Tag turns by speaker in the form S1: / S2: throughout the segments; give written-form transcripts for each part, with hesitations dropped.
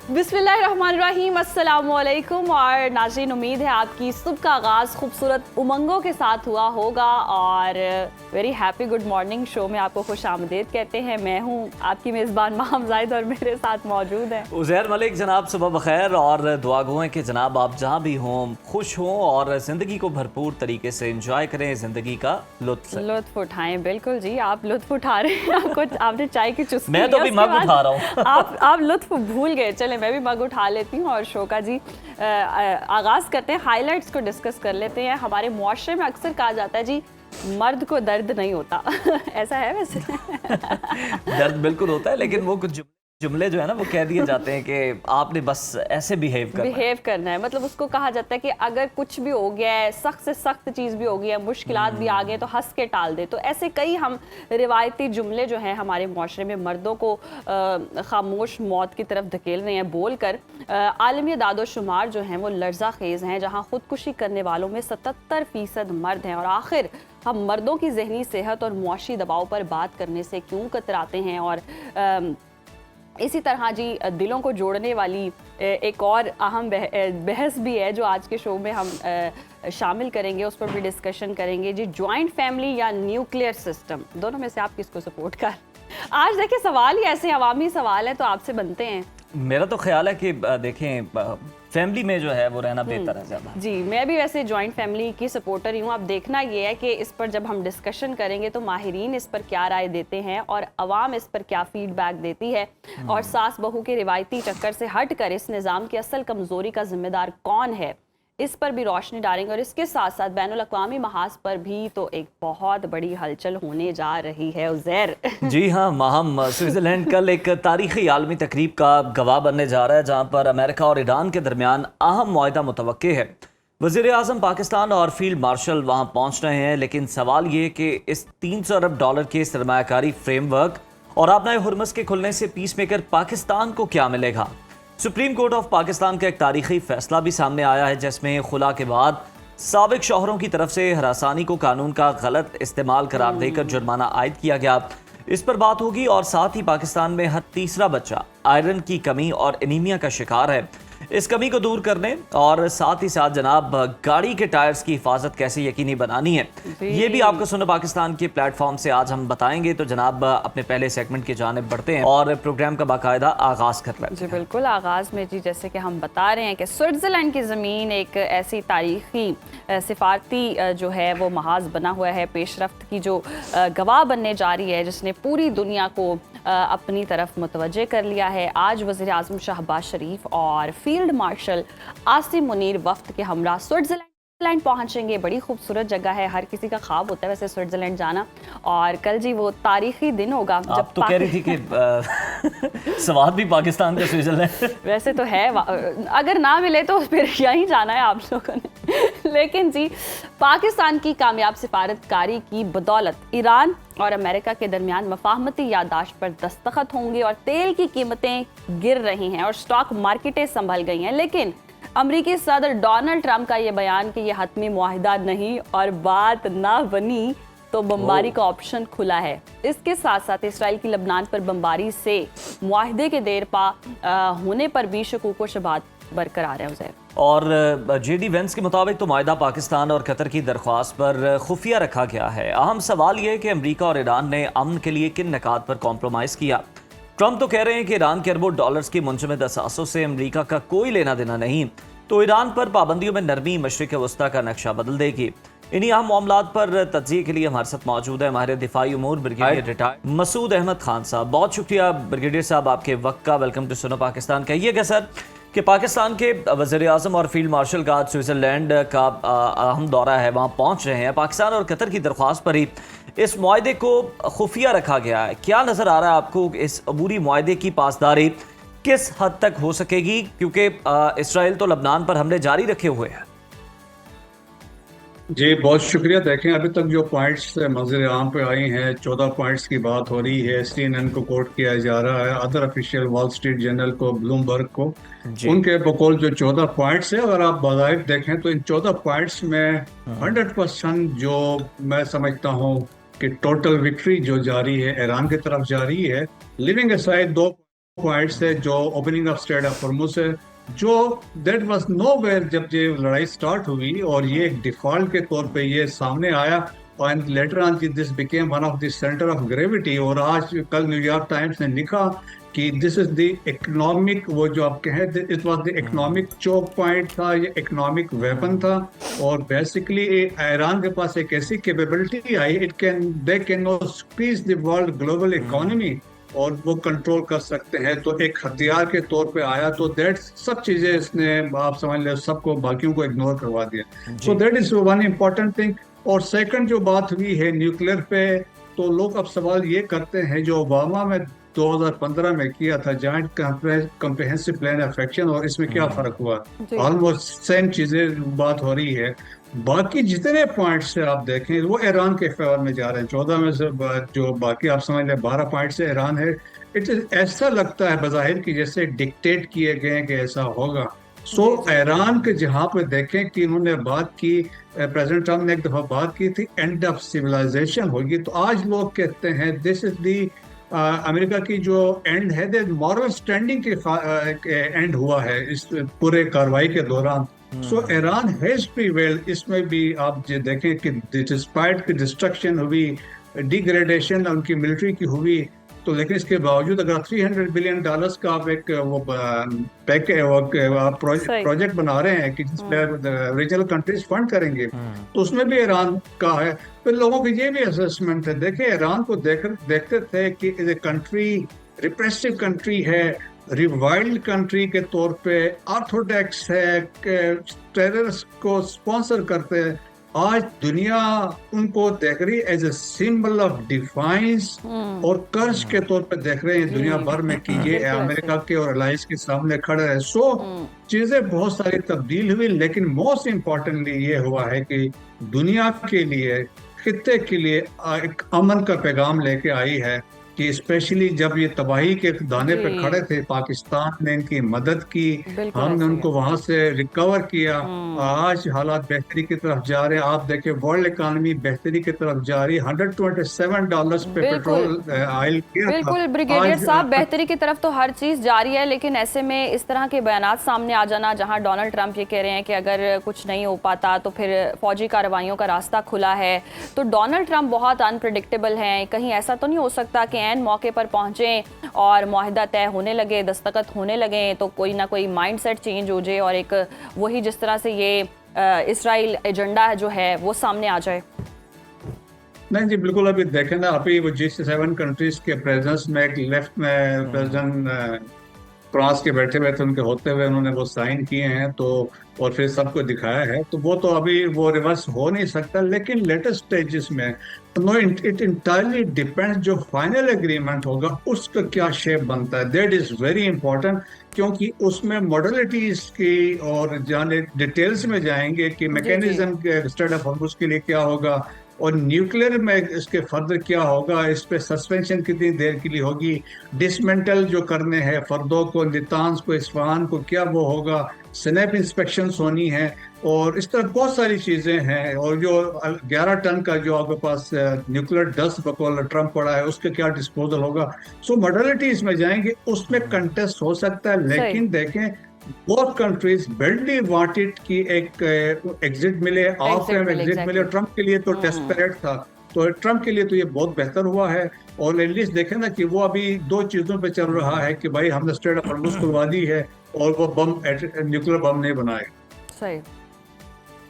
S1: बिस्मिल्लाहिर्रहमानिर्रहीम, अस्सलामुअलैकुम। और नाज़रीन, उम्मीद है आपकी सुबह का आगाज़ खूबसूरत उमंगों के साथ हुआ होगा और very happy good morning show में आपको खुश आमदीद कहते हैं। मैं हूँ आपकी मेज़बान माहम जाहिद और मेरे साथ मौजूद हैं
S2: उज़ैर मलिक। जनाब सुबह बखैर और दुआ गो है कि जनाब आप जहाँ भी हों खुश हों और ज़िंदगी को भरपूर तरीके से इंजॉय करें, ज़िंदगी का लुत्फ़
S1: उठाएं। बिल्कुल जी, आप लुत्फ़ उठा रहे हैं। आपने चाय की चुस्की,
S2: मैं तो भी मग उठा रहा हूँ।
S1: आप लुत्फ़ भूल गए। चले मैं भी मग उठा लेती हूँ और शो का जी आगाज़ करते हैं। हाइलाइट्स को डिस्कस कर लेते हैं। हमारे मुआशरे में अक्सर कहा जाता है जी, मर्द को दर्द नहीं होता। ऐसा है वैसे?
S2: दर्द बिल्कुल होता है, लेकिन वो कुछ जुमले जो है ना वो कह दिए जाते हैं कि आपने बस ऐसे बिहेव करना है।
S1: मतलब उसको कहा जाता है कि अगर कुछ भी हो गया है, सख्त से सख्त चीज़ भी हो गई है, मुश्किलात भी आ गए, तो हंस के टाल दे। तो ऐसे कई हम रिवायती जुमले जो हैं हमारे मुआशरे में मर्दों को खामोश मौत की तरफ धकेल रहे हैं बोल कर। आलमी दादोशुमार जो हैं वो लर्जा खेज़ हैं, जहाँ खुदकुशी करने वालों में 77% मर्द हैं। और आखिर हम मर्दों की जहनी सेहत और मुआशी दबाव पर बात करने से क्यों कतराते हैं? और इसी तरह जी दिलों को जोड़ने वाली एक और अहम बहस भी है जो आज के शो में हम शामिल करेंगे, उस पर भी डिस्कशन करेंगे जी। जॉइंट फैमिली या न्यूक्लियर सिस्टम, दोनों में से आप किसको सपोर्ट कर? आज देखिए, सवाल ही ऐसे अवामी सवाल है तो आपसे बनते हैं।
S2: मेरा तो ख्याल है कि देखें फैमिली में जो है वो रहना बेहतर है ज़्यादा।
S1: जी, मैं भी वैसे जॉइंट फैमिली की सपोर्टर ही हूँ। अब देखना ये है कि इस पर जब हम डिस्कशन करेंगे तो माहिरीन इस पर क्या राय देते हैं और अवाम इस पर क्या फीडबैक देती है, और सास बहू के रिवायती चक्कर से हट कर इस निज़ाम की असल कमज़ोरी का जिम्मेदार कौन है, इस पर भी रोशनी डालेंगे। और इसके साथ साथ बैनुल-अक़वामी महाज पर भी तो एक बहुत बड़ी हलचल होने जा रही है उज़ैर।
S2: जी हाँ माहम, स्विट्ज़रलैंड कल एक तारीखी आलमी तकरीब का गवाह बनने जा रहा है जहाँ पर अमेरिका और ईरान के दरमियान अहम मुआहिदा मुतवक्के है। वज़ीर आज़म पाकिस्तान और फील्ड मार्शल वहाँ पहुँच रहे हैं, लेकिन सवाल ये कि इस 300 अरब डॉलर के सरमायाकारी फ्रेमवर्क और आबनाए हुर्मुज़ के खुलने से पीस मेकर पाकिस्तान को क्या मिलेगा। सुप्रीम कोर्ट ऑफ पाकिस्तान का एक तारीखी फैसला भी सामने आया है जिसमें खुला के बाद साबिक शौहरों की तरफ से हरासानी को कानून का गलत इस्तेमाल करार देकर जुर्माना आयद किया गया। इस पर बात होगी। और साथ ही पाकिस्तान में हर तीसरा बच्चा आयरन की कमी और एनीमिया का शिकार है। इस कमी को दूर करने और साथ ही साथ जनाब गाड़ी के टायर्स की हिफाजत कैसे यकीनी बनानी है, ये भी आपको सुनो पाकिस्तान के प्लेटफॉर्म से आज हम बताएंगे। तो जनाब अपने पहले सेगमेंट की जानिब बढ़ते हैं और प्रोग्राम का बाकायदा आगाज कर लेते हैं।
S1: जी बिल्कुल, आगाज में जी जैसे कि हम बता रहे हैं कि स्विट्ज़रलैंड की ज़मीन एक ऐसी तारीखी सिफारती जो है वो महाज बना हुआ है, पेशरफ्त की जो गवाह बनने जा रही है, जिसने पूरी दुनिया को अपनी तरफ मुतवज्जे कर लिया है। आज वज़ीर आज़म शहबाज शरीफ और फील्ड मार्शल आसिम मुनीर वफ्द के हमरा स्विट्ज़रलैंड पहुंचेंगे। बड़ी खूबसूरत जगह है, हर किसी का ख्वाब होता है वैसे स्विट्ज़रलैंड जाना। और कल जी वो तारीखी दिन होगा
S2: जब तो कह रही थी कि स्वाद भी पाकिस्तान का स्विट्ज़रलैंड
S1: वैसे तो है, अगर ना मिले तो फिर यहीं जाना है आप लोगों ने। लेकिन जी पाकिस्तान की कामयाब सिफारतकारी की बदौलत ईरान और अमेरिका के दरमियान मफाहमती यादाश्त पर दस्तखत होंगे और तेल की कीमतें गिर रही हैं और स्टॉक मार्केटें संभल गई हैं। लेकिन अमरीकी सदर डोनाल्ड ट्रंप का ये बयान कि यह हतमी मुआहिदा नहीं और बात ना बनी तो बमबारी का ऑप्शन खुला है। इसके साथ साथ इसराइल की लबनान पर बमबारी से मुआहिदे के देर पा होने पर भी शकूक व शुबहात बरकरार है उज़ैर।
S2: और जेडी वेंस के मुताबिक तो माहिदा पाकिस्तान और कतर की दरख्वास्त पर खुफिया रखा गया है। अहम सवाल यह है कि अमरीका और ईरान ने अमन के लिए किन निकात पर कॉम्प्रोमाइज़ किया। ट्रंप तो कह रहे हैं कि ईरान के अरबों डॉलर्स की मुंजमद असासों से अमरीका का कोई लेना देना नहीं, तो ईरान पर पाबंदियों में नरमी मशरिक़ वस्ता का नक्शा बदल देगी। इन्हीं अहम मामलात पर तज्ज़िये के लिए हमारे साथ मौजूद है माहिर दिफाई उमूर ब्रिगेडियर रिटायर्ड मसूद अहमद खान साहब। बहुत शुक्रिया ब्रिगेडियर साहब आपके वक्त का। वेलकम टू सुनो पाकिस्तान। कहिएगा सर कि पाकिस्तान के वज़ीर आज़म और फील्ड मार्शल का आज स्विट्ज़रलैंड का अहम दौरा है, वहाँ पहुँच रहे हैं। पाकिस्तान और कतर की दरख्वास्त पर ही इस मुआहिदे को खुफिया रखा गया है। क्या नज़र आ रहा है आपको इस अबूरी मुआहिदे की पासदारी किस हद तक हो सकेगी, क्योंकि इसराइल तो लबनान पर हमले जारी रखे हुए हैं।
S3: जी बहुत शुक्रिया। देखें अभी तक जो पॉइंट्स मंजर आम पे आई हैं, 14 पॉइंट्स की बात हो रही है। CNN को कोट किया जा रहा है, other official wall street journal को, ब्लूमबर्ग को। उनके बकौल जो 14 पॉइंट्स है, अगर आप बाज़ाहिर देखें तो इन 14 पॉइंट्स में 100% जो मैं समझता हूँ कि टोटल विक्ट्री जो जारी है ईरान की तरफ जारी है। लिविंग असाइड दो पॉइंट्स है जो opening of straight of Hormuz है, जो दैट वाज नोवेयर जब ये लड़ाई स्टार्ट हुई और ये एक डिफॉल्ट के तौर पे ये सामने आया, and later on this became one of the centre of gravity. और आज कल न्यूयॉर्क टाइम्स ने लिखा कि दिस इज द इकोनॉमिक, वो जो आप कहें, it was the economic choke point था, ये इकोनॉमिक वेपन था। और बेसिकली ईरान के पास एक ऐसी कैपेबिलिटी आई, they can no squeeze the world global economy, और वो कंट्रोल कर सकते हैं। तो एक हथियार के तौर पे आया, तो दैट सब चीजें इसने, आप समझ ले, सबको बाकियों को इग्नोर करवा दिया। सो that is one important thing. और सेकंड जो बात हुई है न्यूक्लियर पे, तो लोग अब सवाल ये करते हैं जो ओबामा में 2015 में किया था joint comprehensive plan of action, और इसमें क्या फर्क हुआ? ऑलमोस्ट सेम चीजें बात हो रही है। बाकी जितने पॉइंट्स से आप देखें वो ईरान के फेवर में जा रहे हैं। 14 में से जो बाकी आप समझ लें 12 पॉइंट से ईरान है। ऐसा लगता है बज़ाहिर कि जैसे डिक्टेट किए गए कि ऐसा होगा। सो ईरान के जहाँ पे देखें कि उन्होंने बात की, प्रेसिडेंट ट्रम्प ने एक दफा बात की थी एंड ऑफ सिविलाइजेशन होगी, तो आज लोग कहते हैं दिस इज दी अमेरिका की जो एंड है, मॉरल स्टैंडिंग के एंड हुआ है इस पूरे कार्रवाई के दौरान। सो ईरान हैज प्रीवेल्ड। इसमें भी आप जो देखें कि डिस्पाइट की डिस्ट्रक्शन हुई, डिग्रेडेशन उनकी मिलिट्री की हुई, तो लेकिन इसके बावजूद अगर $300 बिलियन का आप एक वो प्रोजेक्ट बना रहे हैं कि जिसमें रीजनल कंट्रीज फंड करेंगे, तो उसमें भी ईरान का है। फिर लोगों की ये भी असेसमेंट है, देखिए ईरान को देखते थे कि कंट्री रिप्रेसिव कंट्री है, रिवाइल्ड कंट्री के तौर पे, ऑर्थोडॉक्स है, टेररिस्ट को स्पॉन्सर करते हैं। आज दुनिया उनको देख रही as a symbol of defiance और कर्ज के तौर पे देख रहे हैं दुनिया भर में कि ये अमेरिका के और अलायंस के सामने खड़े है। सो चीजें बहुत सारी तब्दील हुई, लेकिन मोस्ट इम्पोर्टेंटली ये हुआ है कि दुनिया के लिए, खित्ते के लिए एक अमन का पैगाम लेके आई है कि स्पेशली जब ये तबाही के दाने पे खड़े थे, पाकिस्तान ने इनकी मदद की, हमने उनको वहां से रिकवर किया। आज हालात बेहतरी की तरफ जा रहे हैं। आप देखें वर्ल्ड इकोनॉमी बेहतरी की तरफ जा रही है। $127 पे पेट्रोल ऑयल।
S1: बिल्कुल ब्रिगेडियर साहब, बेहतरी की तरफ तो हर चीज जारी है, लेकिन ऐसे में इस तरह के बयानात सामने आ जाना, जहां डोनाल्ड ट्रंप ये कह रहे हैं कि अगर कुछ नहीं हो पाता तो फिर फौजी कार्रवाइयों का रास्ता खुला है, तो डोनाल्ड ट्रंप बहुत अनप्रेडिक्टेबल हैं। कहीं ऐसा तो नहीं हो सकता कि ऐन मौके पर पहुंचे और मुआहदा तय होने लगे, दस्तखत होने लगे, तो कोई ना कोई माइंडसेट चेंज हो जाए और एक वही जिस तरह से ये इजराइल एजेंडा जो है वो सामने आ जाए?
S3: नहीं जी, बिल्कुल। अभी देखें ना, अभी वो G7 कंट्रीज के प्रेजेंस में एक लेफ्ट में प्रेसिडेंट फ्रांस के बैठे हुए थे, उनके होते हुए उन्होंने वो साइन किए हैं, तो और फिर सबको दिखाया है, तो वो तो अभी वो रिवर्स हो नहीं सकता। लेकिन लेटेस्ट स्टेजेस में नो, इट इंटायरली डिपेंड्स जो फाइनल एग्रीमेंट होगा उसका क्या शेप बनता है। दैट इज वेरी इंपॉर्टेंट, क्योंकि उसमें मॉडलिटीज की और जाने डिटेल्स में जाएंगे कि मैकेनिज्म के स्टेट ऑफ हॉर्मुज के लिए क्या होगा, और न्यूक्लियर में इसके फर्दर क्या होगा, इस पे सस्पेंशन कितनी देर के लिए होगी, डिसमेंटल जो करने हैं फर्दों को, नितान्स को, इस्फहान को, क्या वो होगा, स्नैप इंस्पेक्शंस होनी है, और इस तरह बहुत सारी चीजें हैं। और जो 11 टन का जो आपके पास न्यूक्लियर डस्ट बकौल ट्रम्प पड़ा है, उसके क्या डिस्पोजल होगा। सो मॉडलिटीज में जाएंगे, उसमें कंटेस्ट हो सकता है। लेकिन देखें, बोथ कंट्रीज बेडली वांटेड कि एक एग्जिट मिले, ऑफ रैम एग्जिट मिले। ट्रम्प के लिए तो डेस्परेट था, तो ट्रम्प के लिए तो ये बहुत बेहतर हुआ है। और एटलीस्ट देखें ना कि वो अभी दो चीजों पे चल रहा है कि भाई हमने स्ट्रेट ऑफ हॉर्मुज खुलवा दी है और वो बम, न्यूक्लियर बम नहीं बनाए।
S1: सही।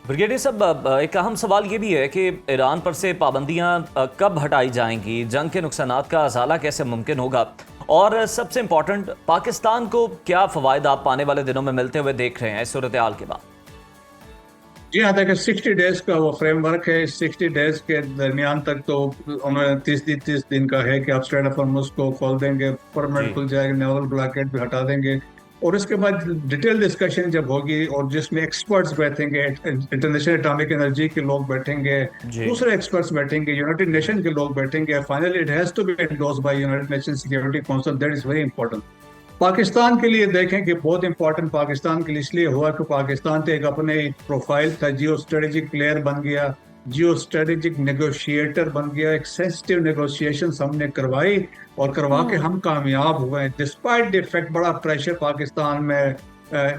S2: ब्रिगेडियर साहब, एक अहम सवाल ये भी है कि ईरान पर से पाबंदियां कब हटाई जाएंगी, जंग के नुकसानात का अजाला कैसे मुमकिन होगा, और सबसे इम्पोर्टेंट पाकिस्तान को क्या फ़वाद आप आने वाले दिनों में मिलते हुए देख रहे हैं इस सूरत हाल के बाद?
S3: जी हाँ, देखिए 60 डेज का वो फ्रेमवर्क है। 60 डेज के दरमियान तक तो उन्होंने 30 दिन का है कि आप स्ट्रेट ऑफ हॉर्मुज को खोल देंगे, परमानेंट खुल जाएगा, नेवल ब्लॉकेड भी हटा देंगे, और उसके बाद डिटेल डिस्कशन जब होगी और जिसमें एक्सपर्ट्स बैठेंगे, इंटरनेशनल एटॉमिक एनर्जी के लोग बैठेंगे, दूसरे एक्सपर्ट्स बैठेंगे, यूनाइटेड नेशन के लोग बैठेंगे, finally it has to be endorsed by United Nation Security Council. That is very important. Pakistan के लिए देखें कि बहुत इंपॉर्टेंट पाकिस्तान के लिए इसलिए हुआ कि पाकिस्तान तो एक अपने प्रोफाइल था, जियो स्ट्रेटेजिक प्लेयर बन गया, जियो स्ट्रेटेजिक नेगोशिएटर बन गया। एक सेंसिटिव नेगोशिएशंस हमने करवाई और करवा के हम कामयाब हुए। डिस्पाइट डिफेक्ट बड़ा प्रेशर पाकिस्तान में,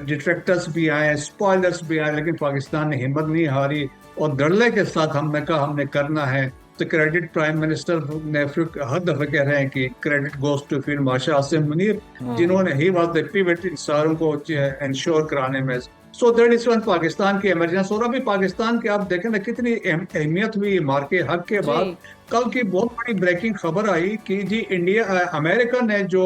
S3: डिट्रैक्टर्स भी आए, स्पॉयलर्स भी आए, लेकिन पाकिस्तान ने हिम्मत नहीं हारी और धड़ल्ले के साथ हमने कहा हमने करना है। तो क्रेडिट प्राइम मिनिस्टर ने फिर हर दफे कह रहे हैं कि credit goes to field marshal Asim Munir, जिन्होंने ही वाज द पिवट इन सारों को इंश्योर कराने में। So that is one Pakistan की इमरजेंसी। और अभी पाकिस्तान के आप देखें ना कितनी अहमियत हुई मार के हक के बाद। कल की बहुत बड़ी ब्रेकिंग खबर आई कि जी अमेरिका ने जो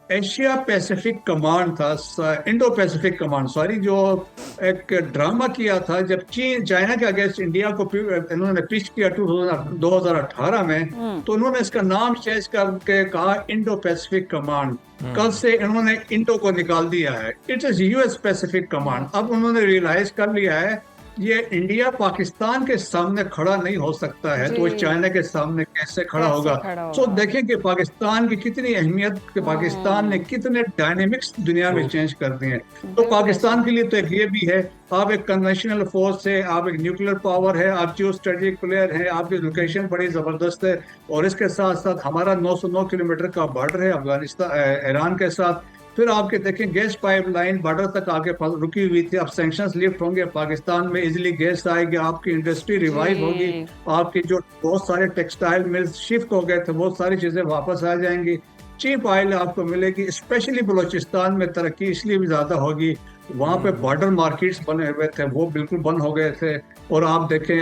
S3: एशिया पैसिफिक कमांड था, इंडो पैसिफिक कमांड सॉरी, जो एक ड्रामा किया था जब चीन चाइना के अगेंस्ट इंडिया को इन्होंने पिच किया 2018 में, तो उन्होंने इसका नाम चेंज करके कहा इंडो पैसिफिक कमांड। कल से इन्होंने इंडो को निकाल दिया है, it is US Pacific command. अब उन्होंने रियलाइज कर लिया है ये इंडिया पाकिस्तान के सामने खड़ा नहीं हो सकता है, तो वो चाइना के सामने कैसे खड़ा होगा। तो देखें कि पाकिस्तान की कितनी अहमियत, कि पाकिस्तान ने कितने डायनेमिक्स दुनिया में चेंज कर दिए हैं। तो पाकिस्तान के लिए तो एक ये भी है, आप एक कन्वेंशनल फोर्स है, आप एक न्यूक्लियर पावर है, आप जियो स्ट्रेटेजिक प्लेयर है, आपकी लोकेशन बड़ी जबरदस्त है, और इसके साथ साथ हमारा 909 किलोमीटर का बॉर्डर है अफगानिस्तान ईरान के साथ। फिर आपके देखें गैस पाइपलाइन बॉर्डर तक आके रुकी हुई थी, अब सैंक्शंस लिफ्ट होंगे, पाकिस्तान में इजीली गैस आएगी, आपकी इंडस्ट्री रिवाइव होगी, आपकी जो बहुत सारे टेक्सटाइल मिल्स शिफ्ट हो गए थे बहुत सारी चीजें वापस आ जाएंगी, चीप ऑयल आपको मिलेगी। स्पेशली बलूचिस्तान में तरक्की इसलिए भी ज्यादा होगी, वहाँ पे बॉर्डर मार्केट्स बने हुए थे वो बिल्कुल बंद हो गए थे। और आप देखें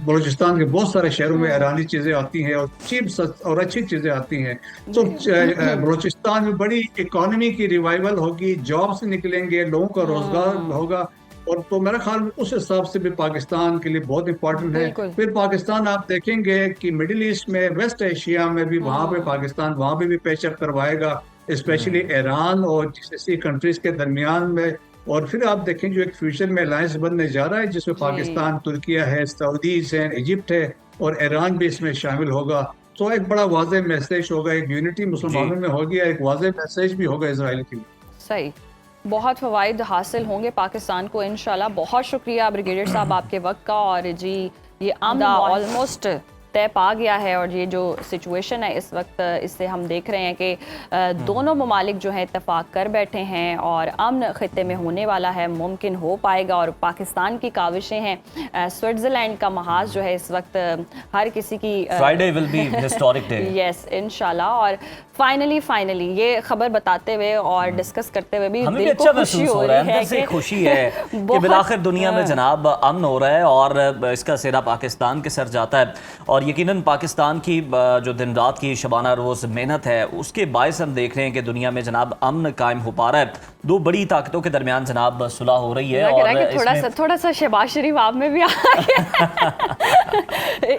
S3: बलूचिस्तान के बहुत सारे शहरों में ईरानी चीजें आती हैं और चीप और अच्छी चीजें आती हैं। तो बलूचिस्तान में बड़ी इकोनॉमी की रिवाइवल होगी, जॉब्स निकलेंगे, लोगों का रोजगार होगा, और तो मेरा ख्याल में उस हिसाब से भी पाकिस्तान के लिए बहुत इंपॉर्टेंट है। फिर पाकिस्तान आप देखेंगे कि मिडिल ईस्ट में, वेस्ट एशिया में भी वहाँ पे पाकिस्तान वहाँ पे भी पेचअप करवाएगा, स्पेशली ईरान और जीसीसी कंट्रीज के दरमियान में। और फिर आप देखें जो एक फ्यूचर में अलायंस बनने जा रहा है जिसमें पाकिस्तान, तुर्किया है, सऊदीज है, इजिप्ट है और ईरान भी इसमें शामिल होगा। तो एक बड़ा वाज़ेह मैसेज होगा, एक यूनिटी मुसलमानों में होगी, एक वाज़ेह मैसेज भी होगा इजराइल के लिए।
S1: सही, बहुत फ़वाइद हासिल होंगे पाकिस्तान को इंशाल्लाह। बहुत शुक्रिया ब्रिगेडियर साहब आपके वक्त का। और जी ये आमदा ऑलमोस्ट तय पा गया है, और ये जो सिचुएशन है इस वक्त, इससे हम देख रहे हैं कि दोनों ममालिक जो है इत्तेफाक कर बैठे हैं और अमन खित्ते में होने वाला है, मुमकिन हो पाएगा। और पाकिस्तान की काविशें हैं, स्विट्ज़रलैंड का महाज जो है इस वक्त हर किसी की
S2: Friday will be historic day,
S1: yes इंशाल्लाह। और फाइनली ये खबर बताते हुए और डिस्कस करते हुए भी
S2: हमें
S1: दिल
S2: अच्छा
S1: को खुशी
S2: महसूस
S1: हो
S2: हो रहा
S1: रही
S2: है,
S1: है
S2: अंदर से खुशी है कि बिलाखिर दुनिया में जनाब अमन हो रहा है और इसका सिरा पाकिस्तान के सर जाता है। और यकीनन पाकिस्तान की जो दिन रात की शबाना रोज मेहनत है उसके बायस हम देख रहे हैं कि दुनिया में जनाब अमन कायम हो पा रहा है। दो बड़ी ताकतों के दरमियान जनाब सुलह हो रही है। और
S1: थोड़ा सा शहबाज शरीफ आप में भी आ गया।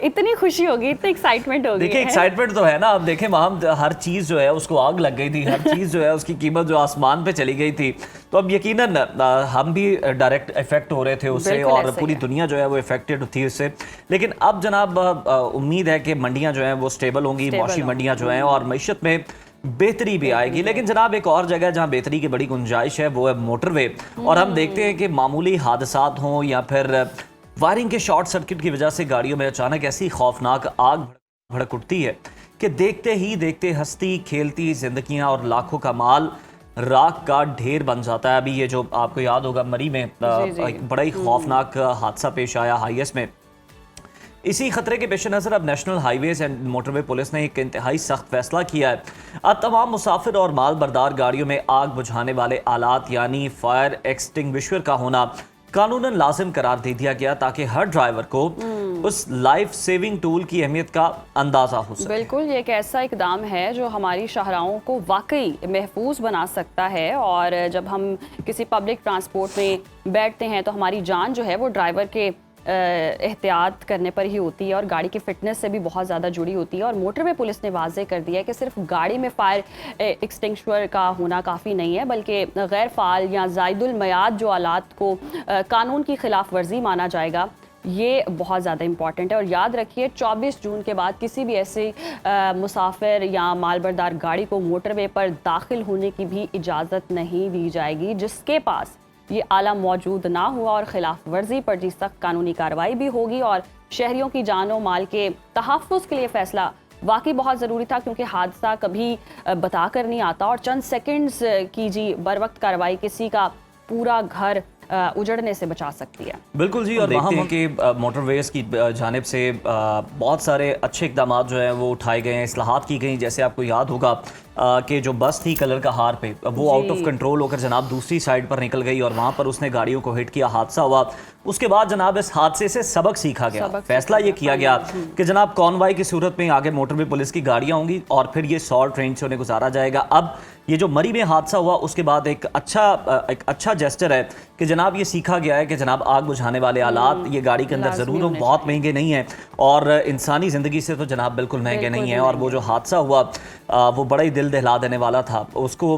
S1: इतनी खुशी होगी, इतनी एक्साइटमेंट होगी।
S2: देखिए एक्साइटमेंट तो है ना, अब देखें वहाँ हर चीज़ जो है उसको आग लग गई थी, हर चीज़ जो है उसकी कीमत जो आसमान पे चली गई थी। तो अब यकीनन हम भी डायरेक्ट इफेक्ट हो रहे थे उससे और पूरी दुनिया जो है वो इफेक्टेड थी उससे। लेकिन अब जनाब उम्मीद है कि मंडियाँ जो हैं वो स्टेबल होंगी, मौशी मंडियाँ जो हैं, और मईशत में बेहतरी भी आएगी। लेकिन जनाब एक और जगह जहां बेहतरी की बड़ी गुंजाइश है वो है मोटरवे। और हम देखते हैं कि मामूली हादसात हों या फिर वायरिंग के शॉर्ट सर्किट की वजह से गाड़ियों में अचानक ऐसी खौफनाक आग भड़क उठती है कि देखते ही देखते हंसती खेलती जिंदगियां और लाखों का माल राख का ढेर बन जाता है। अभी ये जो आपको याद होगा मरी में बड़ा ही खौफनाक हादसा पेश आया हाईएस में। इसी खतरे के पेश नज़र अब national highways and motorway police ने एक इंतहाई सख्त फैसला किया है। अब तमाम मुसाफिर और माल बरदार गाड़ियों में आग बुझाने वाले आलात यानी फायर एक्सटिंग्विशर का होना कानूनन लाजिम करार दे दिया गया ताकि हर ड्राइवर को उस लाइफ सेविंग टूल की अहमियत का अंदाजा हो सके।
S1: बिल्कुल, ये एक ऐसा इकदाम है जो हमारी शाहराहों को वाकई महफूज बना सकता है। और जब हम किसी पब्लिक ट्रांसपोर्ट में बैठते हैं तो हमारी जान जो है वो ड्राइवर के एहतियात करने पर ही होती है और गाड़ी की फिटनेस से भी बहुत ज़्यादा जुड़ी होती है। और मोटरवे पुलिस ने वाज़े कर दिया है कि सिर्फ गाड़ी में फायर एक्सटिंग्विशर का होना काफ़ी नहीं है, बल्कि गैर फ़ाल या ज़ायदुल मयाद जो आलात को कानून की खिलाफ वर्जी माना जाएगा, ये बहुत ज़्यादा इंपॉर्टेंट है। और याद रखिए 24 जून के बाद किसी भी ऐसे मुसाफिर या मालबरदार गाड़ी को मोटरवे पर दाखिल होने की भी इजाज़त नहीं दी जाएगी जिसके पास ये आला मौजूद ना हुआ और खिलाफ वर्जी पर जी सख्त कानूनी कार्रवाई भी होगी और शहरियों की जान और माल के तहफ़्फ़ुज़ के लिए फ़ैसला वाकई बहुत ज़रूरी था, क्योंकि हादसा कभी बता कर नहीं आता और चंद सेकंड्स की जी बर वक्त कार्रवाई किसी का पूरा घर उजड़ने से बचा सकती है।
S2: बिल्कुल जी। और देखते हैं कि मोटरवेज की जानिब से बहुत सारे अच्छे इकदाम जो हैं वो उठाए गए हैं, इस्लाहात की गई। जैसे आपको याद होगा कि जो बस थी कलर का हार पे, वो आउट ऑफ कंट्रोल होकर जनाब दूसरी साइड पर निकल गई और वहाँ पर उसने गाड़ियों को हिट किया, हादसा हुआ। उसके बाद जनाब इस हादसे से सबक सीखा गया, फैसला ये किया गया कि जनाब कॉन्वाई की सूरत में आगे मोटरवे पुलिस की गाड़ियाँ होंगी और फिर ये 100 ट्रेन से उन्हें गुजारा जाएगा। अब ये जो मरी में हादसा हुआ उसके बाद एक अच्छा जेस्टर है कि जनाब ये सीखा गया है कि जनाब आग बुझाने वाले आलात ये गाड़ी के अंदर ज़रूर बहुत महंगे नहीं हैं और इंसानी ज़िंदगी से तो जनाब बिल्कुल महंगे नहीं हैं। और वो जो हादसा हुआ वो बड़ा ही दिल दहला देने वाला था, उसको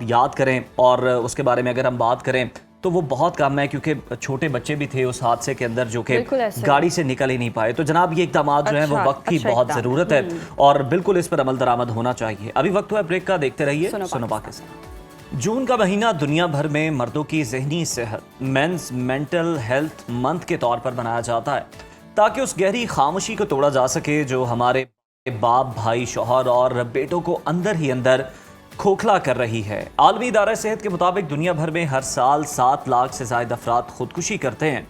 S2: याद करें और उसके बारे में अगर हम बात करें तो वो बहुत कम है, क्योंकि छोटे बच्चे भी थे उस हादसे के अंदर जो कि गाड़ी से निकल ही नहीं पाए। तो जनाब ये इक़दाम जो हैं वो वक्त की बहुत ज़रूरत है और बिल्कुल इस पर अमल दरामद होना चाहिए। अभी वक्त हुआ ब्रेक का, देखते रहिए सुनो पाकिस्तान। जून का महीना दुनिया भर में मर्दों की ज़हनी सेहत मेंस मेंटल हेल्थ मंथ के तौर पर मनाया जाता है, ताकि उस गहरी खामोशी को तोड़ा जा सके जो हमारे बाप, भाई, शौहर और बेटों को अंदर ही अंदर खोखला कर रही है। आलमी इदारा सेहत के मुताबिक दुनिया भर में हर साल 7 लाख से ज़ायद अफराद खुदकुशी करते हैं।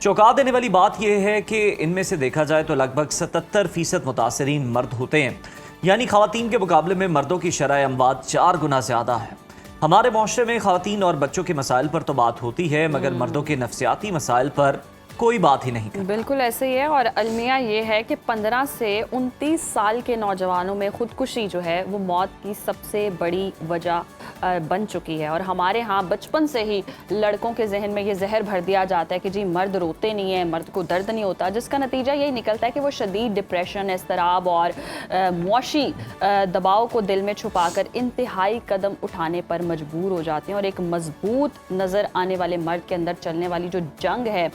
S2: चौंका देने वाली बात यह है कि इनमें से देखा जाए तो लगभग 77% मुतासरीन मर्द होते हैं, यानी ख़वातीन के मुकाबले में मर्दों की शरह अमवात 4 गुना ज़्यादा है। हमारे माशरे में ख़वातीन और बच्चों के मसाइल पर तो बात होती है, मगर मर्दों के नफ्सियाती मसाइल पर कोई बात ही नहीं करता।
S1: बिल्कुल ऐसे ही है और अलमिया ये है कि 15 से 29 साल के नौजवानों में खुदकुशी जो है वो मौत की सबसे बड़ी वजह बन चुकी है। और हमारे यहाँ बचपन से ही लड़कों के जहन में ये जहर भर दिया जाता है कि जी मर्द रोते नहीं है, मर्द को दर्द नहीं होता, जिसका नतीजा यही निकलता है कि वो शदीद डिप्रेशन, इज़्तिराब और मुआशी दबाव को दिल में छुपाकर इंतहाई कदम उठाने पर मजबूर हो जाते हैं। और एक मजबूत नज़र आने वाले मर्द के अंदर चलने वाली जो जंग है,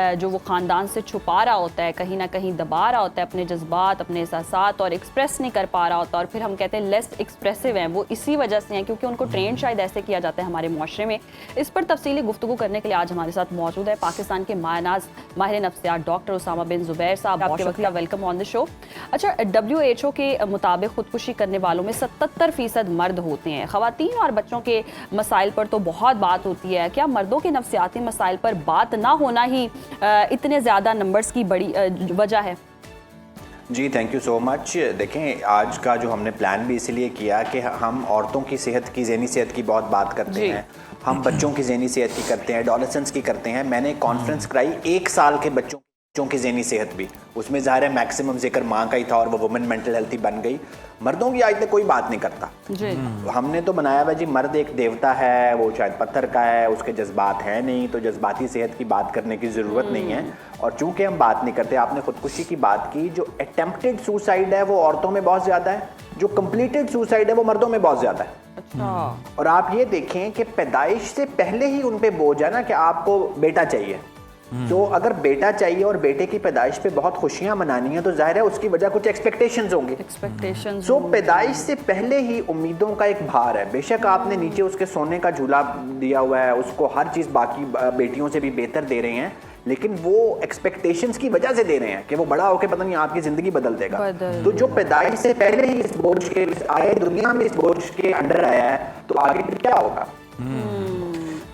S1: जो वो ख़ानदान से छुपा रहा होता है, कहीं ना कहीं दबा रहा होता है अपने जज्बात, अपने एहसासात और एक्सप्रेस नहीं कर पा रहा होता, और फिर हम कहते हैं लेस एक्सप्रेसिव हैं, वो इसी वजह से हैं क्योंकि उनको ट्रेन शायद ऐसे किया जाता है हमारे माशरे में। इस पर तफसीली गुफ्तगू करने के लिए आज हमारे साथ मौजूद है पाकिस्तान के माहिर नफ्सियात डॉक्टर उसामा बिन जुबैर साहब। आपके वक्त वेलकम ऑन द शो। अच्छा, WHO के मुताबिक खुदकुशी करने वालों में 77% मर्द होते हैं। ख़वातीन और बच्चों के मसाइल पर तो बहुत बात होती है, क्या मर्दों के नफ्सियाती मसाइल पर बात ना होना ही इतने ज़्यादा नंबर्स की बड़ी वजह है?
S4: जी थैंक यू सो मच। देखें, आज का जो हमने प्लान भी इसलिए किया कि हम औरतों की सेहत की, ज़हनी सेहत की बहुत बात करते हैं, हम बच्चों की ज़हनी सेहत की करते हैं, एडोलेसेंट्स की करते हैं। मैंने कॉन्फ्रेंस कराई 1 साल के बच्चों की ज़हनी सेहत भी, उसमें ज़ाहिर है मैक्सिमम जिक्र माँ का ही था और वो वुमेन मेंटल हेल्थ ही बन गई। मर्दों की आज तक कोई बात नहीं करता जी। हमने तो बनाया हुआ जी मर्द एक देवता है, वो शायद पत्थर का है, उसके जज्बात हैं नहीं, तो जज्बाती सेहत की बात करने की ज़रूरत नहीं है। और चूंकि हम बात नहीं करते, आपने खुदकुशी की बात की, जो अटेम्प्टेड सुसाइड है वो औरतों में बहुत ज़्यादा है, जो कंप्लीटेड सुसाइड है वो मर्दों में बहुत ज़्यादा है। अच्छा। और आप ये देखें कि पैदाइश से पहले ही उन पे बोझ है ना कि आपको बेटा चाहिए, तो अगर बेटा चाहिए और बेटे की पैदाइश पे बहुत खुशियां मनानी है तो जाहिर है उसकी वजह कुछ एक्सपेक्टेशंस होंगे। तो पैदाइश से पहले ही उम्मीदों का एक भार है। बेशक आपने नीचे उसके सोने का झूला दिया हुआ है, उसको हर चीज़ बाकी बेटियों से भी बेहतर दे रहे हैं, लेकिन वो एक्सपेक्टेशंस की वजह से दे रहे हैं कि वो बड़ा होकर पता नहीं आपकी ज़िंदगी बदल देगा। तो जो पैदाइश से पहले ही इस बोझ के आए, दुनिया में इस बोझ के अंडर आया है, तो आगे फिर क्या होगा?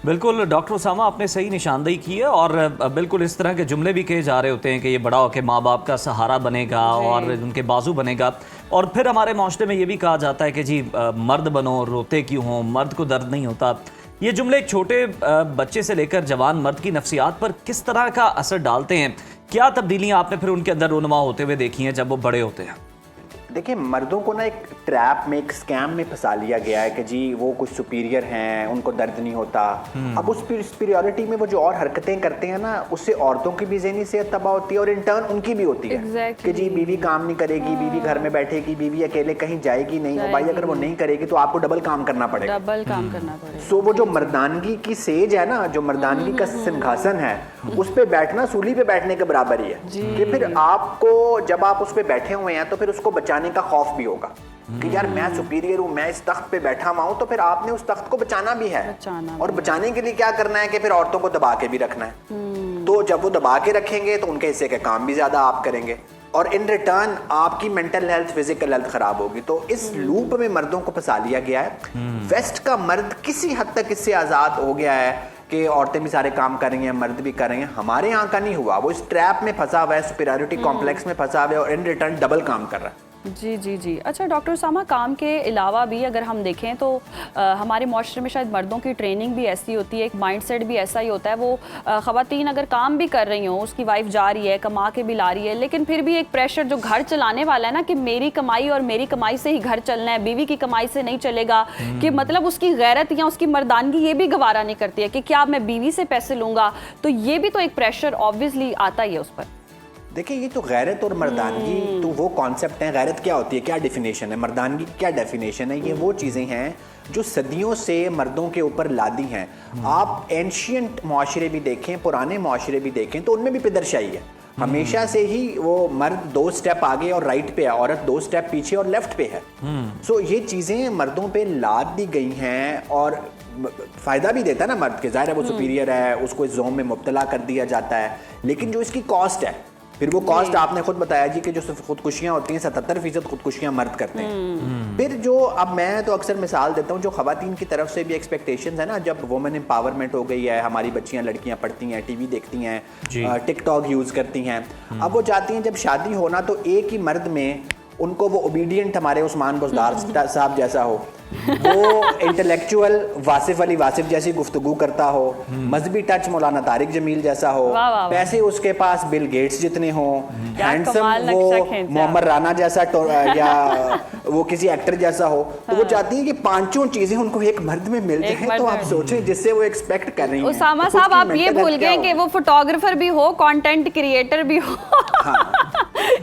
S2: बिल्कुल डॉक्टर उसामा, आपने सही निशानदेही की है और बिल्कुल इस तरह के जुमले भी कहे जा रहे होते हैं कि ये बड़ा होकर माँ बाप का सहारा बनेगा और उनके बाजू बनेगा। और फिर हमारे माशरे में ये भी कहा जाता है कि जी मर्द बनो, रोते क्यों हो, मर्द को दर्द नहीं होता। ये जुमले एक छोटे बच्चे से लेकर जवान मर्द की नफ्सियात पर किस तरह का असर डालते हैं? क्या तब्दीलियाँ आपने फिर उनके अंदर रोनुमा होते हुए देखी हैं जब वो बड़े होते हैं?
S4: देखिए, मर्दों को ना एक ट्रैप में, एक स्कैम में फंसा लिया गया है कि जी वो कुछ सुपीरियर हैं, उनको दर्द नहीं होता। अब उस सुपीरियरिटी में वो जो और हरकतें करते हैं ना, उससे औरतों की भी ज़हनी सेहत तबाह होती है और इन टर्न उनकी भी होती है कि जी बीवी काम नहीं करेगी, बीवी घर में बैठेगी, बीवी अकेले कहीं जाएगी नहीं, और भाई अगर वो नहीं करेगी तो आपको डबल काम करना पड़ेगा। सो वो जो मर्दानगी की सेज है ना, जो मर्दानगी का सिंहासन है, उस पर बैठना सूली पे बैठने के बराबर ही है कि फिर आपको जब आप उस पर बैठे हुए हैं तो फिर उसको बचाने का खौफ भी होगा। कि यार मैं सुपीरियर हूँ, मैं इस तख्त पे बैठा हुआ हूँ, तो फिर आपने उस तख्त को बचाना भी है। और बचाने के लिए क्या करना है कि फिर औरतों को दबा के भी रखना है। तो जब वो दबा के रखेंगे तो उनके हिस्से के काम भी ज्यादा आप करेंगे, और इन रिटर्न आपकी मेंटल हेल्थ, फिजिकल हेल्थ खराब होगी। तो इस लूप में मर्दों को फंसा लिया गया है। वेस्ट का मर्द किसी हद तक इससे आजाद हो गया है कि औरतें भी सारे काम कर रही हैं, मर्द भी कर रहे हैं। हमारे यहाँ का नहीं हुआ, वो इस ट्रैप में फंसा हुआ है, सुपीरियरिटी कॉम्प्लेक्स में फंसा हुआ है, और इन रिटर्न डबल काम कर रहा है।
S1: जी जी जी। अच्छा डॉक्टर उसामा, काम के अलावा भी अगर हम देखें तो हमारे माशरे में शायद मर्दों की ट्रेनिंग भी ऐसी होती है, एक माइंडसेट भी ऐसा ही होता है। वो ख़वातीन अगर काम भी कर रही हों, उसकी वाइफ जा रही है, कमा के भी ला रही है, लेकिन फिर भी एक प्रेशर जो घर चलाने वाला है ना, कि मेरी कमाई और मेरी कमाई से ही घर चलना है, बीवी की कमाई से नहीं चलेगा, कि मतलब उसकी गैरत या उसकी मर्दानगी ये भी गवारा नहीं करती है कि क्या मैं बीवी से पैसे लूँगा। तो ये भी तो एक प्रेशर ऑब्वियसली आता ही है उस पर।
S4: देखिए, ये तो गैरत और मर्दानगी तो वो कॉन्सेप्ट हैं। गैरत क्या होती है, क्या डेफिनेशन है, मर्दानगी क्या डेफिनेशन है? ये वो चीज़ें हैं जो सदियों से मर्दों के ऊपर लादी हैं। आप एंशियंट माशरे भी देखें, पुराने माशरे भी देखें, तो उनमें भी पिदरशाही है। हमेशा से ही वो मर्द 2 स्टेप आगे और राइट पे है, औरत 2 स्टेप पीछे और लेफ्ट पे है। सो ये चीज़ें मर्दों पे लाद दी गई हैं, और फ़ायदा भी देता है ना मर्द के, ज़ाहिर है वो सुपीरियर है, उसको इस जोन में मुब्तला कर दिया जाता है। लेकिन जो इसकी कॉस्ट है, फिर वो कॉस्ट आपने खुद बताया जी कि जो खुदकुशियां होती हैं 77% खुदकुशियां मर्द करते हैं। फिर जो, अब मैं तो अक्सर मिसाल देता हूँ, जो खवातीन की तरफ से भी एक्सपेक्टेशंस है ना, जब वुमेन एम्पावरमेंट हो गई है, हमारी बच्चियां लड़कियां पढ़ती हैं, टीवी देखती हैं, टिकटॉक यूज़ करती हैं, अब वो चाहती हैं जब शादी होना तो एक ही मर्द में उनको वो ओबीडियंट हमारे उस्मान बुज़दार साहब जैसा हो, वो इंटेलेक्चुअल वासिफ अली वासिफ जैसी गुफ्तगू करता हो, मजहबी टच मौलाना तारिक जमील जैसा हो, पैसे उसके पास बिल गेट्स जितने हो, हैंडसम वो मोहम्मद राना जैसा या वो किसी एक्टर जैसा हो। तो वो चाहती है कि 5 चीजें उनको एक मर्द में मिल जाए। तो आप सोचें जिससे वो एक्सपेक्ट कर रही हैं।
S1: उसामा साहब, आप ये भूल गए कि वो फोटोग्राफर भी हो, कंटेंट क्रिएटर भी हो।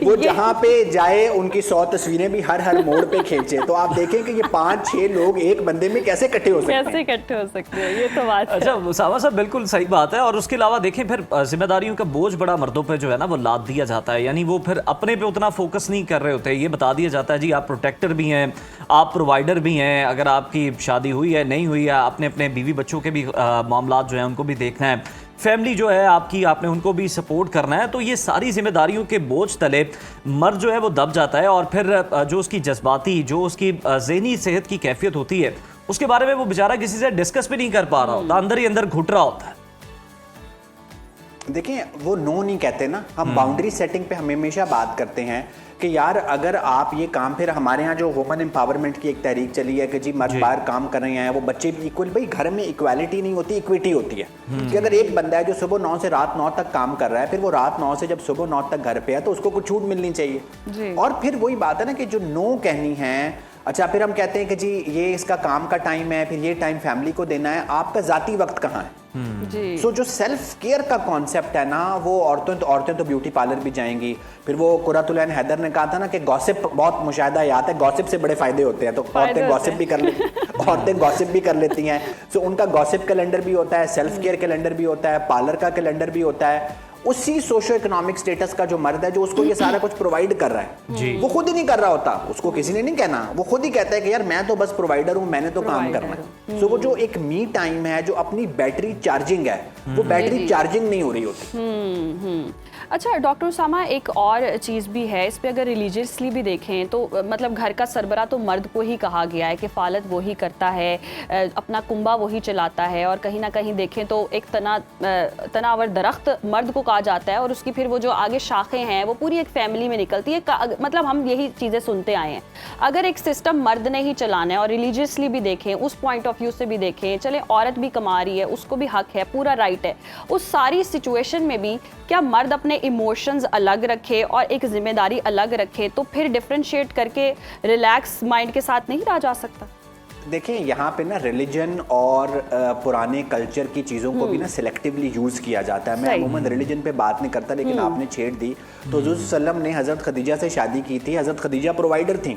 S4: वो जहाँ पे जाए उनकी 100 तस्वीरें भी हर मोड़ पे खींचे। तो आप देखें कि ये 5-6 लोग एक बंदे में कैसे इकट्ठे हो सकते हैं,
S1: कैसे इकट्ठे हो सकते हैं, ये तो बात है।
S2: अच्छा उसामा साहब, बिल्कुल सही बात है। और उसके अलावा देखें, फिर जिम्मेदारियों का बोझ बड़ा मर्दों पे जो है ना वो लाद दिया जाता है। यानी वो फिर अपने पे उतना फोकस नहीं कर रहे होते। ये बता दिया जाता है जी आप प्रोटेक्टर भी हैं, आप प्रोवाइडर भी हैं, अगर आपकी शादी हुई है नहीं हुई है, आपने अपने बीवी बच्चों के भी मामला जो है उनको भी देखना है, फैमिली जो है आपकी, आपने उनको भी सपोर्ट करना है। तो ये सारी जिम्मेदारियों के बोझ तले मर्द जो है वो दब जाता है, और फिर जो उसकी जज्बाती, जो उसकी ज़हनी सेहत की कैफियत होती है, उसके बारे में वो बेचारा किसी से डिस्कस भी नहीं कर पा रहा होता, अंदर ही अंदर घुट रहा होता है।
S4: देखिए, वो नो नहीं कहते ना, हम बाउंड्री सेटिंग पे हम हमेशा बात करते हैं कि यार अगर आप ये काम, फिर हमारे यहाँ जो वुमेन एम्पावरमेंट की एक तहरीक चली है कि जी मर्द बाहर काम कर रहे हैं, वो बच्चे भी इक्वल, भाई घर में इक्वालिटी नहीं होती, इक्विटी होती है। कि अगर एक बंदा है जो सुबह 9 से रात 9 तक काम कर रहा है, फिर वो रात 9 से जब सुबह 9 तक घर पे है तो उसको कुछ छूट मिलनी चाहिए। और फिर वही बात है ना कि जो नो कहनी है, अच्छा फिर हम कहते हैं कि जी ये इसका काम का टाइम है, फिर ये टाइम फैमिली को देना है, आपका जाती वक्त कहाँ है? सो जो सेल्फ केयर का कॉन्सेप्ट है ना, वो औरतें तो ब्यूटी पार्लर भी जाएंगी। फिर वो कुरतुलैन हैदर ने कहा था ना कि गॉसिप, बहुत मुशाहिदा याद है, गॉसिप से बड़े फायदे होते हैं। तो औरतें गॉसिप भी कर औरतें गॉसिप भी कर लेती हैं। सो उनका गॉसिप कैलेंडर भी होता है, सेल्फ केयर कैलेंडर भी होता है, पार्लर का कैलेंडर भी होता है। उसी सोशो इकोनॉमिक स्टेटस का जो मर्द है, जो उसको ये सारा कुछ प्रोवाइड कर रहा है, वो खुद ही नहीं कर रहा होता, उसको किसी ने नहीं कहना, वो खुद ही कहता है कि यार मैं तो बस प्रोवाइडर हूं, मैंने तो काम करना है। सो वो जो एक मी टाइम है, जो अपनी बैटरी चार्जिंग है, वो बैटरी चार्जिंग नहीं हो रही होती।
S1: अच्छा डॉक्टर उसामा, एक और चीज़ भी है इस पे, अगर रिलीजियसली भी देखें तो मतलब घर का सरबरा तो मर्द को ही कहा गया है, किफ़ालत वो ही करता है, अपना कुंबा वही चलाता है, और कहीं ना कहीं देखें तो एक तनावर दरख्त मर्द को कहा जाता है, और उसकी फिर वो जो आगे शाखें हैं वो पूरी एक फैमिली में निकलती है। मतलब हम यही चीज़ें सुनते आए हैं। अगर एक सिस्टम मर्द ने ही चलाना है, और रिलीजियसली भी देखें, उस पॉइंट ऑफ व्यू से भी देखें, चले औरत भी कमा रही है, उसको भी हक है, पूरा राइट है, उस सारी सिचुएशन में भी क्या मर्द अपने इमोशंस अलग रखे और एक जिम्मेदारी अलग रखे, तो फिर डिफरेंशिएट करके रिलैक्स माइंड के साथ नहीं रहा जा सकता?
S4: देखिए, यहाँ पे ना रिलीजन और पुराने कल्चर की चीज़ों को भी ना सिलेक्टिवली यूज़ किया जाता है। मैं अमूमन रिलीजन पे बात नहीं करता, लेकिन आपने छेड़ दी। तो हुज़ूर सल्लम ने हज़रत खदीजा से शादी की थी। हज़रत खदीजा प्रोवाइडर थी,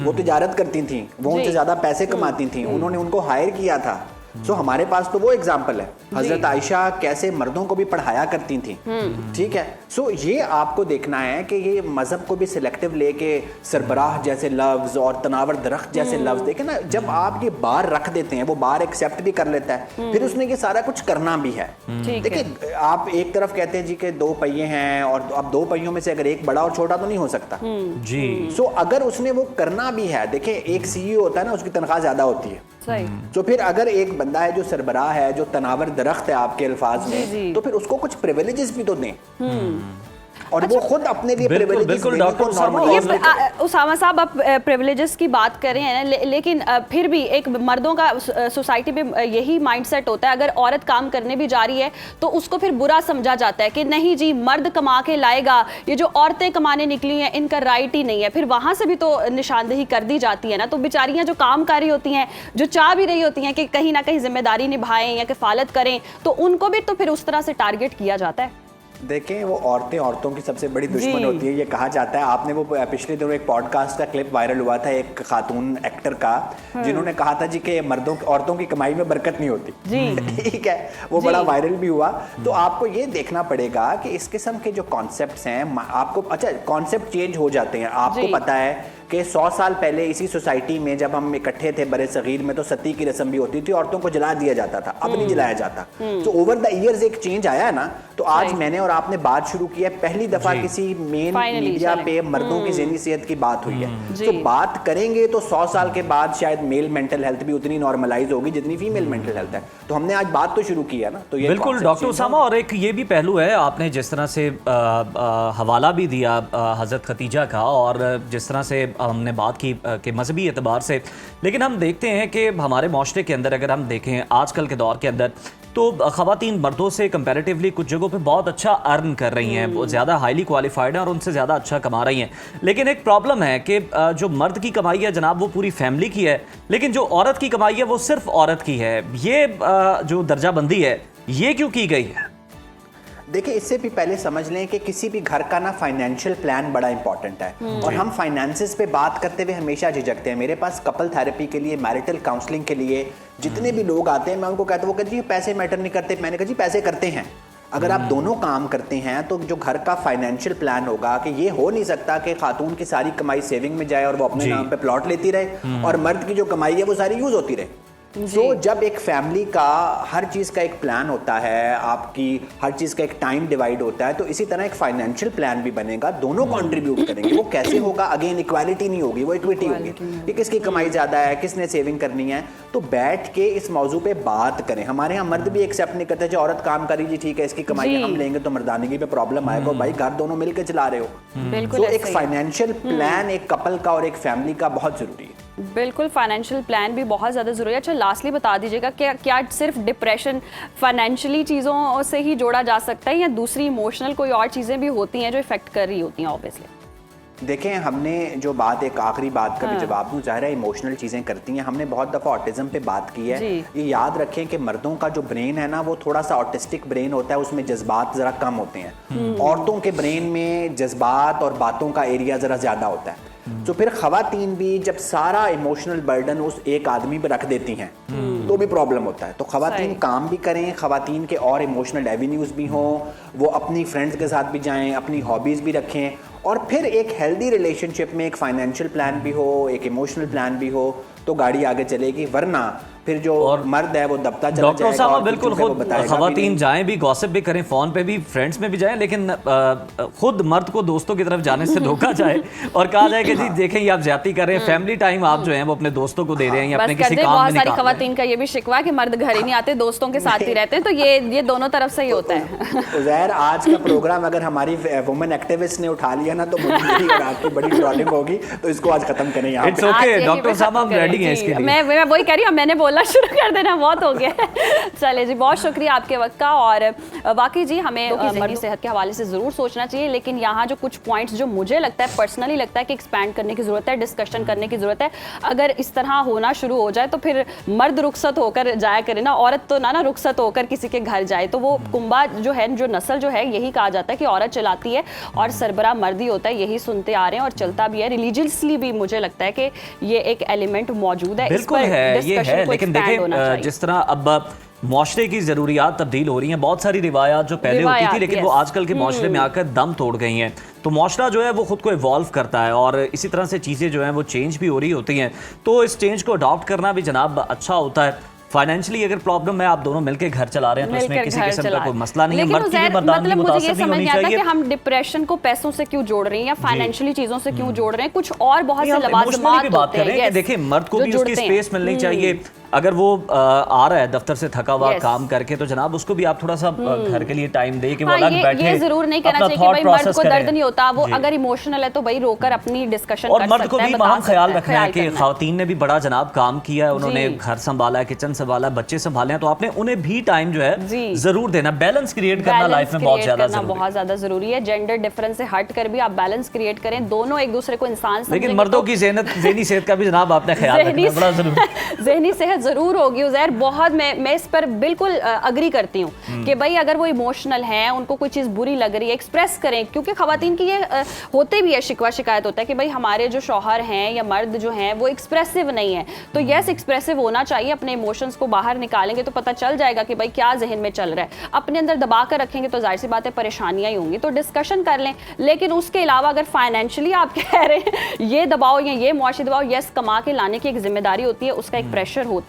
S4: वो तिजारत करती थी, वो उनसे ज़्यादा पैसे कमाती थी, उन्होंने उनको हायर किया था। सो हमारे पास तो वो एग्जाम्पल है, हजरत आयशा कैसे मर्दों को भी पढ़ाया करती थी, ठीक है। सो ये आपको देखना है कि ये मजहब को भी सिलेक्टिव लेके सरबराह जैसे लफ्ज और तनावर दरख्त जैसे लफ्ज देखे ना, जब आप ये बार रख देते हैं वो बार एक्सेप्ट भी कर लेता है, फिर उसने ये सारा कुछ करना भी है। देखिए आप एक तरफ कहते हैं जी के 2 पहिए हैं और अब 2 पहियों में से अगर एक बड़ा और छोटा तो नहीं हो सकता
S2: जी।
S4: सो अगर उसने वो करना भी है, देखिए एक सीईओ होता है ना, उसकी तनख्वाह ज्यादा होती है,
S1: सही।
S4: तो फिर अगर एक बंदा है जो सरबराह है, जो तनावर दरख्त है आपके अल्फाज में, तो फिर उसको कुछ प्रिविलेजेस भी तो दें और वो खुद अपने लिए
S2: बिल्कुल, बिल्कुल, डॉक्टर
S1: उसामा साहब आप प्रिविलेजेस की बात कर रहे हैं ना, लेकिन फिर भी एक मर्दों का सोसाइटी में यही माइंडसेट होता है, अगर औरत काम करने भी जा रही है तो उसको फिर बुरा समझा जाता है कि नहीं जी मर्द कमा के लाएगा, ये जो औरतें कमाने निकली हैं इनका राइट ही नहीं है। फिर वहां से भी तो निशानदेही कर दी जाती है ना, तो बेचारियां जो काम कर रही होती हैं, जो चाह भी रही होती हैं कि कहीं ना कहीं जिम्मेदारी निभाएं या किफालत करें, तो उनको भी तो फिर उस तरह से टारगेट किया जाता है।
S4: देखें वो औरतें औरतों की सबसे बड़ी दुश्मन होती है, ये कहा जाता है। आपने वो पिछले दिनों एक पॉडकास्ट का क्लिप वायरल हुआ था एक खातून एक्टर का, जिन्होंने कहा था जी कि औरतों की कमाई में बरकत नहीं होती जी। ठीक है, वो बड़ा वायरल भी हुआ। तो आपको ये देखना पड़ेगा कि इस किस्म के जो कॉन्सेप्ट्स हैं आपको, अच्छा कॉन्सेप्ट चेंज हो जाते हैं। आपको पता है कि 100 साल पहले इसी सोसाइटी में जब हम इकट्ठे थे बड़े सगीर में, तो सती की रस्म भी होती थी, औरतों को जला दिया जाता था, अब नहीं जलाया जाता। तो ओवर द इयर्स एक चेंज आया है ना, तो आज मैंने और आपने बात शुरू की है, पहली दफा किसी मेन मीडिया पे मर्दों की ज़हनी सेहत की बात हुई है। तो बात करेंगे तो 100 साल के बाद शायद मेल मेंटल हेल्थ भी उतनी नॉर्मलाइज होगी जितनी फीमेल मेंटल हेल्थ है। तो हमने आज बात तो शुरू की है ना, तो ये
S2: बिल्कुल डॉक्टर उसामा, और एक ये भी पहलू है, आपने जिस तरह से हवाला भी दिया हजरत खतीजा का, और जिस तरह से हमने बात की कि मजहबी एतबार से, लेकिन हम देखते हैं कि हमारे माशरे के अंदर अगर हम देखें आजकल के दौर के अंदर, तो ख़वातीन मर्दों से कंपैरेटिवली कुछ जगहों पे बहुत अच्छा अर्न कर रही हैं, वो ज़्यादा हाईली क्वालिफाइड हैं और उनसे ज़्यादा अच्छा कमा रही हैं। लेकिन एक प्रॉब्लम है कि जो मर्द की कमाई है जनाब वो पूरी फैमिली की है, लेकिन जो औरत की कमाई है वो सिर्फ औरत की है। ये जो दर्जाबंदी है ये क्यों की गई है?
S4: देखिए इससे भी पहले समझ लें कि किसी भी घर का ना फाइनेंशियल प्लान बड़ा इंपॉर्टेंट है, और हम फाइनेंसेस पे बात करते हुए हमेशा झिझकते हैं। मेरे पास कपल थेरेपी के लिए, मैरिटल काउंसलिंग के लिए जितने भी लोग आते हैं, मैं उनको कहता हूँ, वो कहते हैं पैसे मैटर नहीं करते। मैंने कहा जी पैसे करते हैं। अगर आप दोनों काम करते हैं तो जो घर का फाइनेंशियल प्लान होगा, कि ये हो नहीं सकता कि खातून की सारी कमाई सेविंग में जाए और वो अपने नाम पे प्लॉट लेती रहे, और मर्द की जो कमाई है वो सारी यूज होती रहे। तो जब एक फैमिली का हर चीज़ का एक प्लान होता है, आपकी हर चीज़ का एक टाइम डिवाइड होता है, तो इसी तरह एक फाइनेंशियल प्लान भी बनेगा, दोनों कंट्रीब्यूट करेंगे। वो कैसे होगा? अगेन इक्वालिटी नहीं होगी, वो इक्विटी होगी कि किसकी कमाई ज़्यादा है, किसने सेविंग करनी है। तो बैठ के इस मौजू पे बात करें। हमारे यहाँ मर्द भी एक्सेप्ट नहीं करते, जो औरत काम करी जी ठीक है इसकी कमाई हम लेंगे तो मर्दानगी पे प्रॉब्लम आएगा। भाई घर दोनों मिलकर चला रहे हो। तो एक फाइनेंशियल प्लान एक कपल का और एक फैमिली का बहुत जरूरी है।
S1: बिल्कुल, फाइनेंशियल प्लान भी बहुत ज़्यादा ज़रूरी है। अच्छा लास्टली बता दीजिएगा क्या सिर्फ डिप्रेशन फाइनेंशियली चीज़ों से ही जोड़ा जा सकता है, या दूसरी इमोशनल कोई और चीज़ें भी होती हैं जो इफेक्ट कर रही होती हैं? ऑब्वियसली
S4: देखें, हमने जो बात एक आखिरी बात का भी जवाब दूं, ज़ाहिर है इमोशनल चीज़ें करती हैं। हमने बहुत दफ़ा ऑटिज़म पे बात की है। ये याद रखें कि मर्दों का जो ब्रेन है ना वो थोड़ा सा ऑटिस्टिक ब्रेन होता है, उसमें जज्बात ज़रा कम होते हैं। औरतों के ब्रेन में जज्बात और बातों का एरिया ज़रा ज़्यादा होता है। तो फिर खवातीन भी जब सारा इमोशनल बर्डन उस एक आदमी पे रख देती हैं तो भी प्रॉब्लम होता है। तो खवातीन काम भी करें, खवातीन के और इमोशनल एवेन्यूज़ भी हों, वो अपनी फ्रेंड्स के साथ भी जाएं, अपनी हॉबीज़ भी रखें, और फिर एक हेल्दी रिलेशनशिप में एक फाइनेंशियल प्लान भी हो, एक इमोशनल प्लान भी हो, तो गाड़ी आगे चलेगी। वरना फिर जो मर्द है वो दबता चला जाएगा।
S2: डॉक्टर साहब बिल्कुल खुद खवातीन जाएं भी, गॉसिप भी करें, फोन पे भी, फ्रेंड्स में भी जाएं, लेकिन खुद मर्द को दोस्तों की तरफ जाने से रोका जाए और कहा जाए कि जी देखें ये आप ज्यादती कर रहे हैं, फैमिली टाइम आप जो है वो अपने दोस्तों को दे रहे हैं या अपने किसी काम में
S1: बहुत सारी खवातीन का ये भी शिकवा है कि मर्द घर ही नहीं आते, दोस्तों के साथ ही रहते हैं। तो ये दोनों तरफ से ही होता है।
S4: उज़ैर, आज का प्रोग्राम अगर हमारी वुमेन एक्टिविस्ट ने उठा लिया ना तो मुझे और आपकी बड़ी ट्रॉलिंग होगी, तो इसको आज खत्म करें यहाँ पे।
S2: इट्स ओके डॉक्टर साहब, हम रेडी हैं इसके लिए।
S1: मैं वही कह रही हूँ, मैंने बोलना शुरू कर देना, बहुत हो गया। चले जी, बहुत शुक्रिया आपके वक्त का। और वाकई जी हमें मर्दी सेहत के हवाले से ज़रूर सोचना चाहिए, लेकिन यहाँ जो कुछ पॉइंट्स जो मुझे लगता है, पर्सनली लगता है कि एक्सपैंड करने की ज़रूरत है, डिस्कशन करने की ज़रूरत है। अगर इस तरह होना शुरू हो जाए तो फिर मर्द रुखसत होकर जाया करे ना, औरत तो ना रुखसत होकर किसी के घर जाए। तो वो कुंबा जो है, जो नस्ल जो है, यही कहा जाता है कि औरत चलाती है और सरबरा मर्दी होता है, यही सुनते आ रहे हैं और चलता भी है। रिलीजियसली भी मुझे लगता है कि ये एक एलिमेंट मौजूद है।
S2: बिल्कुल है, ये है। लेकिन
S1: expand होना
S2: देखें
S1: चाहिए।
S2: जिस तरह अब माशरे की ज़रूरियात तब्दील हो रही हैं, बहुत सारी रिवायात जो पहले होती थी लेकिन वो आजकल के माशरे में आकर दम तोड़ गई हैं, तो माशरा जो है वो खुद को इवॉल्व करता है और इसी तरह से चीज़ें जो हैं वो चेंज भी हो रही होती हैं। तो इस चेंज को अडॉप्ट करना भी जनाब अच्छा होता है। फाइनेंशियली अगर प्रॉब्लम है, आप दोनों मिलकर घर चला रहे हैं, तो इसमें किसी किस्म का कोई मसला नहीं है।
S1: लेकिन
S2: मर्द की भी
S1: उज़ैर,
S2: मर्दानगी
S1: मतलब मुझे ये
S2: मुतासिब भी
S1: समझ
S2: होनी
S1: नहीं आता कि
S2: चाहिए।
S1: हम डिप्रेशन को पैसों से क्यों जोड़ रहे हैं या फाइनेंशियली चीजों से क्यों जोड़ रहे हैं, कुछ और बहुत से
S2: हम emotionally
S1: लवाज़िमात
S2: भी बात
S1: होते
S2: कर रहे हैं
S1: हैं
S2: कि देखिए मर्द को
S1: जो
S2: भी उसकी
S1: जुड़ते हैं।
S2: स्पेस मिलनी चाहिए। अगर वो आ रहा है दफ्तर से थका हुआ
S1: Yes.
S2: काम करके, तो जनाब उसको भी आप थोड़ा सा घर के लिए टाइम दे कि वो
S1: हाँ,
S2: अलग बैठे,
S1: ये जरूर नहीं कहना
S2: अपना
S1: चाहिए कि
S2: thought
S1: भाई मर्द
S2: process
S1: को
S2: करें।
S1: दर्द नहीं होता, वो
S2: जी।
S1: अगर इमोशनल है तो भाई रोकर अपनी डिस्कशन
S2: और
S1: कर
S2: मर्द
S1: सकता
S2: को
S1: है,
S2: भी
S1: बता
S2: वहाँ
S1: सकता
S2: ख्याल
S1: है,
S2: रखना है कि
S1: करना है।
S2: खातन ने भी बड़ा जनाब काम किया है, उन्होंने
S1: जी।
S2: घर संभाला है, किचन संभाला है, बच्चे संभाले हैं, तो आपने उन्हें भी टाइम जो है
S1: जी।
S2: जरूर देना। बैलेंस क्रिएट करना
S1: बैलेंस
S2: लाइफ में बहुत
S1: क्रिएट
S2: ज्यादा
S1: करना
S2: जरूरी है।
S1: बहुत ज्यादा जरूरी है। जेंडर डिफरेंस से हट कर भी आप बैलेंस क्रिएट करें, दोनों एक दूसरे को इंसान समझेंगे
S2: लेकिन मर्दों
S1: तो
S2: की ज़हनी सेहत का भी जनाब आपने ख्याल रखना है, बड़ा जरूरी है।
S1: ज़हनी सेहत ज़रूर होगी उज़ैर, बहुत मैं इस पर बिल्कुल अग्री करती हूँ कि भाई अगर वो इमोशनल हैं, उनको कोई चीज़ बुरी लग रही है, एक्सप्रेस करें, क्योंकि ख़वातीन की ये होते भी है, शिकवा शिकायत होता है कि भाई हमारे जो शौहर हैं या मर्द जो हैं वो एक्सप्रेसिव नहीं है। तो यस, एक्सप्रेसिव होना चाहिए, अपने इमोशंस को बाहर निकालेंगे तो पता चल जाएगा कि भाई क्या जहन में चल रहा है। अपने अंदर दबा कर रखेंगे तो जाहिर सी बात है परेशानियाँ ही होंगी, तो डिस्कशन कर लें। लेकिन उसके अलावा अगर फाइनेंशियली आप कह रहे हैं ये दबाओ या ये मुआशी दबाओ, यस, कमा के लाने की एक जिम्मेदारी होती है, उसका एक प्रेशर होता है,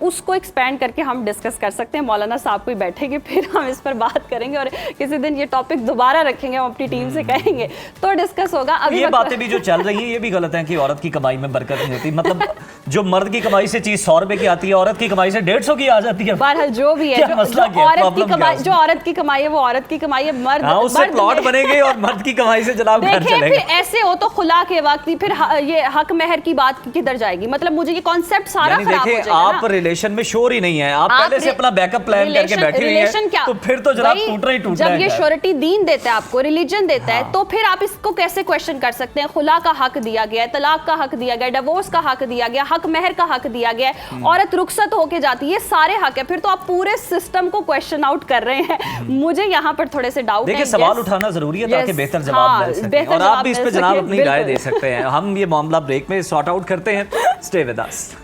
S1: उसको एक्सपेंड करके हम डिस्कस कर सकते हैं। मौलाना साहब को बैठेंगे, फिर हम इस पर बात करेंगे और किसी दिन ये टॉपिक दोबारा रखेंगे, हम अपनी टीम से कहेंगे तो डिस्कस होगा। अभी
S2: ये बातें भी जो चल रही है ये भी गलत है कि औरत की कमाई में बरकत नहीं होती। मतलब जो मर्द की कमाई से चीज 100 रुपए की आती है, औरत की कमाई से 150 की आ जाती है।
S1: बहरहाल जो भी है,
S2: क्या
S1: जो
S2: मसला क्या है?
S1: औरत की
S2: प्रॉब्लम क्या
S1: कमाई,
S2: है?
S1: जो औरत की कमाई है वो औरत की कमाई है, मर्द
S2: हाँ, उससे
S1: मर्द
S2: प्लॉट
S1: में-
S2: बनेंगे और मर्द की कमाई से जनाब घर
S1: देखिए
S2: चलेगा।
S1: फिर ऐसे हो तो खुला के वक्त ही फिर ये हक मेहर की बात किधर जाएगी? मतलब मुझे ये कॉन्सेप्ट सारा
S2: यानी
S1: खराब हो
S2: देखिए
S1: जाएगा
S2: आप
S1: ना।
S2: रिलेशन में श्योर ही नहीं है, आप पहले से अपना बैकअप प्लान करके बैठी हुई
S1: रिलेशन
S2: है,
S1: क्या?
S2: तो फिर तो जनाब
S1: भाई,
S2: टूटना ही टूटना
S1: जब
S2: है।
S1: ये श्योरिटी दीन देता है आपको, रिलीजन देता है, तो फिर आप इसको कैसे क्वेश्चन कर सकते हैं? खुला का हक दिया गया है, तलाक का हक दिया गया है, डिवोर्स का हक दिया गया, हक मेहर का हक दिया गया है, औरत रुखसत होके जाती है, ये सारे हक है। फिर तो आप पूरे सिस्टम को क्वेश्चन आउट कर रहे हैं। मुझे यहाँ पर थोड़े से डाउट है।
S2: देखिए सवाल उठाना जरूरी है ताकि
S1: Yes,
S2: बेहतर जवाब
S1: हाँ,
S2: मिल सके,
S1: बेहतर
S2: और आप
S1: जवाब
S2: भी इस
S1: मिल
S2: पे जनाब
S1: सके,
S2: अपनी राय
S1: बिल्कुल।
S2: दे सकते हैं। हम ये मामला ब्रेक में सॉर्ट आउट करते हैं। Stay with us.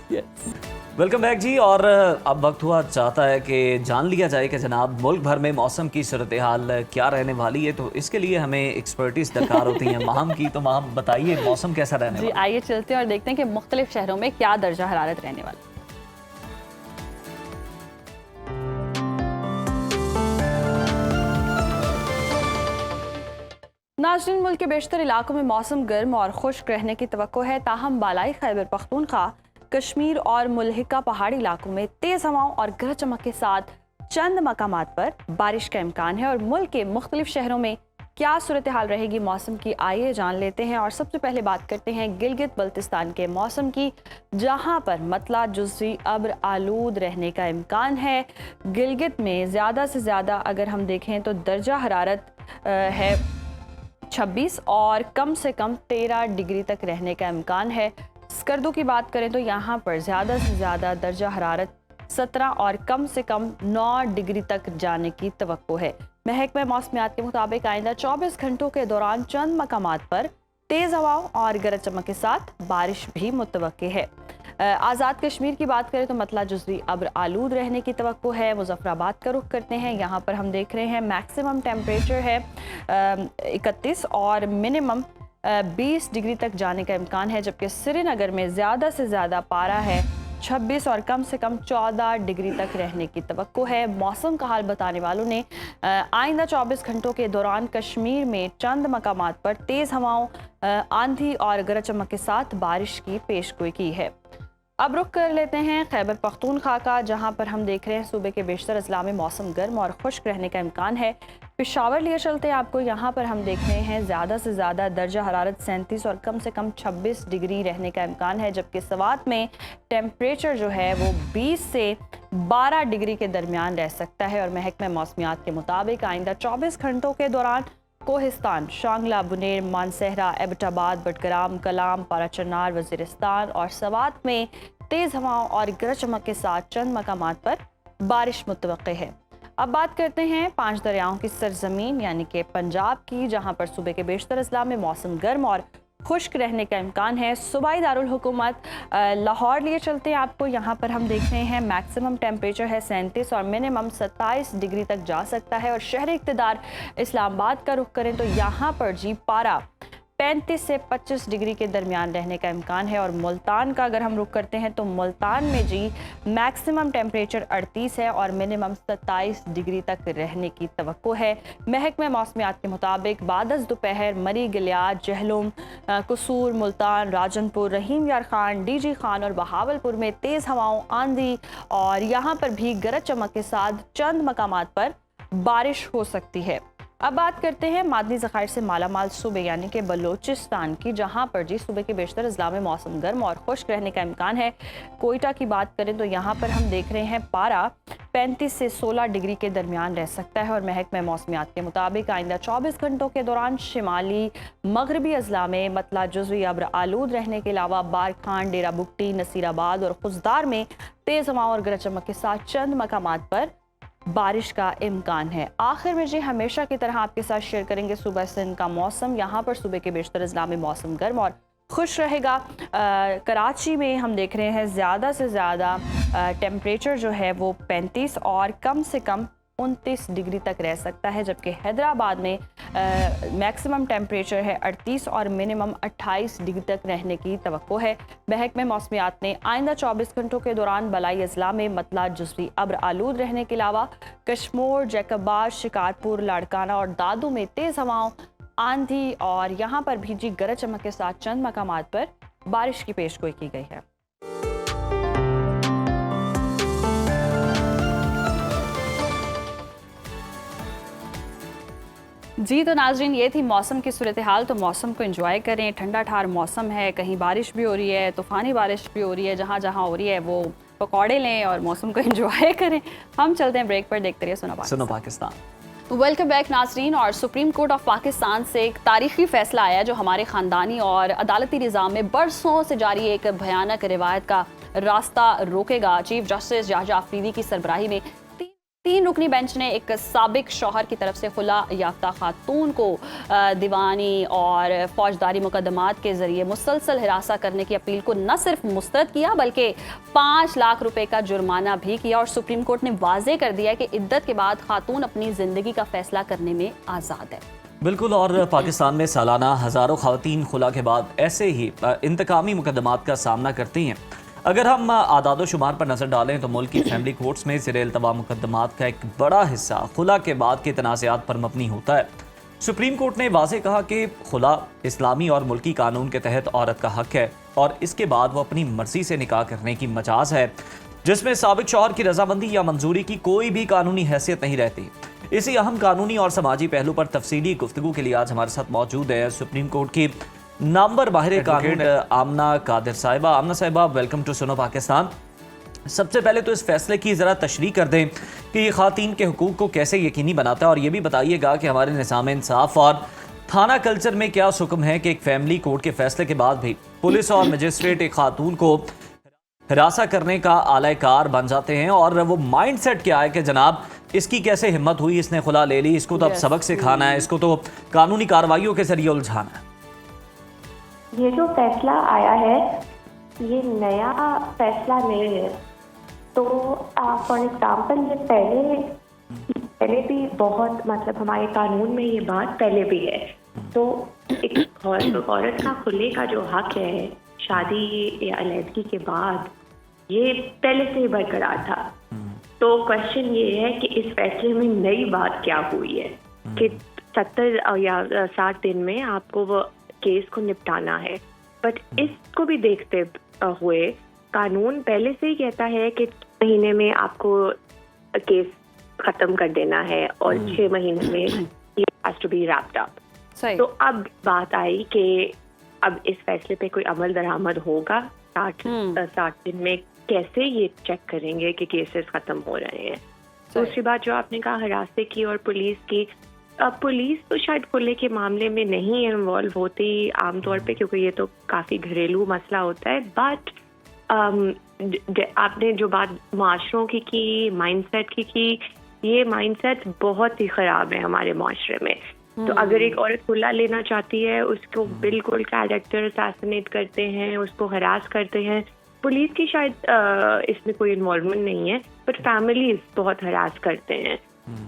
S2: Welcome back जी। और अब वक्त हुआ चाहता है कि जान लिया जाए कि जनाब मुल्क भर में मौसम की सूरत हाल क्या रहने वाली है, तो इसके लिए हमें एक्सपर्टीज दरकार होती है माहम की। तो माहम बताइए मौसम कैसा रहने
S1: जी,
S2: वाला है?
S1: आइए चलते हैं और देखते हैं कि मुख्तलिफ शहरों में क्या दर्जा हरारत रहने वाला है। नाज़रीन, मुल्क के बेशतर इलाकों में मौसम गर्म और खुश्क रहने की तवक्को है, ताहम बालाई खैबर पख्तूनख्वा, कश्मीर और मुल्हिका पहाड़ी इलाकों में तेज़ हवाओं और गरज चमक के साथ चंद मकामात पर बारिश का इम्कान है। और मुल्क के मुख्तलिफ शहरों में क्या सूरत हाल रहेगी मौसम की, आइए जान लेते हैं। और सबसे पहले बात करते हैं गिलगित बल्तिस्तान के मौसम की, जहां पर मतला जुज़वी अब्र आलूद रहने का इम्कान है। गिलगित में ज़्यादा से ज़्यादा अगर हम देखें तो दर्जा हरारत है 26 और कम से कम 13 डिग्री तक रहने का इम्कान है। स्कर्दू की बात करें तो यहाँ पर ज़्यादा से ज़्यादा दर्जा हरारत 17 और कम से कम 9 डिग्री तक जाने की तवक्को है। महकमा मौसमियात के मुताबिक आइंदा 24 घंटों के दौरान चंद मकामात पर तेज़ हवाओं और गरज चमक के साथ बारिश भी मुतवक्के है। आज़ाद कश्मीर की बात करें तो मतला जुज़वी अब्र आलूद रहने की तवक्को है। मुज़फ़्फ़राबाद का रुख करते हैं, यहाँ पर हम देख रहे हैं मैक्सिमम टेम्परेचर है 31 और मिनिमम 20 डिग्री तक जाने का इम्कान है, जबकि श्रीनगर में ज़्यादा से ज़्यादा पारा है 26 और कम से कम 14 डिग्री तक रहने की तवक्को है। मौसम का हाल बताने वालों ने आइंदा 24 घंटों के दौरान कश्मीर में चंद मकामात पर तेज़ हवाओं, आंधी और गरज चमक के साथ बारिश की पेशगोई की है। अब रुख कर लेते हैं खैबर पख्तूनख्वा का, जहां पर हम देख रहे हैं सूबे के बेशतर अजला में मौसम गर्म और खुश्क रहने का इम्कान है। पेशावर लिए चलते हैं आपको, यहाँ पर हम देख रहे हैं ज़्यादा से ज़्यादा दर्जा हरारत 37 और कम से कम 26 डिग्री रहने का इम्कान है, जबकि सवात में टेम्परेचर जो है वो 20 से 12 डिग्री के दरमियान रह सकता है। और महकमा मौसमियात के मुताबिक आइंदा 24 घंटों के दौरान कोहिस्तान, शांगला, बुनेर, मानसहरा, एबटाबाद, बटग्राम, कलाम, पाराचनार, वज़ीरिस्तान और सवात में तेज़ हवाओं और गरज चमक के साथ चंद मकामात पर बारिश मुतवक्के है। अब बात करते हैं 5 दरियाओं की सरजमीन यानी कि पंजाब की, जहां पर सूबे के बेशतर अजला में मौसम गर्म और खुश्क रहने का इम्कान है। सूबाई दारुल हुकूमत लाहौर लिए चलते हैं आपको। यहाँ पर हम देख रहे हैं मैक्सिमम टेम्परेचर है 37 और मिनिमम 27 डिग्री तक जा सकता है। और शहर इक़्तिदार इस्लामाबाद का रुख करें तो यहाँ पर जी पारा 35 से 25 डिग्री के दरमियान रहने का इम्कान है। और मुल्तान का अगर हम रुख करते हैं तो मुल्तान में जी मैक्सिमम टेम्परेचर 38 है और मिनिमम 27 डिग्री तक रहने की तवक्को है। महकमे मौसमियात के मुताबिक बादस दोपहर मरी गिलियाद, जहलुम, कसूर, मुल्तान, राजनपुर, रहीम यार खान, डीजी खान और बहावलपुर में तेज़ हवाओं, आंधी और यहाँ पर भी गरज चमक के साथ चंद मकामात पर बारिश हो सकती है। अब बात करते हैं मादनी ज़खायर से मालामाल सूबे यानी कि बलोचिस्तान की, जहां पर जी सूबे के बेशतर अजला में मौसम गर्म और खुश्क रहने का इम्कान है। कोयटा की बात करें तो यहाँ पर हम देख रहे हैं पारा 35 से 16 डिग्री के दरमियान रह सकता है। और महकमे मौसमियात के मुताबिक आइंदा 24 घंटों के दौरान शिमाली मगरबी अजला में मतला जुज़वी अब्र आलूद रहने के अलावा बारखान, डेरा बुगटी, नसीराबाद और खुजदार में तेज़ हवाओं और गरज चमक के साथ चंद मकामात पर बारिश का इम्कान है। आखिर में जी हमेशा की तरह आपके साथ शेयर करेंगे सुबह सिंध का मौसम। यहाँ पर सुबह के बेशतर अजला में मौसम गर्म और खुश रहेगा। कराची में हम देख रहे हैं ज़्यादा से ज़्यादा टेम्परेचर जो है वो 35 और कम से कम 29 डिग्री तक रह सकता है, जबकि हैदराबाद में मैक्सिमम टेम्परेचर है 38 और मिनिमम 28 डिग्री तक रहने की तवक्को है। महकमे मौसमियात ने आइंदा 24 घंटों के दौरान बलाई अजला में मतला जुज़वी अब्र आलूद रहने के अलावा कश्मोर, जैकबाद, शिकारपुर, लाड़काना और दादू में तेज़ हवाओं, आंधी और यहाँ पर भी जी गरज चमक के साथ चंद मकामात पर बारिश की पेशगोई की गई है। जी तो नाजरीन, ये थी मौसम की सूरत हाल। तो मौसम को एंजॉय करें, ठंडा ठार मौसम है, कहीं बारिश भी हो रही है, तूफ़ानी बारिश भी हो रही है, जहाँ जहाँ हो रही है वो पकौड़े लें और मौसम को एंजॉय करें। हम चलते हैं ब्रेक पर, देखते रहिए सुनो पाकिस्तान। वेलकम बैक नाजरीन। और सुप्रीम कोर्ट ऑफ पाकिस्तान से एक तारीखी फैसला आया जो हमारे ख़ानदानी और अदालती निज़ाम में बरसों से जारी एक भयानक रिवायत का रास्ता रोकेगा। चीफ जस्टिस याह्या अफरीदी की सरबराही में 3 रुकनी बेंच ने एक साबिक शौहर की तरफ से खुला याफ्ता खातून को दीवानी और फौजदारी मुकदमात के जरिए मुसलसल हिरासा करने की अपील को न सिर्फ मुस्तरद किया बल्कि 5 लाख रुपए का जुर्माना भी किया। और सुप्रीम कोर्ट ने वाज़ेह कर दिया कि इद्दत के बाद खातून अपनी जिंदगी का फैसला करने में आज़ाद है।
S2: बिल्कुल। और पाकिस्तान में सालाना हज़ारों ख़वातीन खुला के बाद ऐसे ही इंतकामी मुकदमात का सामना करती हैं। अगर हम आदाद शुमार पर नज़र डालें तो मुल्क की फैमिली कोर्ट्स में ज़ेर इल्तवा मुकदमात का एक बड़ा हिस्सा खुला के बाद के तनाज़ात पर मबनी होता है। सुप्रीम कोर्ट ने वाज़ेह कहा कि खुला इस्लामी और मुल्की कानून के तहत औरत का हक है और इसके बाद वो अपनी मर्जी से निकाह करने की मजाज है, जिसमें साबिक शौहर की रजामंदी या मंजूरी की कोई भी कानूनी हैसियत नहीं रहती। इसी अहम कानूनी और समाजी पहलू पर तफसीली गुफ्तगू के लिए आज हमारे साथ मौजूद है सुप्रीम कोर्ट की नामवर माहिर कानून आमना कादिर साहिबा। आमना साहिबा, वेलकम टू सुनो पाकिस्तान। सबसे पहले तो इस फैसले की ज़रा तशरीह कर दें कि ये ख़वातीन के हुकूक को कैसे यकीनी बनाता है, और ये भी बताइएगा कि हमारे निज़ाम इंसाफ और थाना कल्चर में क्या हुक्म है कि एक फैमिली कोर्ट के फैसले के बाद भी पुलिस और मजिस्ट्रेट एक खातून को हिरासा करने का आलाकार बन जाते हैं, और वो माइंड सेट क्या है कि जनाब इसकी कैसे हिम्मत हुई, इसने खुला ले ली, इसको तो अब सबक सिखाना है, इसको तो कानूनी कार्रवाइयों के जरिए उलझाना है।
S5: ये जो फैसला आया है ये नया फैसला नहीं है। तो फॉर एग्जांपल ये पहले भी बहुत, मतलब हमारे कानून में ये बात पहले भी है। तो एक औरत का खुले का जो हक है शादी या अलहदगी के बाद, ये पहले से ही बरकरार था। तो क्वेश्चन ये है कि इस फैसले में नई बात क्या हुई है कि 70 या 60 दिन में आपको वो केस को निपटाना है। बट इसको भी देखते हुए कानून पहले से ही कहता है कि 6 महीने में आपको केस खत्म कर देना है और 6 महीने में ये has to be wrapped up. तो अब बात आई कि अब इस फैसले पे कोई अमल दरामद होगा 60 दिन में, कैसे ये चेक करेंगे कि केसेस खत्म हो रहे हैं। दूसरी बात जो आपने कहा हिरासत की और पुलिस की, पुलिस तो शायद खुले के मामले में नहीं इन्वॉल्व होती आमतौर पे, क्योंकि ये तो काफ़ी घरेलू मसला होता है। बट आपने जो बात माशरों की माइंडसेट की, ये माइंडसेट बहुत ही ख़राब है हमारे माशरे में। तो अगर एक औरत खुला लेना चाहती है, उसको बिल्कुल कैरेक्टर असैसिनेट करते हैं, उसको हरास करते हैं। पुलिस की शायद इसमें कोई इन्वॉल्वमेंट नहीं है, बट फैमिलीज बहुत हरास करते हैं।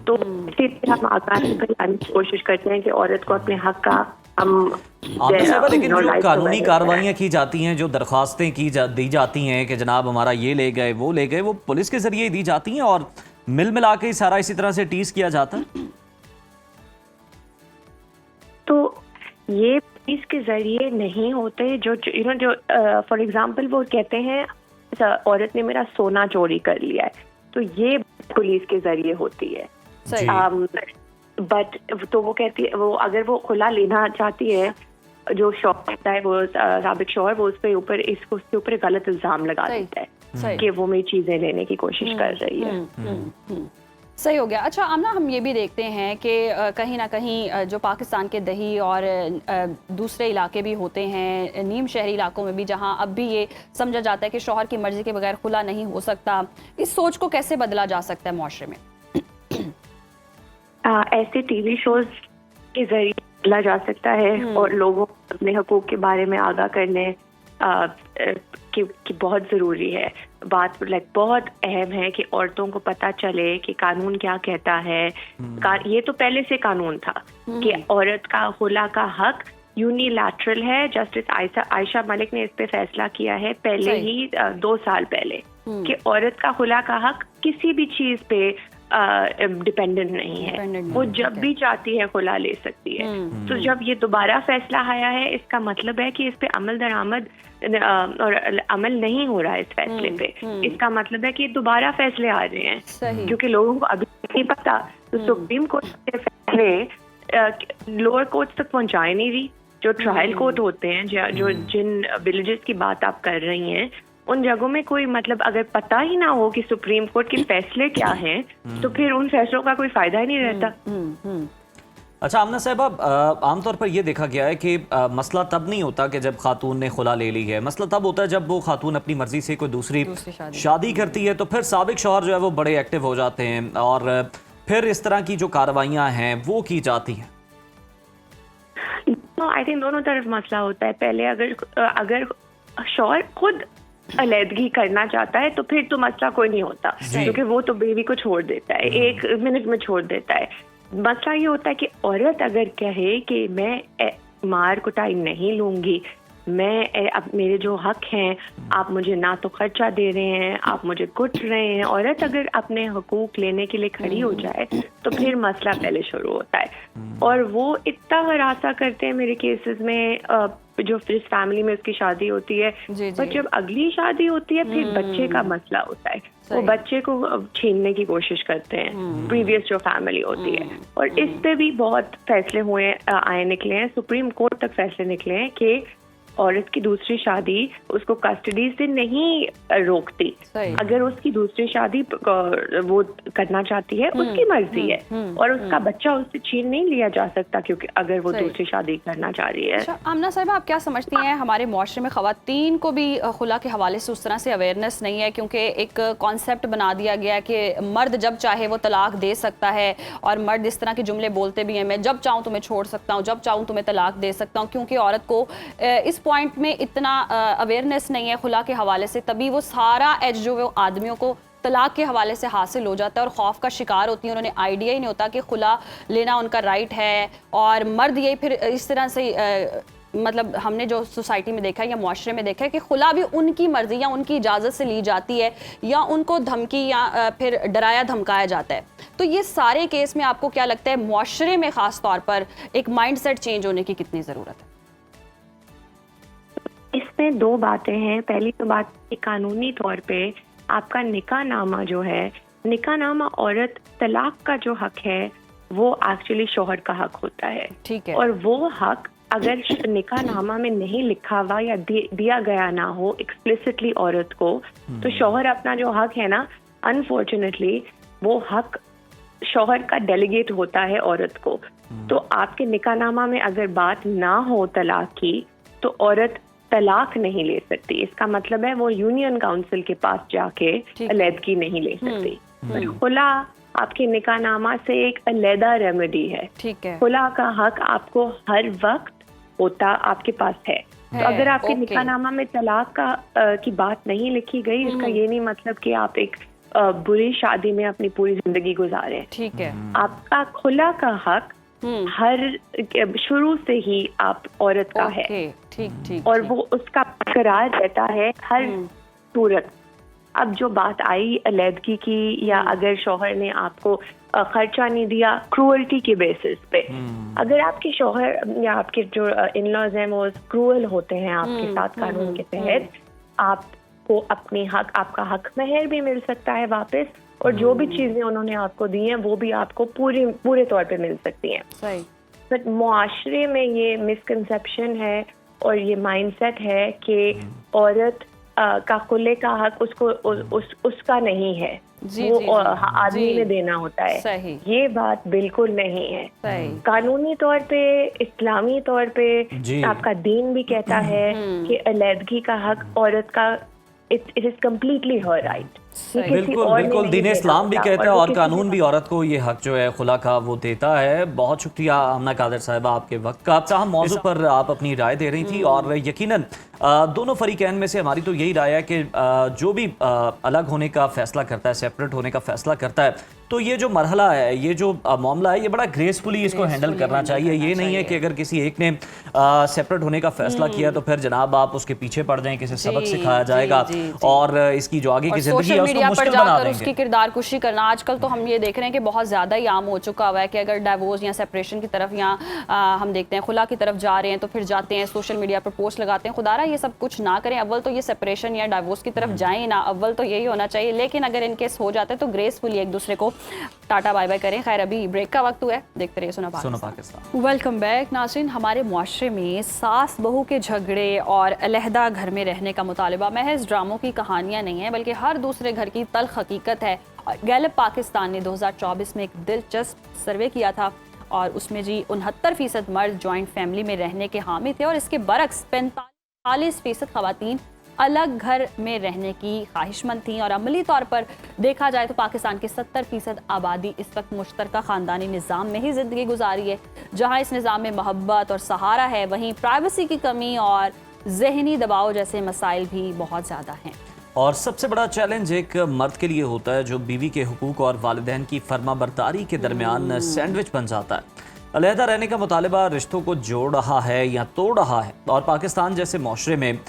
S5: तो इसलिए हम आगाह करने की कोशिश करते हैं कि औरत को अपने हक का
S2: लेकिन जो कानूनी कार्रवाइयाँ की जाती हैं, जो दरख्वास्तें दी जाती हैं कि जनाब हमारा ये ले गए वो ले गए, वो पुलिस के जरिए दी जाती हैं और मिल मिला के सारा इसी तरह से टीज किया जाता है।
S5: तो ये पुलिस के जरिए नहीं होते। जो फॉर एग्जांपल वो कहते हैं औरत ने मेरा सोना चोरी कर लिया है, तो ये पुलिस के जरिए होती है। बट तो वो कहती है, वो अगर वो खुला लेना चाहती है, जो शौहर होता है, वो साबिक शौहर, वो उसके ऊपर गलत इल्जाम लगा देता है कि वो मेरी चीजें लेने की कोशिश कर रही है।
S1: सही हो गया। अच्छा आमना, हम ये भी देखते हैं कि कहीं ना कहीं जो पाकिस्तान के दही और दूसरे इलाके भी होते हैं, नीम शहरी इलाकों में भी, जहां अब भी ये समझा जाता है कि शौहर की मर्जी के बगैर खुला नहीं हो सकता, इस सोच को कैसे बदला जा सकता है माशरे में?
S5: ऐसे टीवी शोज के जरिए बदला जा सकता है और लोगों को अपने हकूक के बारे में आगाह करने की बहुत ज़रूरी है। बात बहुत अहम है कि औरतों को पता चले कि कानून क्या कहता है। ये तो पहले से कानून था कि औरत का खुला का हक यूनिलैटरल है। जस्टिस आयशा मलिक ने इस पे फैसला किया है पहले ही 2 साल पहले कि औरत का खुला का हक किसी भी चीज पे डिपेंडेंट नहीं है। वो जब भी चाहती है खुला ले सकती है। तो जब ये दोबारा फैसला आया है, इसका मतलब है कि इस पे अमल दरामद और अमल नहीं हो रहा है इस फैसले पे। इसका मतलब है कि दोबारा फैसले आ रहे हैं, क्योंकि लोगों को अभी नहीं पता। तो सुप्रीम कोर्ट के फैसले लोअर कोर्ट तक पहुंचाए नहीं रही। जो ट्रायल कोर्ट होते हैं, जो जिन विलेजेस की बात आप कर रही हैं, उन जगहों में कोई मतलब अगर पता ही ना हो कि सुप्रीम कोर्ट के फैसले क्या हैं, तो फिर उन फैसलों का कोई फायदा ही नहीं रहता।
S2: अच्छा आमना साहिबा, आमतौर पर यह देखा गया है कि मसला तब नहीं होता कि जब खातून ने खुला ले ली है। मसला तब होता है जब वो खातून अपनी मर्जी से कोई दूसरी शादी करती है, तो फिर साबिक शौहर जो है वो बड़े एक्टिव हो जाते हैं और फिर इस तरह की जो कार्रवाइयाँ हैं वो की जाती हैं।
S5: आई थिंक दोनों तरफ मसला होता है। पहले अगर शौहर खुद अलहदगी करना चाहता है तो फिर तो मसला कोई नहीं होता, क्योंकि वो तो बेबी को छोड़ देता है, 1 मिनट में छोड़ देता है। मसला ये होता है कि औरत अगर कहे कि मैं मार कुटाई नहीं लूंगी, मैं अब मेरे जो हक हैं आप मुझे ना तो खर्चा दे रहे हैं, आप मुझे कुट रहे हैं। औरत अगर अपने हकूक लेने के लिए खड़ी हो जाए तो फिर मसला पहले शुरू होता है। और वो इतना हरासा करते हैं मेरे केसेस में, जो जिस फैमिली में उसकी शादी होती है, पर जब अगली शादी होती है फिर बच्चे का मसला होता है। वो बच्चे को छीनने की कोशिश करते हैं प्रीवियस जो फैमिली होती है। और इस पे भी बहुत फैसले आए निकले हैं, सुप्रीम कोर्ट तक फैसले निकले हैं कि औरत की दूसरी शादी उसको कस्टडी से नहीं रोकती। अगर उसकी दूसरी शादी वो करना चाहती है, उसकी मर्जी है, और उसका बच्चा उससे छीन नहीं लिया जा सकता, क्योंकि अगर वो दूसरी शादी करना चाह रही है।
S1: अच्छा, आमना साहिबा, आप क्या समझती हैं, हमारे मुआशरे में ख़वातीन को भी खुला के हवाले से उस तरह से अवेयरनेस नहीं है, क्योंकि एक कॉन्सेप्ट बना दिया गया है कि मर्द जब चाहे वो तलाक दे सकता है, और मर्द इस तरह के जुमले बोलते भी हैं, मैं जब चाहूँ तुम्हें छोड़ सकता हूँ, जब चाहूँ तुम्हें तलाक दे सकता हूँ। क्योंकि औरत को इस पॉइंट में इतना अवेयरनेस नहीं है खुला के हवाले से, तभी वो सारा एज जो वो आदमियों को तलाक के हवाले से हासिल हो जाता है और खौफ का शिकार होती है। उन्होंने आइडिया ही नहीं होता कि खुला लेना उनका राइट है, और मर्द ये फिर इस तरह से मतलब हमने जो सोसाइटी में देखा है या मुआशरे में देखा है कि खुला भी उनकी मर्जी या उनकी इजाज़त से ली जाती है, या उनको धमकी या फिर डराया धमकाया जाता है। तो ये सारे केस में आपको क्या लगता है, मुआशरे में ख़ास तौर पर एक माइंडसेट चेंज होने की कितनी ज़रूरत है?
S5: इसमें 2 बातें हैं। पहली तो बात, कानूनी तौर पे आपका निकाहनामा जो है, निकाहनामा औरत तलाक का जो हक है वो एक्चुअली शौहर का हक होता है।
S1: ठीक है।
S5: और वो हक अगर निकाहनामा में नहीं लिखा हुआ या दिया गया ना हो एक्सप्लिसिटली औरत को, तो शौहर अपना जो हक है ना, अनफॉर्चुनेटली वो हक शौहर का डेलीगेट होता है औरत को। तो आपके निकाहनामा में अगर बात ना हो तलाक की, तो औरत तलाक नहीं ले सकती। इसका मतलब है वो यूनियन काउंसिल के पास जाके अलहदगी नहीं ले सकती। खुला आपके निकाहनामा से एक अलहदा रेमेडी है।
S1: ठीक है।
S5: खुला का हक आपको हर वक्त होता आपके पास है। तो अगर आपके
S1: ओके।
S5: निकाहनामा में तलाक की बात नहीं लिखी गई, इसका ये नहीं मतलब कि आप एक बुरी शादी में अपनी पूरी जिंदगी गुजारें।
S1: ठीक है।
S5: आपका खुला का हक हर शुरू से ही आप औरत का है,
S1: ओके, ठीक ठीक।
S5: और वो उसका बरकरार रहता है हर सूरत। अब जो बात आई अलैदगी की, या अगर शौहर ने आपको खर्चा नहीं दिया क्रूअल्टी के बेसिस पे, अगर आपके शौहर या आपके जो इन-लॉज हैं वो क्रूअल होते हैं आपके साथ कानून के तहत, आपको अपनी हक, आपका हक महर भी मिल सकता है वापस, और जो भी चीजें उन्होंने आपको दी हैं वो भी आपको पूरे तौर पे मिल सकती हैं।
S1: सही।
S5: बट मुआशरे में ये मिसकंसेप्शन है और ये माइंडसेट है कि औरत का खुले का हक उसका नहीं है,
S1: जी,
S5: वो
S1: जी,
S5: आदमी
S1: जी।
S5: में देना होता है।
S1: सही।
S5: ये बात बिल्कुल नहीं है।
S1: सही।
S5: कानूनी तौर पे, इस्लामी तौर पे
S2: जी।
S5: आपका दीन भी कहता है कि अलैदगी का हक औरत का, it is completely her right.
S2: बिल्कुल बिल्कुल, दीन इस्लाम भी कहता है और कानून भी औरत को ये हक जो है खुला का वो देता है। बहुत शुक्रिया हमना कादर साहिबा आपके वक्त का। अच्छा, हम मौजू पर आप अपनी राय दे रही थी, और यकीनन दोनों फरीकैन में से हमारी तो यही राय है कि जो भी अलग होने का फैसला करता है, सेपरेट होने का फैसला करता है, तो ये जो मरहला है, ये जो मामला है, ये बड़ा ग्रेसफुली इसको हैंडल करना चाहिए। ये नहीं है कि अगर किसी एक ने सेपरेट होने का फैसला किया तो फिर जनाब आप उसके पीछे पड़ जाएं, किसी सबक सिखाया जाएगा और इसकी जो आगे की जिंदगी है उसको
S1: मीडिया पर
S2: मुश्किल बना
S1: जाकर
S2: देंगे।
S1: उसकी किरदार कुशी करना आजकल तो हम ये देख रहे हैं कि बहुत ज़्यादा ही आम हो चुका हुआ है कि अगर डाइवोर्स या सेपरेशन की तरफ या हम देखते हैं खुला की तरफ जा रहे हैं तो फिर जाते हैं सोशल मीडिया पर पोस्ट लगाते हैं। खुदारा ये सब कुछ ना करें, अव्वल तो ये सेपरेशन या डाइवोर्स की तरफ जाएं ना, अव्वल तो यही होना चाहिए। लेकिन अगर इनकेस हो जाता है तो ग्रेसफुली एक दूसरे को टाटा बाय बाय करें। खैर, अभी ब्रेक का वक्त हुआ है, देखते रहिए सुना पाकिस्तान। वेलकम बैक नाज़रीन। हमारे मुआशरे में सास बहू के झगड़े और अलहदा घर में रहने का मुतालिबा महज ड्रामों की कहानियां नहीं है, बल्कि हर दूसरे घर की तल्ख हकीकत है। गैलप पाकिस्तान ने 2024 में एक दिलचस्प सर्वे किया था और उसमें जी 69% मर्द जॉइंट फैमिली में रहने के हामी थे और इसके बरक्स 45% खवातीन अलग घर में रहने की ख्वाहिशमंद थी। और अमली तौर पर देखा जाए तो पाकिस्तान की 70% आबादी इस वक्त मुश्तरका ख़ानदानी निज़ाम में ही ज़िंदगी गुजारी है। जहाँ इस निज़ाम में मोहब्बत और सहारा है, वहीं प्राइवेसी की कमी और जहनी दबाव जैसे मसाइल भी बहुत ज़्यादा हैं।
S2: और सबसे बड़ा चैलेंज एक मर्द के लिए होता है जो बीवी के हुकूक और वालिदैन की फर्माबरदारी के दरमियान सैंडविच बन जाता है। अलहदा रहने का मुतालिबा रिश्तों को जोड़ रहा है या तोड़ रहा है, और पाकिस्तान जैसे माशरे में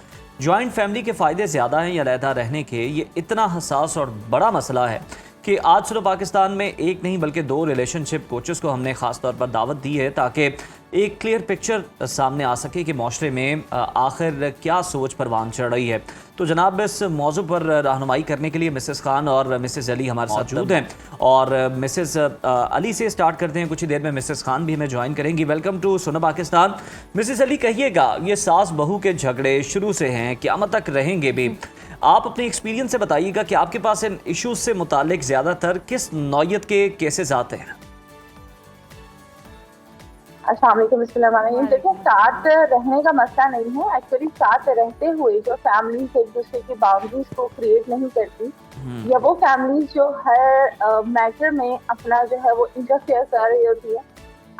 S2: जॉइंट फैमिली के फ़ायदे ज़्यादा हैं या अलहदा रहने के। ये इतना हसास और बड़ा मसला है कि आज सुनो पाकिस्तान में एक नहीं बल्कि 2 रिलेशनशिप कोचेस को हमने ख़ास तौर पर दावत दी है ताकि एक क्लियर पिक्चर सामने आ सके कि माशरे में आखिर क्या सोच परवान चढ़ रही है। तो जनाब इस मौजू पर रहनुमाई करने के लिए मिसेस खान और मिसेस अली हमारे साथ मौजूद हैं, और मिसेस अली से स्टार्ट करते हैं। कुछ ही देर में मिसेस खान भी हमें ज्वाइन करेंगी। वेलकम टू सुनो पाकिस्तान। मिसेस अली, कहिएगा, ये सास बहू के झगड़े शुरू से हैं, क़यामत तक रहेंगे भी। आप अपने एक्सपीरियंस से बताइएगा कि आपके पास इन इश्यूज से मुतालिक ज़्यादातर किस नौयत के केसेस आते हैं?
S6: अस्सलाम वालेकुम। देखिए, साथ रहने का मसला नहीं है, एक्चुअली साथ रहते हुए जो फैमिलीज एक दूसरे की बाउंड्रीज को क्रिएट नहीं करती, या वो फैमिलीज जो हर मैटर में अपना जो है वो इंटरफेयर कर रही होती है।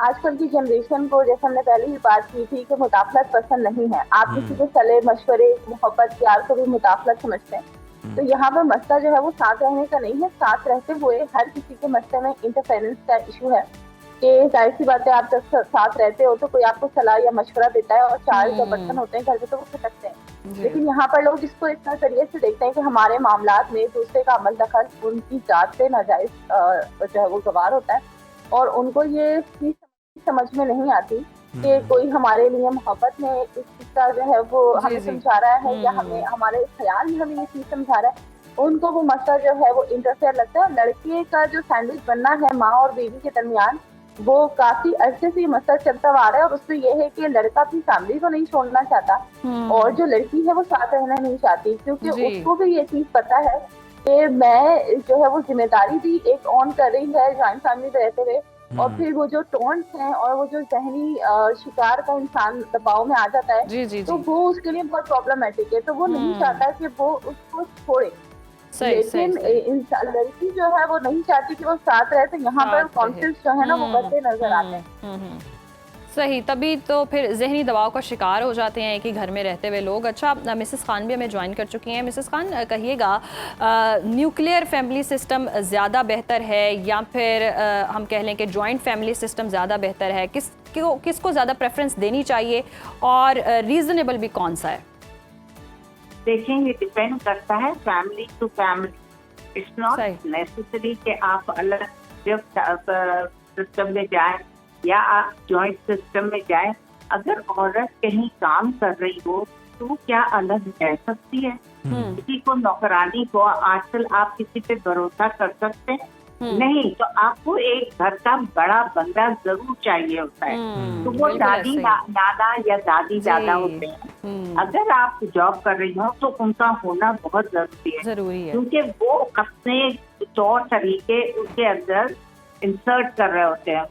S6: आजकल की जनरेशन को, जैसे हमने पहले ही बात की थी, कि मुदाखलत पसंद नहीं है। आप किसी के सलाह मशवरे, मोहब्बत, प्यार को भी मुदाखलत समझते हैं। तो यहाँ पर मसला जो है वो साथ रहने का नहीं है। साथ रहते हुए हर किसी के मसले में इंटरफेरेंस का इशू है कि जाहिर सी बात है, आप जब साथ रहते हो तो कोई आपको सलाह या मशवरा देता है, और 4 जो बर्तन होते हैं घर में तो वो खटकते हैं। लेकिन यहाँ पर लोग इसको इस नजरिए से देखते हैं कि हमारे मामलात में दूसरे का अमल दखल उनकी जात से नाजायज जो है वो गवार होता है, और उनको ये चीज समझ में नहीं आती कि कोई हमारे लिए मोहब्बत में इस चीज का जो है वो हमें समझा रहा है, या हमें हमारे ख्याल में हमें ये चीज समझा रहा है। उनको वो मसला जो है वो इंटरफेयर लगता है। लड़के का जो सैंडविच बनना है माँ और बीवी के दरमियान, वो काफी अरसे से मसला चलता आ रहा है, और उसमें यह है कि लड़का अपनी फैमिली को नहीं छोड़ना चाहता, और जो लड़की है वो साथ रहना नहीं चाहती, क्योंकि उसको भी ये चीज पता है कि मैं जो है वो जिम्मेदारी भी एक ऑन कर रही है जॉइंट फैमिली में रहते हुए, और फिर वो जो टोन्स हैं और वो जो जहनी शिकार का इंसान दबाव में आ जाता है, तो वो उसके लिए बहुत प्रॉब्लमेटिक है। तो वो नहीं चाहता कि वो उसको छोड़े, लेकिन लड़की जो है वो नहीं चाहती कि वो साथ रहे, तो यहाँ पर कॉन्फ्लिक्ट जो है ना वो बढ़ते नजर आते हैं।
S1: सही, तभी तो फिर जहनी दबाव का शिकार हो जाते हैं एक ही घर में रहते हुए लोग। अच्छा, मिसेस खान भी हमें ज्वाइन कर चुकी हैं। मिसेस खान, कहिएगा, न्यूक्लियर फैमिली सिस्टम ज़्यादा बेहतर है या फिर हम कह लें कि जॉइंट फैमिली सिस्टम ज़्यादा बेहतर है? किसको ज़्यादा प्रेफरेंस देनी चाहिए और रीज़नेबल भी कौन सा है?
S7: देखें, ये डिपेंड करता है family to family. It's not necessary कि आप अलग सिस्टम में जाएं या आप जॉइंट सिस्टम में जाएं। अगर औरत कहीं काम कर रही हो तो क्या अलग रह सकती है? किसी को नौकरानी को आजकल आप किसी पे भरोसा कर सकते हैं? नहीं। तो आपको एक घर का बड़ा बंदा जरूर चाहिए होता है। तो वो दादी नाना या दादी दादा होते हैं। अगर आप जॉब कर रही हो तो उनका होना बहुत जरूरी है, क्योंकि वो अपने तौर तरीके उनके अंदर इंसर्ट कर रहे होते हैं,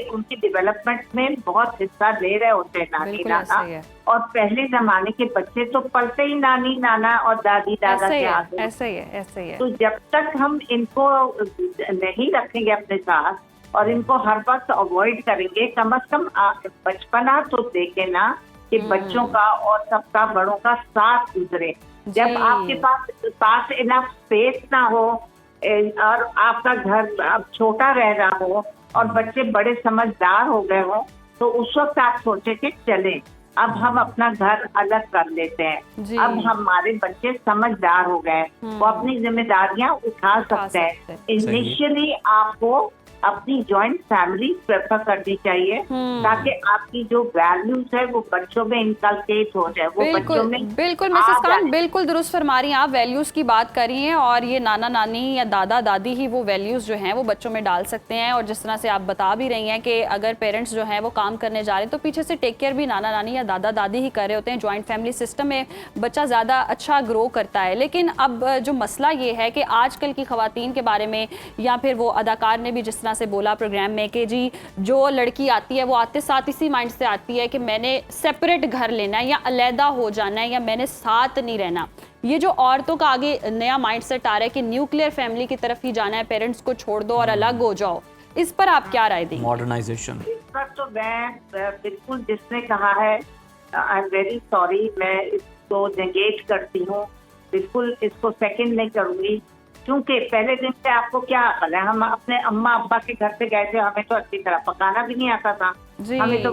S7: उनके डेवलपमेंट में बहुत हिस्सा ले रहे होते हैं नानी नाना। और पहले जमाने के बच्चे तो पलते ही नानी नाना और दादी दादा के आगे।
S1: ऐसे ही है।
S7: तो जब तक हम इनको नहीं रखेंगे अपने साथ और इनको हर वक्त अवॉइड करेंगे, कम से कम बचपना तो देखे ना कि बच्चों का और सबका बड़ों का साथ गुजरे। जब आपके पास इनफ स्पेस ना हो और आपका घर अब छोटा रह रहा हो और बच्चे बड़े समझदार हो गए हो, तो उस वक्त आप सोचे कि चले अब हम अपना घर अलग कर लेते हैं। अब हमारे बच्चे समझदार हो गए, वो अपनी जिम्मेदारियां उठा सकते हैं। इनिशियली आपको अपनी जॉइंट फैमिली प्रेफर करनी चाहिए ताकि आपकी जो वैल्यूज है वो बच्चों में इनकलकेट हो जाए, वो बच्चों में।
S1: बिल्कुल मिसेस खान, बिल्कुल दुरुस्त फरमा रही हैं आप। वैल्यूज की बात कर रही हैं और ये नाना नानी या दादा दादी ही वो वैल्यूज जो हैं वो बच्चों में डाल सकते हैं। और जिस तरह से आप बता भी रही हैं कि अगर पेरेंट्स जो हैं वो काम करने जा रहे हैं तो पीछे से टेक केयर भी नाना नानी या दादा दादी ही कर रहे होते हैं। जॉइंट फैमिली सिस्टम में बच्चा ज़्यादा अच्छा ग्रो करता है। लेकिन अब जो मसला ये है कि आजकल की ख़वातीन के बारे में, या फिर वो अदाकार ने भी जिस तरह से बोला प्रोग्राम में कि जी जो लड़की आती है वो आते साथ इसी माइंड से आती है कि मैंने सेपरेट घर लेना है या अलहदा हो जाना है या मैंने साथ नहीं रहना। ये जो औरतों का आगे नया माइंड सेट आ रहा है कि न्यूक्लियर फैमिली की तरफ ही जाना है, पेरेंट्स को छोड़ दो और अलग हो जाओ, इस पर आप क्या राय देंगे?
S2: मॉडर्नाइजेशन
S7: इस पर तो मैं बिल्कुल, जिसने कहा है आई एम वेरी सॉरी, मैं इसको नेगेट करती हूँ। बिल्कुल इसको सेकंड नहीं करूंगी, क्योंकि पहले दिन से आपको क्या अकल है? हम अपने अम्मा अब्बा के घर पे गए थे, हमें तो अच्छी तरह पकाना भी नहीं आता था, हमें तो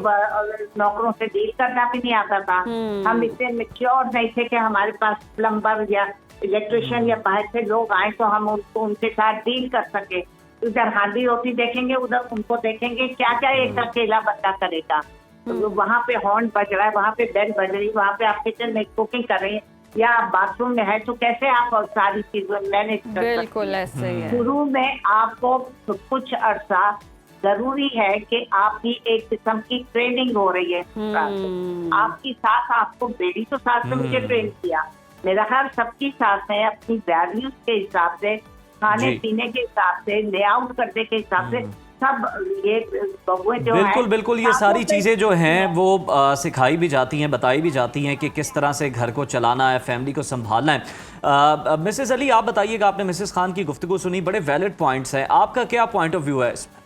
S7: नौकरों से डील करना भी नहीं आता था, हम इतने मैच्योर नहीं थे कि हमारे पास प्लम्बर या इलेक्ट्रिशियन या बाहर से लोग आए तो हम उनके साथ डील कर सके। उधर हांडी रोटी देखेंगे, उधर उनको देखेंगे, क्या क्या एक अकेला बंदा करेगा। तो वहाँ पे हॉर्न बज रहा है, वहाँ पे बेल बज रही है, वहाँ पे आप किचन में कुकिंग कर रहे हैं या बाथरूम में है, तो कैसे आप सारी चीजें मैनेज कर सकते हैं? बिल्कुल ऐसे ही है। शुरू में आपको कुछ अरसा जरूरी है कि आपकी एक किस्म की ट्रेनिंग हो रही है। आपकी सास आपको, मेरी तो सास ने मुझे ट्रेन किया, मेरा ख्याल सबकी सास ने अपनी वैल्यूज के हिसाब से, खाने पीने के हिसाब से, लेआउट करने के हिसाब से सब ये बबुएं जो
S2: बिल्कुल ये सारी चीज़ें जो हैं वो सिखाई भी जाती हैं, बताई भी जाती हैं कि किस तरह से घर को चलाना है, फैमिली को संभालना है। मिसेस अली, आप बताइएगा, आपने मिसेस खान की गुफ्तगू सुनी, बड़े वैलिड पॉइंट्स हैं, आपका क्या पॉइंट ऑफ व्यू है इसमें?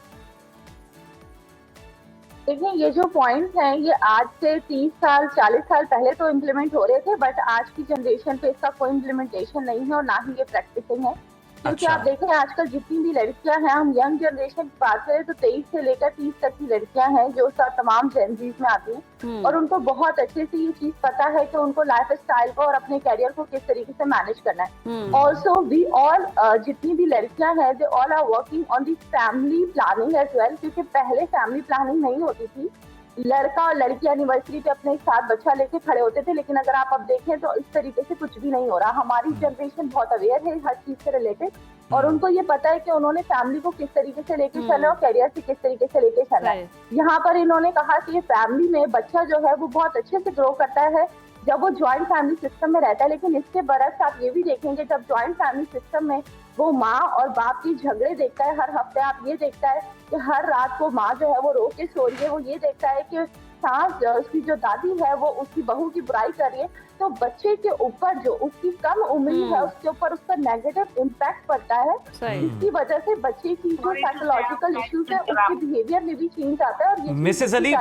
S6: देखिए, ये जो पॉइंट्स हैं ये आज से 30 साल 40 साल पहले तो इम्प्लीमेंट हो रहे थे, बट आज की जनरेशन पे इसका कोई इम्प्लीमेंटेशन नहीं है और ना ही ये प्रैक्टिसिंग है। क्योंकि आप देखें आजकल जितनी भी लड़कियां हैं, हम यंग जनरेशन की बात करें तो 23 से लेकर 30 तक की लड़कियां हैं जो तमाम जेनजीज में आती हैं और उनको बहुत अच्छे से ये चीज पता है कि उनको लाइफ स्टाइल को और अपने करियर को किस तरीके से मैनेज करना है। ऑल्सो वी ऑल, जितनी भी लड़कियां हैं, they all are working on the family planning as well, क्योंकि पहले फैमिली प्लानिंग नहीं होती थी। लड़का और लड़की एनिवर्सरी पे अपने साथ बच्चा लेके खड़े होते थे, लेकिन अगर आप अब देखें तो इस तरीके से कुछ भी नहीं हो रहा। हमारी जनरेशन बहुत अवेयर है हर चीज से रिलेटेड और उनको ये पता है कि उन्होंने फैमिली को किस तरीके से लेके चलना है और करियर से किस तरीके से लेके चलना है। यहाँ पर इन्होंने कहा कि ये फैमिली में बच्चा जो है वो बहुत अच्छे से ग्रो करता है जब वो ज्वाइंट फैमिली सिस्टम में रहता है, लेकिन इसके बरस आप ये भी देखेंगे जब ज्वाइंट फैमिली सिस्टम में वो माँ और बाप की झगड़े देखता है हर हफ्ते, आप ये देखता है कि हर रात को माँ जो है वो रो के सो रही है, वो ये देखता है कि सास उसकी जो दादी है वो उसकी बहू की बुराई कर रही है, तो बच्चे के ऊपर जो उसकी कम उम्र है उसके ऊपर उसका नेगेटिव इम्पैक्ट पड़ता है। इसकी वजह से बच्चे की जो साइकोलॉजिकल इश्यूज है उसके बिहेवियर में भी चेंज आता है। और
S2: मिसेस अली,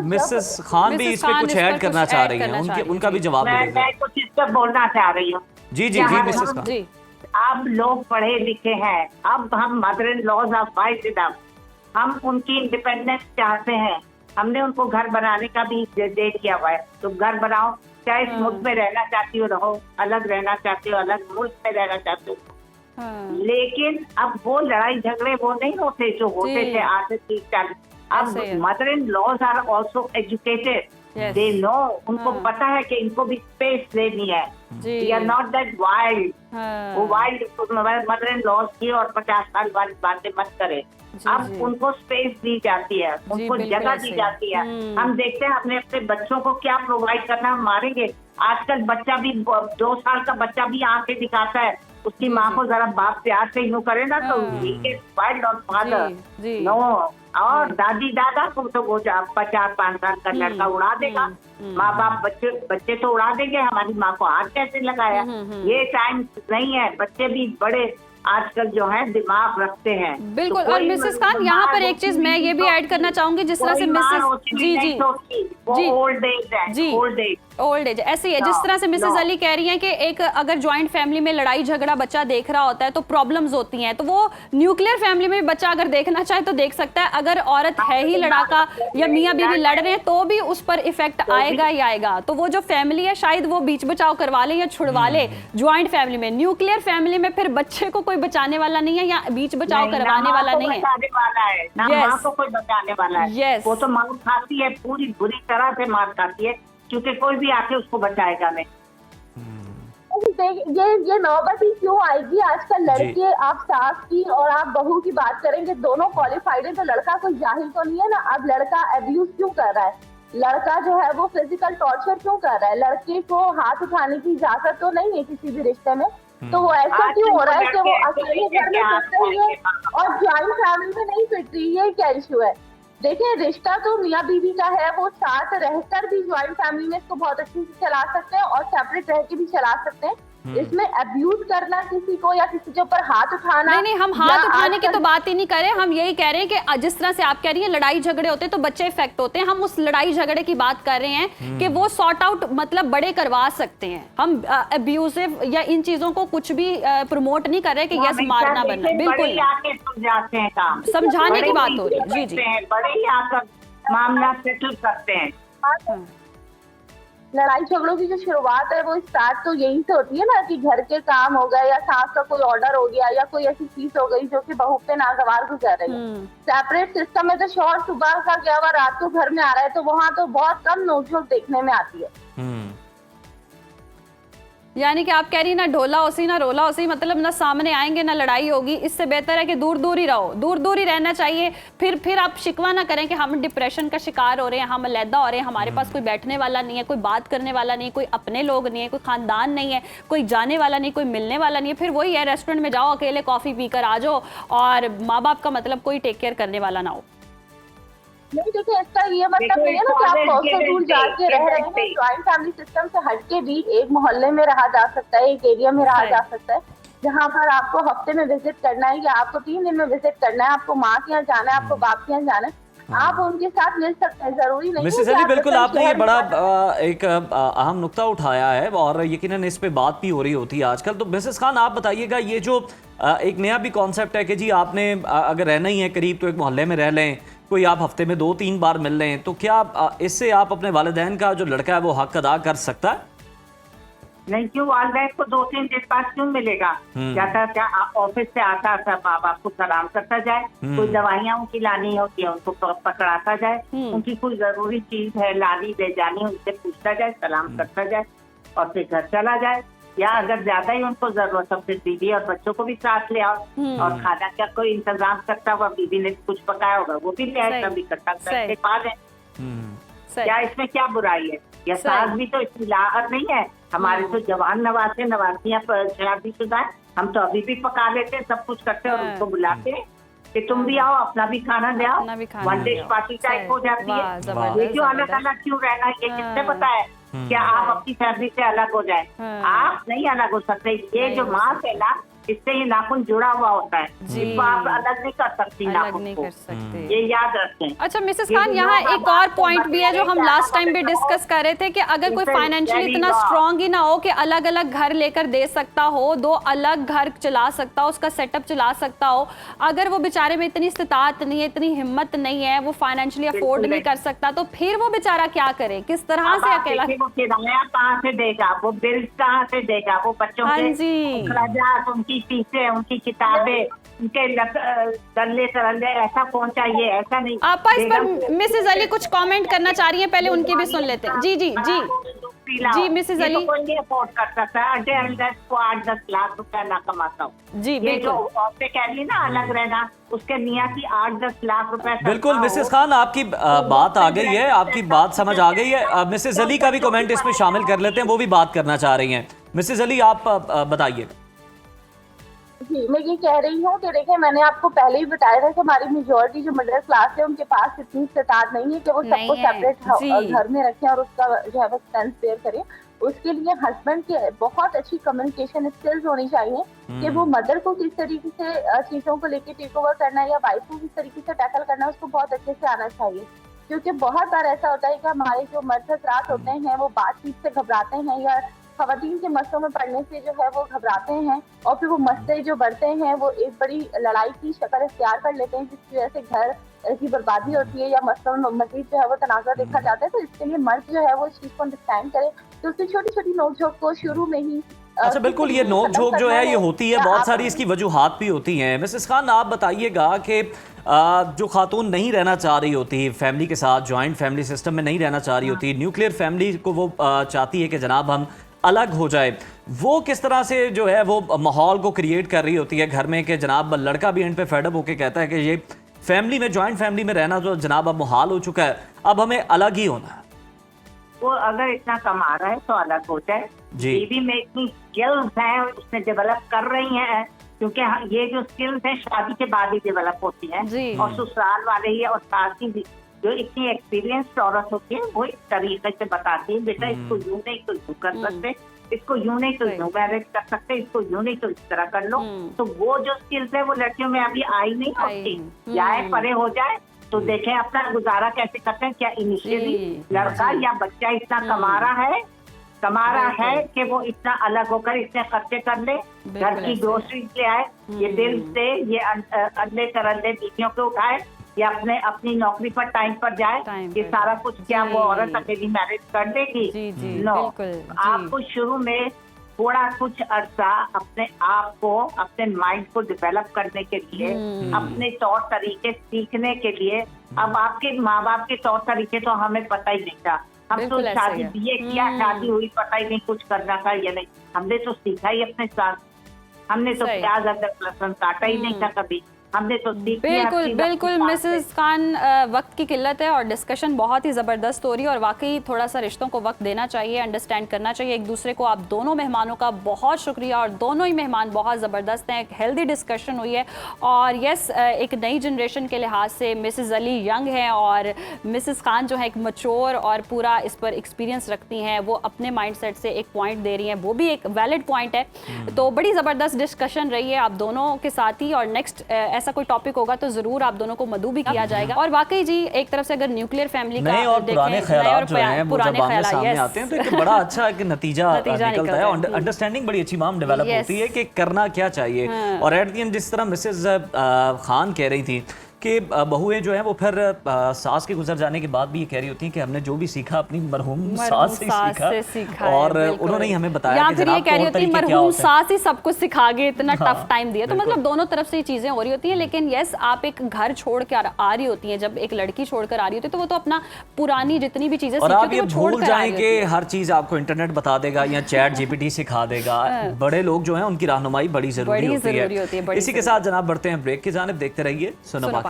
S2: मिसेस खान भी इस पे कुछ ऐड करना चाह रही हैं, उनका भी जवाब दे दीजिए।
S7: मैं कुछ इस पर बोलना चाह रही हूँ।
S2: जी जी जी मिसेस खान।
S7: अब लोग पढ़े लिखे हैं, अब हम mother in laws of wife enough, हम उनकी इंडिपेंडेंस चाहते हैं। हमने उनको घर बनाने का भी दे दिया हुआ है, तो घर बनाओ, चाहे इस मुल्क में रहना चाहती हो रहो, अलग रहना चाहते हो अलग, मुल्क में रहना चाहते हो। लेकिन अब वो लड़ाई झगड़े वो नहीं होते जो होते थे आज से 30-40। अब mother in laws are also educated, they know, उनको पता है कि इनको भी स्पेस देनी है। We are not that wild, वो वाइल्ड मदर इन लॉज की और 50 साल वाली बातें मत करे। अब उनको स्पेस दी जाती है, उनको जगह दी जाती है। हम देखते हैं अपने अपने बच्चों को क्या प्रोवाइड करना हम मारेंगे। आजकल बच्चा भी 2 साल का बच्चा भी आंखें दिखाता है, उसकी माँ को जरा बाप प्यार से यूं करे ना तो वाइल्ड और फादर नो। और दादी दादा को तो वो 50-5 साल का लड़का उड़ा देगा, माँ बाप बच्चे तो उड़ा देंगे, हमारी माँ को हाथ कैसे लगाया। ये टाइम नहीं है, बच्चे भी बड़े आजकल जो है दिमाग रखते हैं।
S1: बिल्कुल। और मिसेस खान यहाँ पर एक चीज मैं ये भी ऐड करना चाहूंगी, जिस तरह से मिसेस जी
S7: ओल्ड एज है,
S1: ओल्ड एज ऐसी है, जिस तरह से मिसेस अली कह रही हैं कि एक अगर जॉइंट फैमिली में लड़ाई झगड़ा बच्चा देख रहा होता है तो प्रॉब्लम्स होती हैं, तो वो न्यूक्लियर फैमिली में बच्चा अगर देखना चाहे तो देख सकता है। अगर औरत है ही लड़ाका या मियाँ बीवी लड़ रहे हैं तो भी उस पर इफेक्ट आएगा ही आएगा। तो वो जो फैमिली है शायद वो बीच बचाव करवा ले या छुड़वा ले ज्वाइंट फैमिली में। न्यूक्लियर फैमिली में फिर बच्चे को कोई बचाने वाला नहीं है या बीच बचाव करवाने वाला नहीं है,
S7: ना माँ को कोई बचाने वाला है। वो तो मार खाती है, पूरी बुरी तरह से मार खाती है, क्योंकि कोई भी आके उसको बचाएगा नहीं।
S6: ये नौबत ही क्यों आएगी? आजकल लड़के, आप सास की और आप बहू की बात करेंगे, दोनों क्वालिफाइड है, तो लड़का कोई जाहिल तो नहीं है ना। अब लड़का अब्यूज क्यों कर रहा है? लड़का जो है वो फिजिकल टॉर्चर क्यों कर रहा है? लड़के को हाथ उठाने की इजाजत तो नहीं है किसी भी रिश्ते में, तो वो ऐसा क्यों हो रहा है कि वो अकेले घर में फिट रही है और ज्वाइंट फैमिली में नहीं फिट रही है? क्या इशू है? देखिए, रिश्ता तो मियाँ बीवी का है, वो साथ रहकर भी ज्वाइंट फैमिली में इसको बहुत अच्छे से चला सकते हैं और सेपरेट रह के भी चला सकते हैं। इसमें अब्यूज करना किसी को या किसी के ऊपर हाथ उठाना,
S1: नहीं, हम हाथ उठाने की तो बात ही नहीं कर रहे। हम यही कह रहे हैं कि जिस तरह से आप कह रही हैं लड़ाई झगड़े होते हैं तो बच्चे इफेक्ट होते हैं, हम उस लड़ाई झगड़े की बात कर रहे हैं कि वो सॉर्ट आउट मतलब बड़े करवा सकते हैं। हम अब्यूजिव या इन चीजों को कुछ भी प्रमोट नहीं कर रहे कि यस मारना बनना, बिल्कुल
S7: समझाते हैं, काम
S1: समझाने की बात हो रही है। जी जी,
S7: बड़े ही आकर मामला सेटल करते हैं।
S6: लड़ाई झगड़ों की जो शुरुआत है वो स्टार्ट तो यही से होती है ना, कि घर के काम हो गए या सास का कोई ऑर्डर हो गया या कोई ऐसी चीज हो गई जो कि बहू पे नागवार गुजर रही है। सेपरेट सिस्टम में तो शौहर सुबह का गया हुआ रात को घर में आ रहा है, तो वहाँ तो बहुत कम नोकझोंक देखने में आती है।
S1: यानी कि आप कह रही ना ढोला उसी ना रोला उसी, मतलब ना सामने आएंगे ना लड़ाई होगी। इससे बेहतर है कि दूर दूर ही रहो, दूर दूर ही रहना चाहिए। फिर आप शिकवा ना करें कि हम डिप्रेशन का शिकार हो रहे हैं, हम अलहदा हो रहे हैं, हमारे पास कोई बैठने वाला नहीं है, कोई बात करने वाला नहीं है, कोई अपने लोग नहीं है, कोई खानदान नहीं है, कोई जाने वाला नहीं, कोई मिलने वाला नहीं है। फिर वही है, रेस्टोरेंट में जाओ अकेले कॉफी पीकर आ जाओ और माँ बाप का मतलब कोई टेक केयर करने वाला ना हो।
S6: नहीं, देखिए, इसका ये मतलब नहीं है ना कि आप बहुत दूर जाके रह रहे हैं। ज्वाइंट फैमिली सिस्टम से हटके भी एक मोहल्ले में रहा जा सकता है, एक एरिया में रहा जा सकता है, जहाँ पर आपको हफ्ते में विजिट करना है या आपको 3 दिन में विजिट करना है, आपको माँ के यहाँ जाना है, आपको बाप के यहाँ जाना है, आप उनके साथ मिल सकते हैं। जरूरी नहीं
S2: मिसेस अली, बिल्कुल आपने ये बड़ा एक अहम नुक्ता उठाया है और यकीनन इस पे बात भी हो रही होती है आजकल। तो मिसेस खान, आप बताइएगा, ये जो एक नया भी कॉन्सेप्ट है कि जी आपने अगर रहना ही है करीब तो एक मोहल्ले में रह लें, कोई आप हफ्ते में 2-3 बार मिल लें, तो क्या इससे आप अपने वालिदैन का जो लड़का है वो हक अदा कर सकता है?
S7: नहीं, क्यों वालिदैन को 2-3 दिन बाद क्यों मिलेगा? जाता क्या ऑफिस से आता था, माँ बाप को सलाम करता जाए, कोई दवाइयाँ उनकी लानी होती है उनको पकड़ाता जाए, उनकी कोई जरूरी चीज है लानी ले जानी उनसे पूछता जाए, सलाम करता जाए और फिर घर चला जाए। या अगर ज्यादा ही उनको जरूरत है फिर बीवी और बच्चों को भी साथ ले आओ और खाना का कोई इंतजाम करता हुआ, बीवी ने कुछ पकाया होगा वो भी ले आए, सब इकट्ठा करके खा लें। क्या इसमें क्या बुराई है? या सास भी तो इसकी लागत नहीं है। हमारे तो जवान नवासे नवासियां शादीशुदा है, हम तो अभी भी पका लेते हैं, सब कुछ करते हैं और उनको बुलाते हैं। कि तुम भी आओ, अपना भी खाना ले आओ,
S1: अपना भी खाना
S7: वन
S1: ले
S7: डे
S1: आओ।
S7: पार्टी टाइप हो जाती
S1: वाह,
S7: है।
S1: जबरदस्त,
S7: ये क्यों अलग
S1: जबरदस्त।
S7: अलग क्यों रहना, ये किससे पता है क्या
S1: हाँ।
S7: आप अपनी फैमिली से अलग हो जाए? आप नहीं अलग हो सकते। ये
S1: नहीं
S7: जो
S1: हो
S7: मांस है ना, इससे ये नाखून जुड़ा हुआ होता है,
S1: जी।
S7: इसको आप अलग नहीं कर सकती
S1: अलग
S7: नाखून
S1: नहीं
S7: को,
S1: कर सकते।
S7: ये याद रखें।
S1: अच्छा मिसेस
S7: ये
S1: खान,
S7: जो
S1: यहाँ
S7: लोग
S1: एक
S7: बात
S1: और
S7: को
S1: पॉइंट भी है जो हम
S7: बदले
S1: लास्ट टाइम भी
S7: रहे हैं,
S1: डिस्कस कर रहे थे कि अगर कोई
S7: This is
S1: फाइनेंशियली
S7: very
S1: इतना
S7: wrong.
S1: स्ट्रांग ही ना हो कि अलग अलग घर लेकर दे सकता हो, दो अलग घर चला सकता हो, उसका सेटअप चला सकता हो, अगर वो बेचारे में इतनी इस्तिताअत नहीं है, इतनी हिम्मत नहीं है, वो फाइनेंशियली अफोर्ड नहीं कर सकता, तो फिर वो बेचारा क्या करे, किस तरह
S7: अब
S1: से
S7: आप
S1: अकेला?
S7: देखिए, वो किराया कहाँ से देगा, वो बिल्स कहाँ से देगा, वो बच्चों
S1: हाँ
S7: के
S1: जी।
S7: अखराजात, उनकी फीसें, उनकी किताबें, उनके गले तरले, ऐसा कौन चाहिए? ऐसा नहीं
S1: आपा इस
S7: देगा।
S1: पर मिसेस अली कुछ कमेंट करना चाह रही हैं, पहले उनकी भी सुन लेते हैं। जी जी जी जी, मिसेस
S7: ये
S1: अली।
S7: तो कोई नहीं अफोर्ड कर सकता है। अड्डे अंदर को 8-10 लाख रुपया ना कमाता हूँ।
S1: जी
S7: ये जो
S1: बिल्कुल
S7: औरतें कह रही ना अलग रहना, उसके मियाँ की 8-10 लाख रुपए
S2: बिल्कुल मिसेस खान, आपकी बात आ गई है, आपकी बात समझ आ गई है। मिसेस अली का भी कमेंट इसमें शामिल कर लेते हैं, वो भी बात करना चाह रही हैं। मिसेस अली, आप बताइए।
S6: जी, मैं ये कह रही हूँ कि देखिए, मैंने आपको पहले ही बताया था कि हमारी मेजॉरिटी जो मिडिल क्लास है उनके पास इतनी इस्तेताअत नहीं है कि वो
S1: नहीं
S6: सबको
S1: है,
S6: सेपरेट
S1: जी।
S6: घर में रखें और उसका जो है वो एक्सपेंस बेयर करें। उसके लिए हस्बैंड की बहुत अच्छी कम्युनिकेशन स्किल्स होनी चाहिए कि वो मदर को किस तरीके से चीज़ों को लेके टेक ओवर करना है या वाइफ को किस तरीके से टैकल करना है, उसको बहुत अच्छे से आना चाहिए। क्योंकि बहुत बार ऐसा होता है कि हमारे जो मर्द हज़रात होते हैं वो बातचीत से घबराते हैं या खवातीन के मसलों में पड़ने से जो है वो घबराते हैं और फिर वो मसले जो बढ़ते हैं वो एक बड़ी लड़ाई की शक्ल इख्तियार कर लेते हैं, जिसकी वजह से घर की बर्बादी होती है या मसलों में मजीद जो है वो तनाज़ा देखा जाता है। तो इसके लिए मर्द जो है वो इस चीज़ को अंडरस्टैंड करे, तो उसकी छोटी छोटी नोक-झोंक को शुरू में ही
S2: अच्छा बिल्कुल, ये नोक झोंक जो है ये होती है, बहुत सारी इसकी वजूहात भी होती हैं। मिसेस खान, आप बताइएगा कि जो खातून नहीं रहना चाह रही होती फैमिली के साथ, जॉइंट फैमिली सिस्टम में नहीं रहना चाह रही होती, न्यूक्लियर फैमिली को वो चाहती है कि जनाब हम अलग हो जाए, वो किस तरह से जो है वो माहौल को क्रिएट कर रही होती है घर में कि जनाब लड़का भी एंड पे फेडअप होके कहता है कि ये फैमिली में, जॉइंट फैमिली में रहना तो जनाब अब मुहाल हो चुका है, अब हमें अलग ही होना है।
S7: वो अगर इतना कमा रहा है तो अलग हो जाए।
S2: जी।
S7: बीवी में इतनी स्किल्स हैं, उसने डेवलप कर रही हैं, क्योंकि ये जो स्किल्स हैं शादी के बाद ही डेवलप होती हैं।
S1: जी।
S7: और ससुराल वाले ही और सास की भी जो इतनी एक्सपीरियंस्ड औरत होती है वो इस तरीके से बताती है, बेटा इसको यूं नहीं तो यूं कर सकते, इसको यूं नहीं तो यूं मैरिज कर सकते, इसको यूं नहीं तो इस तरह कर लो। तो वो जो स्किल्स है वो लड़कियों में अभी आई नहीं होती। जाए परे हो जाए तो देखें अपना गुजारा कैसे करते हैं। क्या इनिशियली लड़का या बच्चा इतना कमा रहा है कि वो इतना अलग होकर इतने खर्चे कर ले, घर की ग्रोसरीज ले आए, ये बिल से ये अगले तरले बीवियों को उठाए या अपनी नौकरी पर टाइम पर जाए, ये सारा कुछ क्या वो औरत अकेली मैरिज कर देगी? नो, आपको शुरू में थोड़ा कुछ अरसा अपने आप को, अपने माइंड को डेवलप करने के लिए, अपने तौर तरीके सीखने के लिए। अब आपके माँ बाप के तौर तरीके तो हमें पता ही नहीं था, हम तो शादी बीए किया, शादी हुई, पता ही नहीं कुछ करना था या नहीं। हमने तो सीखा ही अपने साथ, हमने तो प्याज अदरक लहसुन काटा ही नहीं था कभी, हमने तो
S1: बिल्कुल बिल्कुल मिसेस खान, वक्त की किल्लत है और डिस्कशन बहुत ही ज़बरदस्त हो रही है और वाकई थोड़ा सा रिश्तों को वक्त देना चाहिए, अंडरस्टैंड करना चाहिए एक दूसरे को। आप दोनों मेहमानों का बहुत शुक्रिया और दोनों ही मेहमान बहुत ज़बरदस्त हैं, एक हेल्दी डिस्कशन हुई है। और यस, एक नई जनरेशन के लिहाज से मिसेस अली यंग हैं और मिसेस खान जो है एक मच्योर और पूरा इस पर एक्सपीरियंस रखती हैं, वो अपने माइंड सेट से एक पॉइंट दे रही हैं, वो भी एक वैलिड पॉइंट है। तो बड़ी ज़बरदस्त डिस्कशन रही है आप दोनों के साथ ही, और नेक्स्ट ऐसा कोई टॉपिक होगा तो जरूर आप दोनों को मदू भी किया जाएगा। और वाकई जी, एक तरफ से अगर न्यूक्लियर फैमिली का
S2: नए और पुराने ख्यालात जो हैं वो जब आमने सामने
S1: yes.
S2: आते हैं तो एक बड़ा अच्छा एक नतीजा निकलता है, अंडरस्टैंडिंग बड़ी अच्छी माम डेवलप होती है कि करना क्या चाहिए। और एट दी एंड जिस तरह मिसेस खान कह रही थी कि बहुएं जो है वो फिर सास के गुजर जाने के बाद भी ये कह रही होती हैं कि हमने जो भी सीखा अपनी मरहूम सास से सीखा और उन्होंने ही हमें बताया कि
S1: फिर ये कह रही होती है मरहूम सास ही सब कुछ सिखा के इतना टफ टाइम दिया। तो मतलब दोनों तरफ से ये चीजें हो रही होती हैं। लेकिन यस, आप एक घर छोड़ के आ रही होती हैं, जब एक लड़की छोड़कर आ रही होती है तो वो तो अपना पुरानी जितनी भी चीजें
S2: और आप ये भूल जाएं कि हर चीज आपको इंटरनेट बता देगा या चैट जीपीटी सिखा देगा। बड़े लोग जो हैं उनकी रहनुमाई बड़ी जरूरी होती है। इसी के साथ जनाब बढ़ते हैं ब्रेक की जानिब, देखते रहिए सुनो पाकिस्तान।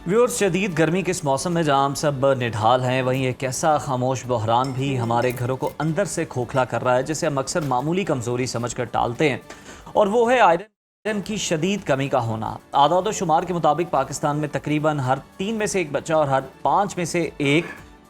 S2: व्यूअर्स, शदीद गर्मी के इस मौसम में जहाँ हम सब निढाल हैं, वहीं एक ऐसा खामोश बहरान भी हमारे घरों को अंदर से खोखला कर रहा है जिसे हम अक्सर मामूली कमजोरी समझकर टालते हैं, और वो है आयरन आयरन की शदीद कमी का होना। आदाद शुमार के मुताबिक पाकिस्तान में तकरीबन हर 3 में से एक बच्चा और हर 5 में से एक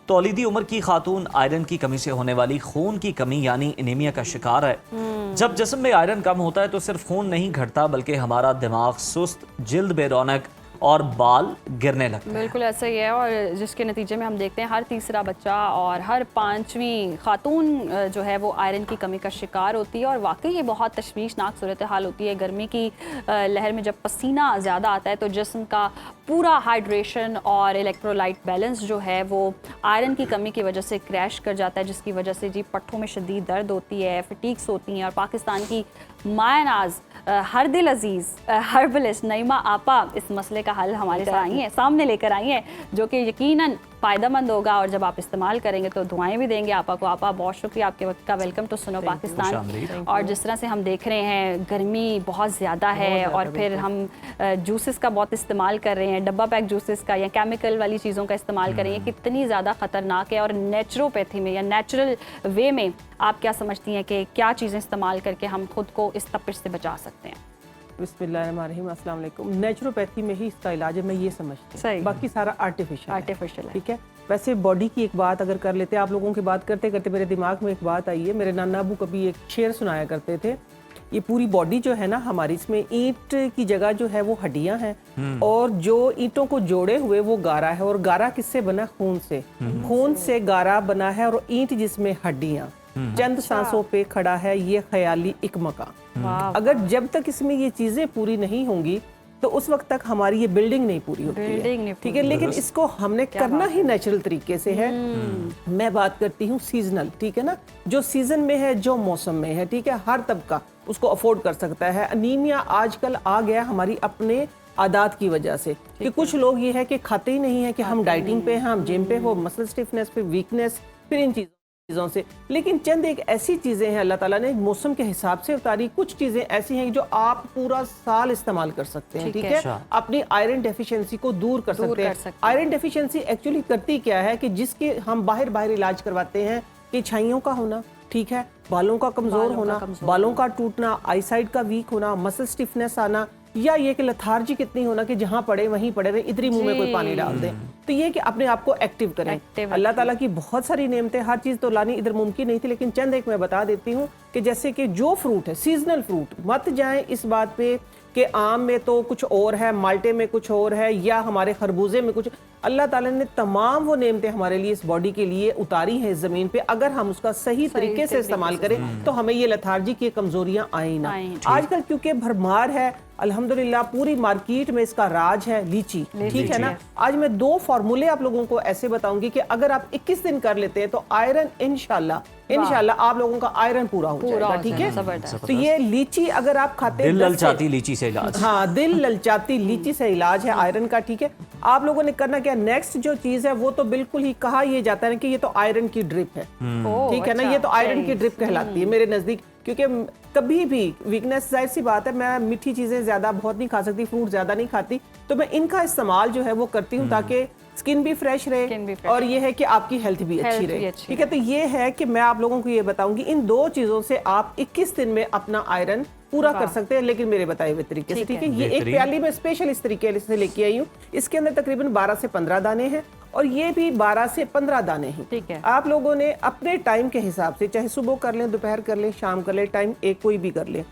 S2: तौलीदी उम्र की खातून आयरन की कमी से होने वाली खून की कमी यानी एनीमिया का शिकार है। जब जिस्म में आयरन कम होता है तो सिर्फ खून नहीं घटता बल्कि हमारा दिमाग सुस्त, जिल्द बेरौनक और बाल गिरने लगते हैं।
S1: बिल्कुल ऐसा ही है, और जिसके नतीजे में हम देखते हैं हर तीसरा बच्चा और हर 5वीं खातून जो है वो आयरन की कमी का शिकार होती है। और वाकई ये बहुत तशवीशनाक सूरत हाल होती है। गर्मी की लहर में जब पसीना ज़्यादा आता है तो जिस्म का पूरा हाइड्रेशन और इलेक्ट्रोलाइट बैलेंस जो है वो आयरन की कमी की वजह से क्रैश कर जाता है, जिसकी वजह से जी पट्ठों में शदीद दर्द होती है, फटीक्स होती हैं। और पाकिस्तान की मायनाज हर दिल अजीज़ हर्बलिस्ट नईमा आपा इस मसले का हल हमारे सामने लेकर आई हैं, जो कि यकीनन फ़ायदेमंद होगा। और जब आप इस्तेमाल करेंगे तो दुआएं भी देंगे आपा को। आपा बहुत शुक्रिया आपके वक्त का। वेलकम टू सुनो पाकिस्तान। और जिस तरह से हम देख रहे हैं गर्मी बहुत ज़्यादा है और फिर हम जूसेस का बहुत इस्तेमाल कर रहे हैं, डब्बा पैक जूसेस का या केमिकल वाली चीज़ों का इस्तेमाल कर रहे हैं, कितनी ज़्यादा ख़तरनाक है। और नेचुरोपैथी में या नेचुरल वे में आप क्या समझती हैं कि क्या चीज़ें इस्तेमाल करके हम खुद को इस तपिश से बचा सकते हैं?
S8: बिस्मिल्लाहिर्रहमानिर्रहीम, अस्सलाम वालेकुम। नेचुरोपैथी में ही इसका इलाज है, मैं ये समझती हूँ। बाकी सारा आर्टिफिशियल है। ठीक है। वैसे बॉडी की एक बात अगर कर लेते हैं, आप लोगों की बात करते करते मेरे दिमाग में एक बात आई है। मेरे नाना अबू कभी एक शेर सुनाया करते थे, ये पूरी बॉडी जो है ना हमारी, इसमें ईंट की जगह जो है वो हड्डियां हैं और जो ईंटों को जोड़े हुए वो गारा है। और गारा किससे बना? खून से। खून से गारा बना है और ईंट जिसमें हड्डियां। चंद सांसों पे खड़ा है ये ख्याली एक मकान। अगर जब तक इसमें ये चीजें पूरी नहीं होंगी तो उस वक्त तक हमारी ये बिल्डिंग नहीं पूरी होती है। ठीक है, लेकिन इसको हमने करना ही नेचुरल तरीके से है। मैं बात करती हूँ सीजनल, ठीक है ना, जो सीजन में है, जो मौसम में है, ठीक है, हर तबका उसको अफोर्ड कर सकता है। अनीमिया आजकल आ गया हमारी अपने आदात की वजह से कि कुछ लोग ये है कि खाते ही नहीं है कि हम डाइटिंग पे हैं, हम जिम पे हो, मसल स्टिफनेस पे, वीकनेस, फिर इन चीज़ों से। लेकिन चंद एक ऐसी चीज़ें हैं अल्लाह ताला ने मौसम के हिसाब से उतारी, कुछ चीज़ें ऐसी हैं जो आप पूरा साल इस्तेमाल कर सकते हैं। ठीक है, अपनी आयरन डेफिशिएंसी को दूर कर सकते हैं। आयरन डेफिशिएंसी एक्चुअली करती क्या है कि जिसके हम बाहर इलाज करवाते हैं कि छाइयों का होना, ठीक है, बालों का कमजोर होना, बालों का टूटना, आईसाइट का वीक होना, मसल स्टिफनेस आना, या ये कि लथार्जी कितनी होना कि जहां पड़े वहीं पड़े रहे, इधर मुंह में कोई पानी डाल दे। तो ये कि अपने आप को एक्टिव करें। अल्लाह ताला की बहुत सारी नेमतें, हर चीज तो लानी इधर मुमकिन नहीं थी, लेकिन चंद एक मैं बता देती हूँ कि जैसे कि जो फ्रूट है सीजनल फ्रूट, मत जाएं इस बात पे कि आम में तो कुछ और है, माल्टे में कुछ और है, या हमारे खरबूजे में कुछ। अल्लाह ताला ने तमाम वो नेमतें हमारे लिए इस बॉडी के लिए उतारी हैं इस जमीन पे। अगर हम उसका सही तरीके से इस्तेमाल करें तो हमें ये लथार्जी की कमजोरियां आई ना। आजकल क्योंकि भरमार है अल्हम्दुलिल्लाह, पूरी मार्केट में इसका राज है लीची, ठीक है ना। आज मैं 2 फार्मूले आप लोगों को ऐसे बताऊंगी कि अगर आप 21 दिन कर लेते हैं तो आयरन इंशाल्लाह आप लोगों का आयरन पूरा हो जाएगा। ठीक है, तो ये लीची अगर आप खाते हैं,
S2: दिल ललचाती लीची से इलाज।
S8: हाँ, दिल ललचाती लीची से इलाज है आयरन का। ठीक है, आप लोगों ने करना क्या, नेक्स्ट जो चीज है वो तो बिल्कुल ही कहा ये जाता है कि ये तो आयरन की ड्रिप है। ठीक है ना, ये तो आयरन की ड्रिप कहलाती है मेरे नजदीक। क्योंकि कभी भी वीकनेस, जाहिर सी बात है, मैं मीठी चीजें ज्यादा बहुत नहीं खा सकती, फ्रूट ज्यादा नहीं खाती, तो मैं इनका इस्तेमाल जो है वो करती हूँ ताकि स्किन भी फ्रेश रहे और ये है कि आपकी हेल्थ भी अच्छी रहे। ठीक है, तो ये है कि मैं आप लोगों को ये बताऊंगी, इन 2 चीजों से आप 21 दिन में अपना आयरन पूरा कर सकते हैं, लेकिन मेरे बताए हुए तरीके से। ठीक है, ये एक प्याली में स्पेशल इस तरीके से लेके आई हूँ। इसके अंदर तकरीबन 12 से 15 दाने हैं और ये भी 12 से 15 दाने हैं। ठीक है, आप लोगों ने अपने टाइम के हिसाब से, चाहे सुबह कर लें, दोपहर कर लें, शाम कर लें, टाइम एक कोई भी कर लें,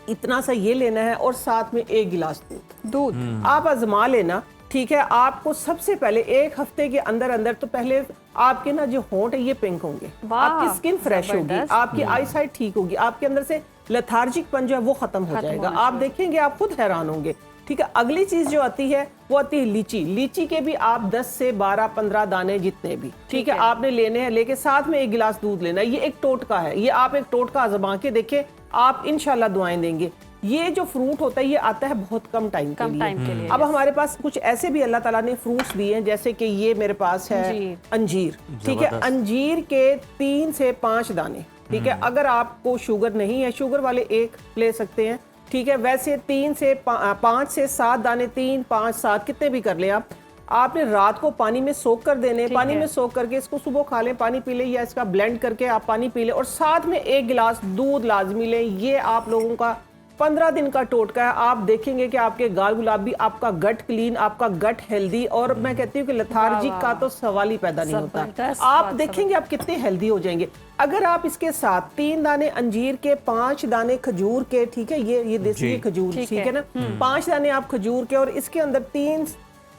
S8: इतना सा ये लेना है और साथ में 1 गिलास दूध आप आजमा लेना। ठीक है, आपको सबसे पहले 1 हफ्ते के अंदर अंदर तो पहले आपके ना जो होंठ है ये पिंक होंगे, आपकी स्किन फ्रेश होगी, आपकी आई साइट ठीक होगी, आपके अंदर से लथार्जिक पन जो है वो खत्म हो जाएगा। आप देखेंगे, आप खुद हैरान होंगे। ठीक है, अगली चीज जो आती है वो आती है लीची। लीची के भी आप 10 से 12-15 दाने जितने भी, ठीक है, आपने लेने हैं, लेके साथ में 1 गिलास दूध लेना है। ये एक टोटका है, ये आप एक टोटका आजमा के देखें, आप इंशाल्लाह दुआएं देंगे। ये जो फ्रूट होता है ये आता है बहुत कम टाइम के लिए। अब हमारे पास कुछ ऐसे भी अल्लाह ताला ने फ्रूट्स दिए हैं, जैसे कि ये मेरे पास है अंजीर। ठीक है, अंजीर के 3 से 5 दाने। ठीक है, अगर आपको शुगर नहीं है, शुगर वाले 1 ले सकते हैं। ठीक है, वैसे 5 से 7 दाने, 3, 5, 7 कितने भी कर ले आप। आपने रात को पानी में सोख कर देने, पानी में सोख करके इसको सुबह खा लें, पानी पी लें, या इसका ब्लेंड करके आप पानी पी लें और साथ में 1 गिलास दूध लाजमी लें। ये आप लोगों का 15 दिन का टोटका है। आप देखेंगे कि आपके गाल गुलाबी, आपका गट क्लीन, आपका गट हेल्दी, और मैं कहती हूँ कि लेथार्जी का तो सवाल ही पैदा नहीं होता। आप देखेंगे आप कितने हेल्दी हो जाएंगे अगर आप इसके साथ 3 दाने अंजीर के, 5 दाने खजूर के, ठीक है, ये देसी खजूर, ठीक है ना, 5 दाने आप खजूर के, और इसके अंदर 3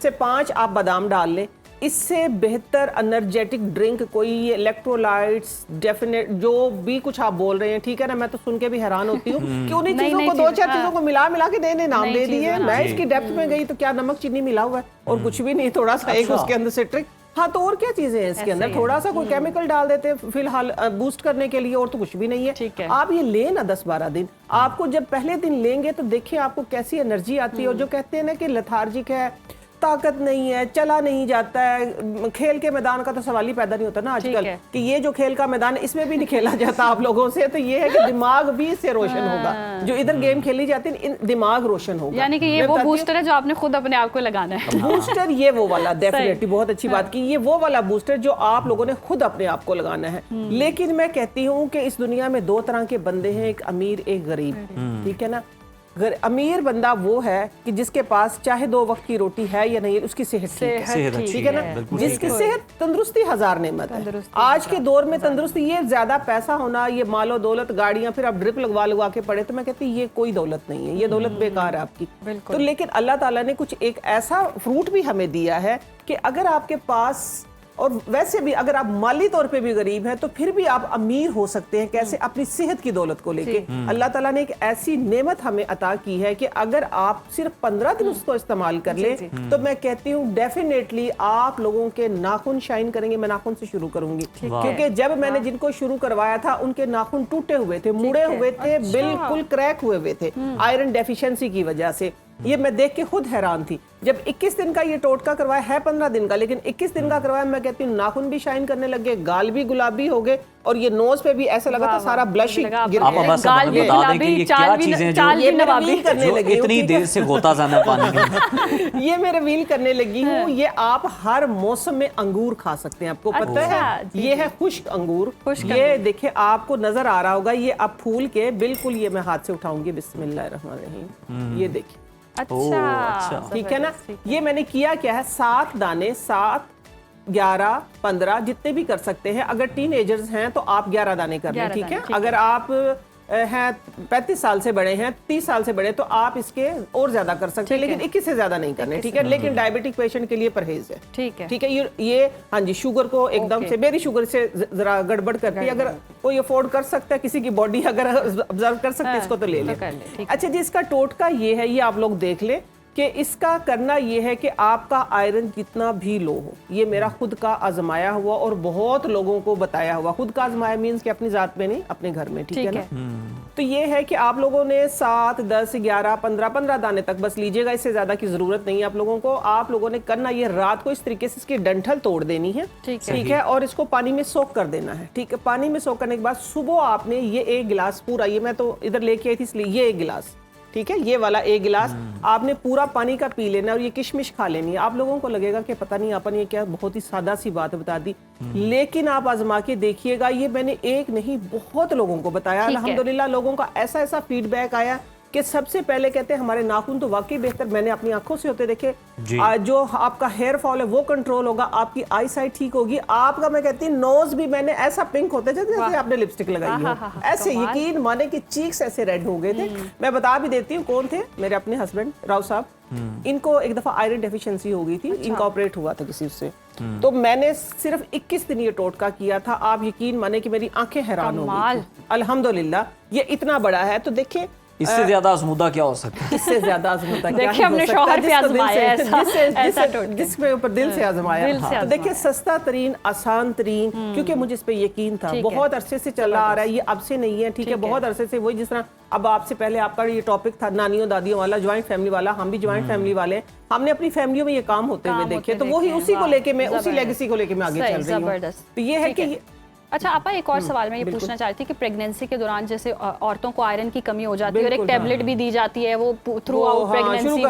S8: से 5 आप बादाम डाल लें। इससे बेहतर एनर्जेटिक ड्रिंक कोई, इलेक्ट्रोलाइट्स, डेफिनेट जो भी कुछ आप बोल रहे हैं, ठीक है ना, मैं तो सुन के भी हैरान होती हूँ कि उन्हीं चीजों को 2-4 चीजों को मिला के नए नाम दे दिए। मैं इसकी डेप्थ में गई तो क्या नमक चीनी मिला हुआ है और कुछ भी नहीं, थोड़ा सा एक उसके अंदर से ट्रिक। हाँ, तो और क्या चीजें हैं इसके अंदर, थोड़ा सा कोई केमिकल डाल देते हैं फिलहाल बूस्ट करने के लिए, और तो कुछ भी नहीं है। आप ये ले ना 10-12 दिन, आपको जब पहले दिन लेंगे तो देखिए आपको कैसी एनर्जी आती है। और जो कहते हैं ना कि लेथार्जिक है, ताकत नहीं है, चला नहीं जाता है, खेल के मैदान का तो सवाल ही पैदा नहीं होता ना आजकल कि ये जो खेल का मैदान है इसमें भी नहीं खेला जाता आप लोगों से, तो ये है कि दिमाग भी इससे रोशन होगा। जो इधर गेम खेली जाती है दिमाग रोशन होगा।
S1: यानी कि ये वो बूस्टर है जो आपने खुद अपने आप को लगाना है।
S8: बूस्टर ये वो वाला, डेफिनेटली बहुत अच्छी बात की, ये वो वाला बूस्टर जो आप लोगों ने खुद अपने आप को लगाना है। लेकिन मैं कहती हूँ कि इस दुनिया में 2 तरह के बंदे हैं, एक अमीर एक गरीब, ठीक है ना। अमीर बंदा वो है कि जिसके पास चाहे 2 वक्त की रोटी है या नहीं, उसकी सेहत ठीक है ना, जिसकी सेहत, तंदुरुस्ती 1000 नेमत है। आज के दौर में तंदुरुस्ती, ये ज्यादा पैसा होना, ये मालो दौलत, गाड़ियां, फिर आप ड्रिप लगवा के पड़े, तो मैं कहती हूँ ये कोई दौलत नहीं है, ये दौलत बेकार है आपकी। तो लेकिन अल्लाह ताला ने कुछ एक ऐसा फ्रूट भी हमें दिया है कि अगर आपके पास, और वैसे भी अगर आप माली तौर पे भी गरीब हैं तो फिर भी आप अमीर हो सकते हैं। कैसे? अपनी सेहत की दौलत को लेके। अल्लाह ताला ने एक ऐसी नेमत हमें अता की है कि अगर आप सिर्फ 15 दिन उसको इस्तेमाल कर ले तो मैं कहती हूँ डेफिनेटली आप लोगों के नाखून शाइन करेंगे। मैं नाखून से शुरू करूंगी क्योंकि जब मैंने जिनको शुरू करवाया था उनके नाखून टूटे हुए थे, मुड़े हुए थे, बिल्कुल क्रैक हुए थे आयरन डेफिशिएंसी की वजह से। ये मैं देख के खुद हैरान थी। जब 21 दिन का ये टोटका करवाया है, 15 दिन का, लेकिन 21 दिन का करवाया, मैं कहती हूँ नाखून भी शाइन करने लगे, गाल भी गुलाबी हो गए, और ये नोज पे भी ऐसा लगा था सारा ब्लश गिर गया।
S2: आप बस बता दें कि ये क्या चीजें जो इतनी देर से गोताज़ाना पानी में
S8: ये मैं रिवील करने लगी हूँ। ये आप हर मौसम में अंगूर खा सकते हैं। आपको पता है ये है खुश्क अंगूर। ये देखिए आपको नजर आ रहा होगा, ये अब फूल के बिल्कुल, ये मैं हाथ से उठाऊंगी, बिस्मिल्लाहिर्रहमानिर्रहीम। ये देखिए,
S1: अच्छा,
S8: ठीक है ना। ये मैंने किया क्या है, 7 दाने, 7, 11, 15 जितने भी कर सकते हैं। अगर टीनेजर्स हैं तो आप 11 दाने कर लें, ठीक है। अगर आप हैं 35 साल से बड़े हैं, 30 साल से बड़े, तो आप इसके और ज्यादा कर सकते हैं, लेकिन 21 से ज्यादा नहीं करने, ठीक है। लेकिन डायबिटिक पेशेंट के लिए परहेज है, ठीक है। ये हाँ जी, शुगर को एकदम से, मेरी शुगर से जरा गड़बड़ करती है। अगर कोई अफोर्ड कर सकता है, किसी की बॉडी अगर ऑब्जर्व कर सकते है, इसको तो ले ले। अच्छा जी, इसका टोटका ये है, ये आप लोग देख ले कि इसका करना ये है कि आपका आयरन जितना भी लो हो, ये मेरा खुद का आजमाया हुआ और बहुत लोगों को बताया हुआ। खुद का आजमाया मीन्स कि अपनी जात में नहीं, अपने घर में, ठीक है ना। तो ये है कि आप लोगों ने 7, 10, 11, 15 दाने तक बस लीजिएगा, इससे ज्यादा की जरूरत नहीं है आप लोगों को। आप लोगों ने करना ये, रात को इस तरीके से इसकी डंठल तोड़ देनी है, ठीक है, और इसको पानी में सोक कर देना है, ठीक है। पानी में सोक करने के बाद सुबह आपने ये 1 गिलास पूरा, ये मैं तो इधर लेके आई थी इसलिए ये 1 गिलास, ठीक है, ये वाला 1 गिलास आपने पूरा पानी का पी लेना। और ये किशमिश खा लेनी है। आप लोगों को लगेगा कि पता नहीं अपन ये क्या, बहुत ही सादा सी बात बता दी, लेकिन आप आजमा के देखिएगा। ये मैंने एक नहीं बहुत लोगों को बताया, अल्हम्दुलिल्लाह लोगों का ऐसा फीडबैक आया कि सबसे पहले कहते हैं हमारे नाखून तो वाकई बेहतर, मैंने अपनी आंखों से होते देखे। जो आपका हेयर फॉल है वो कंट्रोल होगा, आपकी आई साइट ठीक होगी, आपका मैं कहती हूँ नोज भी मैंने ऐसा पिंक होते थे जैसे आपने लिपस्टिक लगाई हो, ऐसे यकीन माने कि चीक्स ऐसे रेड हो गए थे। मैं बता भी देती हूँ कौन थे, मेरे अपने हस्बैंड राव साहब। इनको एक दफा आयरन डेफिशिएंसी हो गई थी, इनका ऑपरेट हुआ था किसी से, तो मैंने सिर्फ 21 दिन ये टोटका किया था। आप यकीन माने कि मेरी आंखें हैरान हो गई। अल्हम्दुलिल्लाह ये इतना बड़ा है, तो देखिए
S2: इससे ज्यादा आजमूदा क्या हो सकता है?
S8: इससे ज्यादा आजमूदा क्या
S1: देखिए, हमने शौहर पे आजमाया
S8: ऐसा, जिसके ऊपर दिल से आजमाया। तो देखिए सस्ता तरीन, आसान तरीन, क्योंकि मुझे इस पे यकीन था, बहुत अरसे से चला आ रहा है, ये अब से नहीं है, ठीक है। बहुत अरसे से, वही जिस तरह अब आपसे पहले आपका ये टॉपिक था नानियों दादियों वाला, ज्वाइंट फैमिली वाला, हम भी ज्वाइंट फैमिली वाले, हमने अपनी फैमिलियों में ये काम होते हुए देखे, तो वही उसी को लेके मैं, उसी लेगेसी को लेके मैं आगे चल रही हूँ। तो ये है कि
S1: अच्छा आपा, एक और सवाल मैं ये पूछना चाहती थी कि प्रेगनेंसी के दौरान जैसे औरतों को आयरन की कमी हो जाती है और एक टैबलेट भी दी जाती है, वो थ्रू आउट प्रेगनेंसी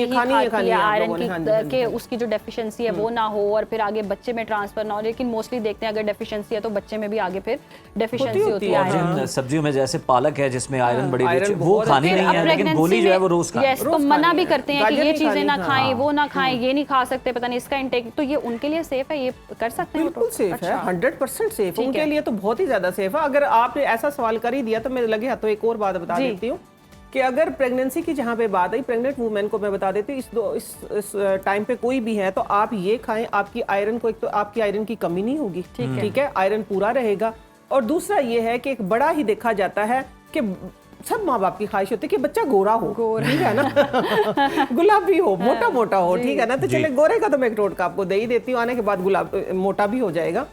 S1: खाती है आयरन की, कि उसकी जो डेफिशिएंसी है वो ना हो और फिर आगे बच्चे में ट्रांसफर ना हो, लेकिन मोस्टली देखते हैं अगर डेफिशिएंसी है तो बच्चे में भी आगे फिर डेफिशिएंसी होती है।
S2: जिन सब्जियों में जैसे पालक है जिसमें आयरन बड़ी वो खानी नहीं है, लेकिन गोली जो है वो रोज खाएं।
S1: तो मना भी करते हैं कि ये चीजें ना खाएं, वो ना खाएं, ये नहीं खा सकते, पता नहीं इसका इंटेक, तो ये उनके लिए सेफ है, ये कर सकते हैं?
S8: बिल्कुल सेफ है, 100% सेफ है उनके लिए, तो बहुत ही ज्यादा सेफ है। अगर आपने ऐसा सवाल कर ही दिया तो मेरे लगे हाथों एक और बात बता देती हूँ कि अगर प्रेगनेंसी की जहाँ पे बात आई, प्रेग्नेंट वुमेन को मैं बता देती हूँ इस टाइम पे कोई भी है तो आप ये खाएं, आपकी आयरन को, एक तो आपकी आयरन की कमी नहीं होगी, ठीक है, आयरन पूरा रहेगा। और दूसरा ये है कि एक बड़ा ही देखा जाता है कि सब माँ बाप की ख्वाहिश होती है कि बच्चा गोरा हो, ठीक है ना, गुलाबी हो, मोटा मोटा हो, ठीक है ना, तो चले गोरे का तो मैं एक टोटका आपको दे ही देती हूँ, आने के बाद गुलाब मोटा भी हो जाएगा।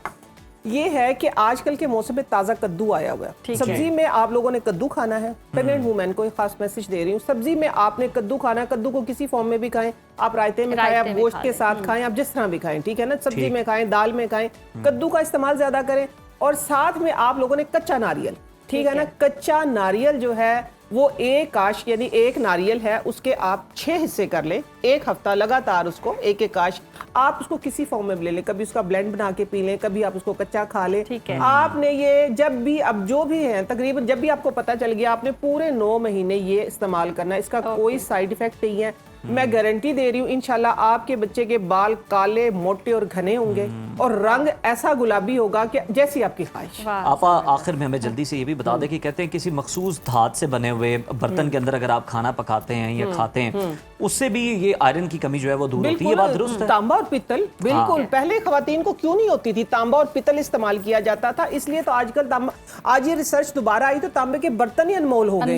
S8: ये है कि आजकल के मौसम में ताज़ा कद्दू आया हुआ है, सब्जी में आप लोगों ने कद्दू खाना है। प्रेग्नेंट वुमेन को एक खास मैसेज दे रही हूँ, सब्जी में आपने कद्दू खाना है, कद्दू को किसी फॉर्म में भी खाएं, आप रायते में खाएं, आप गोश्त के साथ खाएं, आप जिस तरह भी खाएं, ठीक है ना, सब्जी में खाएं, दाल में खाएं, कद्दू का इस्तेमाल ज्यादा करें। और साथ में आप लोगों ने कच्चा नारियल, ठीक है ना, कच्चा नारियल जो है वो एक काश, यानी एक नारियल है उसके आप 6 हिस्से कर ले, एक हफ्ता लगातार उसको एक एक काश आप उसको किसी फॉर्म में ले लें, कभी उसका ब्लेंड बना के पी लें, कभी आप उसको कच्चा खा लें। आपने ये जब भी, अब जो भी है तकरीबन जब भी आपको पता चल गया, आपने पूरे 9 महीने ये इस्तेमाल करना है, इसका कोई साइड इफेक्ट नहीं है। मैं गारंटी दे रही हूँ इंशाल्लाह आपके बच्चे के बाल काले, मोटे और घने होंगे और रंग ऐसा गुलाबी होगा कि जैसी आपकी ख्वाहिश।
S2: आप आखिर में हमें जल्दी से ये भी बता दें कि कहते हैं किसी मखसूस धात से बने हुए बर्तन के अंदर अगर आप खाना पकाते हैं या खाते हैं उससे भी ये आयरन की कमी जो है वो दूर होती है, ये बात दुरुस्त है?
S8: तांबा और पित्तल, बिल्कुल। पहले खवातीन को क्यों नहीं होती थी, तांबा और पित्तल इस्तेमाल किया जाता था, इसलिए तो आजकल तांबा, आज ये रिसर्च दोबारा आई तो तांबे के बर्तन ही अनमोल हो गए,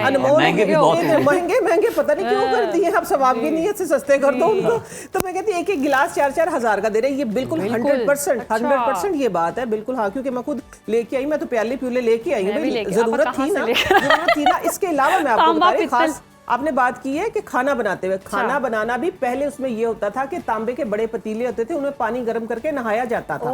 S8: अनमोल, महंगे पता नहीं क्यों कर दिए, अब सवाब की नीयत से सस्ते कर दो उनको। तो मैं कहती हूँ एक एक गिलास 4-4 हज़ार का दे रहे, ये बिल्कुल 100% ये बात है, बिल्कुल। हाँ, क्योंकि मैं खुद लेके आई, मैं तो प्याले प्यूले लेके आई हूँ, जरूरत थी ना। इसके अलावा मैं आपको बता रही, खास आपने बात की है कि खाना बनाते हुए, खाना बनाना भी पहले उसमें ये होता था कि तांबे के बड़े पतीले होते थे, उनमें पानी गर्म करके नहाया जाता था,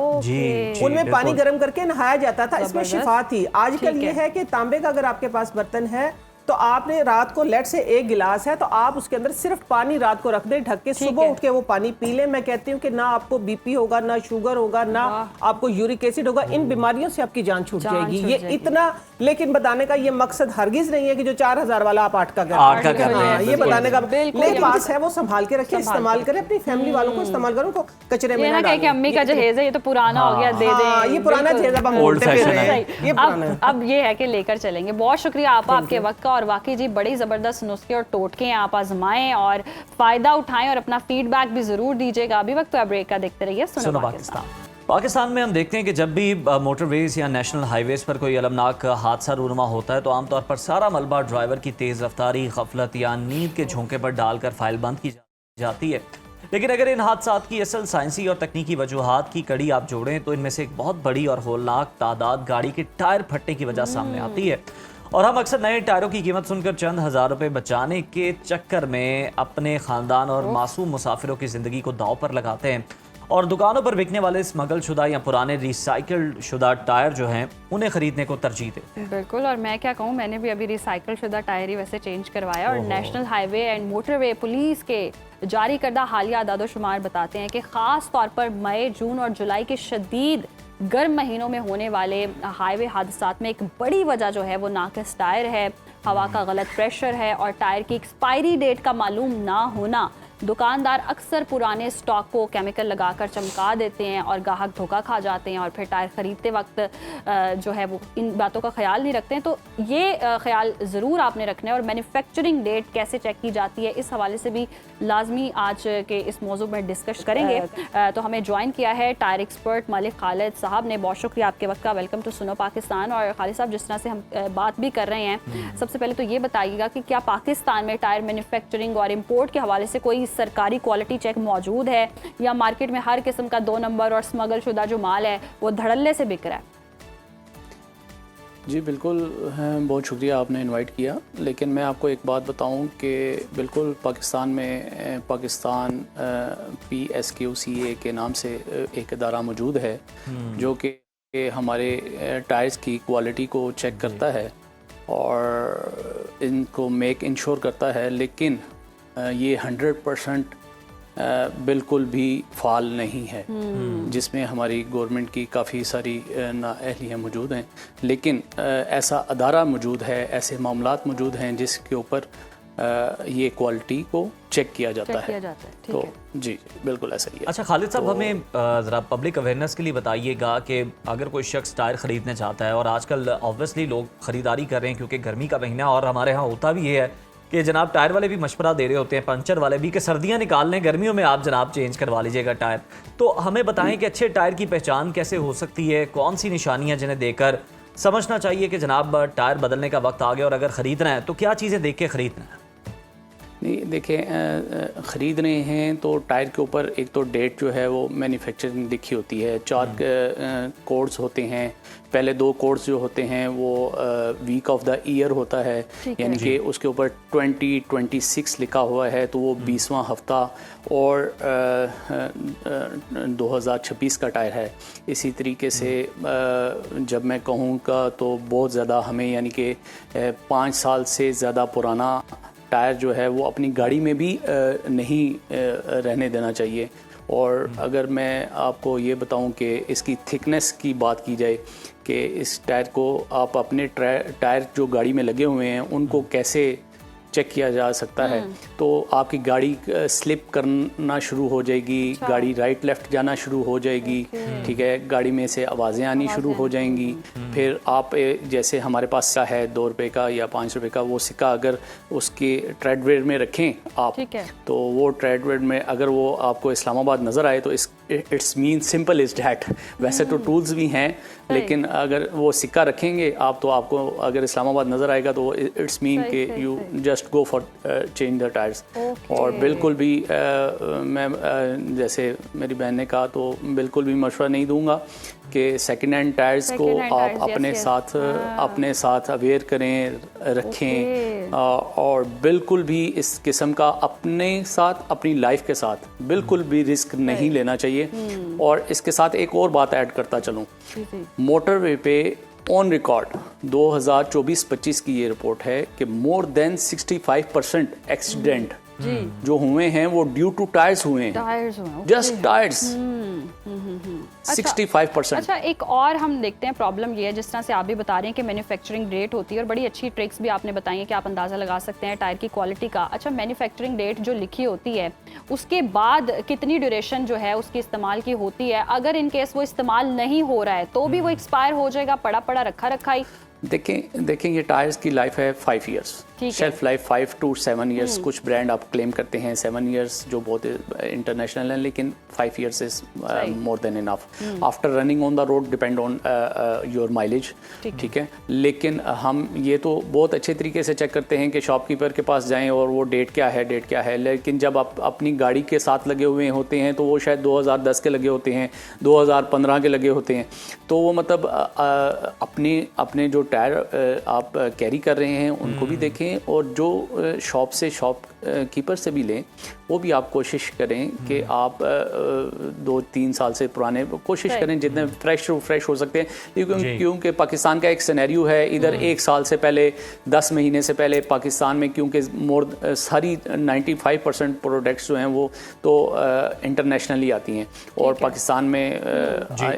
S8: उनमें पानी गर्म करके नहाया जाता था, इसमें शिफा थी। आजकल ये है कि तांबे का अगर आपके पास बर्तन है तो आपने रात को लेट से 1 गिलास है तो आप उसके अंदर सिर्फ पानी रात को रख दें ढक के, सुबह उठ के वो पानी पी लें। मैं कहती हूँ कि ना आपको बीपी होगा, ना शुगर होगा, ना आपको यूरिक एसिड होगा, इन बीमारियों से आपकी जान छूट जाएगी। ये इतना, लेकिन बताने का ये मकसद हरगिज नहीं है कि जो 4000 वाला आप 8 का करें, ये बताने का लेकिन पास है वो संभाल के रखें, इस्तेमाल करें, अपनी फैमिली वालों को इस्तेमाल करें, उनको कचरे में ना डालें।
S1: अम्मी का जहेज है ये तो पुराना हो गया, दे दें,
S8: ये पुराना जहेज अब हम बोलते फिर रहे हैं,
S1: अब ये है कि लेकर चलेंगे। बहुत शुक्रिया आपके वक्त का, और वाकई जी बड़ी ज़बरदस्त नुस्खे और टोटके हैं, आप आजमाएं और फ़ायदा उठाएं और अपना फीडबैक भी ज़रूर दीजिएगा। अभी वक्त तो ब्रेक का देखते रहिए सुनो पाकिस्तान।
S2: पाकिस्तान में हम देखते हैं कि जब भी मोटरवेज या नेशनल हाईवेज पर कोई अलमनाक हादसा रूनुमा होता है तो आमतौर पर सारा मलबा ड्राइवर की तेज़ रफ्तारी, गफलत या नींद के झोंके पर डालकर फाइल बंद की जाती है। लेकिन अगर इन हादसात की असल साइंसी और तकनीकी वजूहात की कड़ी आप जोड़ें तो इनमें से एक बहुत बड़ी और होलनाक तादाद गाड़ी के टायर फटने की वजह सामने आती है। और हम अक्सर नए टायरों की कीमत सुनकर चंद हज़ार रुपए बचाने के चक्कर में अपने ख़ानदान और मासूम मुसाफिरों की ज़िंदगी को दांव पर लगाते हैं और दुकानों पर बिकने वाले स्मगल शुदा या पुराने रिसाइकिल शुदा टायर जो हैं उन्हें खरीदने को तरजीह देते हैं।
S1: बिल्कुल, और मैं क्या कहूँ, मैंने भी अभी रिसाइकिल शुदा टायर ही वैसे चेंज करवाया। और national highway and motorway police के जारी करदा हालिया आदादोशुमार बताते हैं कि ख़ास तौर पर मई, जून और जुलाई के शदीद गर्म महीनों में होने वाले हाईवे हादसात में एक बड़ी वजह जो है वो नाकिस टायर है, हवा का गलत प्रेशर है और टायर की एक्सपायरी डेट का मालूम ना होना। दुकानदार अक्सर पुराने स्टॉक को केमिकल लगाकर चमका देते हैं और ग्राहक धोखा खा जाते हैं और फिर टायर ख़रीदते वक्त जो है वो इन बातों का ख्याल नहीं रखते हैं। तो ये ख्याल ज़रूर आपने रखना है। और मैन्युफैक्चरिंग डेट कैसे चेक की जाती है, इस हवाले से भी लाजमी आज के इस मौजू में डिस्कस करेंगे। तो हमें ज्वाइन किया है टायर एक्सपर्ट मलिक खालिद साहब ने। बहुत शुक्रिया आपके वक्त का, वेलकम टू सुनो पाकिस्तान। और खालिद साहब, जिस तरह से हम बात भी कर रहे हैं, सबसे पहले तो ये बताइएगा कि क्या पाकिस्तान में टायर मैन्युफैक्चरिंग और इम्पोर्ट के हवाले से कोई सरकारी क्वालिटी चेक मौजूद है या मार्केट में हर किस्म का 2 नंबर और स्मगल शुदा जो माल है वो धड़ल्ले से बिक रहा है?
S9: जी बिल्कुल, बहुत शुक्रिया आपने इनवाइट किया। लेकिन मैं आपको एक बात बताऊं कि बिल्कुल पाकिस्तान में पाकिस्तान PSQCA के नाम से एक इदारा मौजूद है जो कि कि हमारे टायर्स की क्वालिटी को चेक करता है और इनको इंश्योर करता है, लेकिन ये 100% बिल्कुल भी फाल नहीं है, जिसमें हमारी गवर्नमेंट की काफ़ी सारी नाअहलियाँ मौजूद हैं। लेकिन ऐसा अदारा मौजूद है, ऐसे मामलात मौजूद हैं जिसके ऊपर ये क्वालिटी को चेक किया जाता है। तो जी बिल्कुल ऐसा ही है।
S2: अच्छा खालिद साहब, हमें ज़रा पब्लिक अवेयरनेस के लिए बताइएगा कि अगर कोई शख्स टायर ख़रीदना चाहता है, और आजकल ऑब्वियसली लोग ख़रीदारी कर रहे हैं क्योंकि गर्मी का महीना, और हमारे यहाँ होता भी ये है कि जनाब टायर वाले भी मशवरा दे रहे होते हैं, पंचर वाले भी, कि सर्दियाँ निकाल लें, गर्मियों में आप जनाब चेंज करवा लीजिएगा टायर। तो हमें बताएं कि अच्छे टायर की पहचान कैसे हो सकती है, कौन सी निशानियाँ जिन्हें देकर समझना चाहिए कि जनाब टायर बदलने का वक्त आ गया, और अगर ख़रीदना है तो क्या चीज़ें देख के ख़रीदना है?
S9: नहीं देखिए, ख़रीद रहे हैं तो टायर के ऊपर एक तो डेट जो है वो मैन्युफैक्चरिंग लिखी होती है, 4 कोड्स होते हैं। पहले 2 कोड्स जो होते हैं वो वीक ऑफ द ईयर होता है, यानी कि उसके ऊपर 2026 लिखा हुआ है, तो वो 20वां हफ्ता और 2026 का टायर है। इसी तरीके से जब मैं कहूँगा तो बहुत ज़्यादा हमें, यानी कि 5 साल से ज़्यादा पुराना टायर जो है वो अपनी गाड़ी में भी नहीं रहने देना चाहिए। और अगर मैं आपको ये बताऊं कि इसकी थिकनेस की बात की जाए कि इस टायर को आप अपने टायर जो गाड़ी में लगे हुए हैं उनको कैसे चेक किया जा सकता है, तो आपकी गाड़ी स्लिप करना शुरू हो जाएगी, गाड़ी राइट लेफ्ट जाना शुरू हो जाएगी, ठीक है, गाड़ी में से आवाज़ें आनी शुरू हो जाएंगी। फिर आप जैसे हमारे पास सिक्का है 2 रुपये का या 5 रुपये का, वो सिक्का अगर उसके ट्रेडवेयर में रखें आप, तो वो ट्रेडवेयर में अगर वो आपको इस्लामाबाद नज़र आए तो it's mean simple is that. वैसे तो टूल्स भी हैं, लेकिन अगर वो सिक्का रखेंगे आप तो आपको अगर इस्लामाबाद नज़र आएगा तो इट्स मीन कि you just go for change the tyres. और बिल्कुल भी मैं जैसे मेरी बहन ने कहा तो बिल्कुल भी मशवरा नहीं दूंगा कि सेकेंड हैंड टायर्स को आप अपने साथ अवेयर करें, रखें, और बिल्कुल भी इस किस्म का अपने साथ, अपनी लाइफ के साथ बिल्कुल भी रिस्क नहीं लेना चाहिए। और इसके साथ एक और बात ऐड करता चलूं, मोटरवे पे ऑन रिकॉर्ड 2024-25 की ये रिपोर्ट है कि मोर देन 65% एक्सीडेंट जो हुए हैं वो ड्यू टू टायर्स हुए हैं, जस्ट टायर्स। 65%।
S1: अच्छा, एक और हम देखते हैं प्रॉब्लम ये है, जिस तरह से आप भी बता रहे हैं कि मैन्युफैक्चरिंग डेट होती है, और बड़ी अच्छी ट्रिक्स भी आपने बताई हैं कि आप अंदाज़ा लगा सकते हैं टायर की क्वालिटी का। अच्छा, मैन्युफैक्चरिंग डेट जो लिखी होती है उसके बाद कितनी ड्यूरेशन जो है उसकी इस्तेमाल की होती है? अगर इन केस वो इस्तेमाल नहीं हो रहा है तो भी वो एक्सपायर हो जाएगा, पड़ा पड़ा रखा ही?
S9: देखें ये टायर्स की लाइफ है 5 years, shelf life 5 to 7 years. कुछ ब्रांड आप क्लेम करते हैं 7 इयर्स जो बहुत इंटरनेशनल हैं, लेकिन 5 years is more than enough after running on the road, depend on your mileage, ठीक है। लेकिन हम ये तो बहुत अच्छे तरीके से चेक करते हैं कि शॉपकीपर के पास जाएं और वो डेट क्या है, लेकिन जब आप अपनी गाड़ी के साथ लगे हुए होते हैं तो वो शायद 2010 के लगे होते हैं, 2015 के लगे होते हैं। तो वो मतलब अपने जो टायर आप कैरी कर रहे हैं उनको भी देखें, और जो शॉप कीपर से भी लें, वो भी आप कोशिश करें कि आप 2-3 साल से पुराने कोशिश करें जितने फ्रेश हो सकते हैं, क्योंकि पाकिस्तान का एक सिनेरियो है, इधर 1 साल से पहले, 10 महीने से पहले पाकिस्तान में, क्योंकि सारी 95% प्रोडक्ट्स जो हैं वो तो इंटरनेशनली आती हैं, और पाकिस्तान में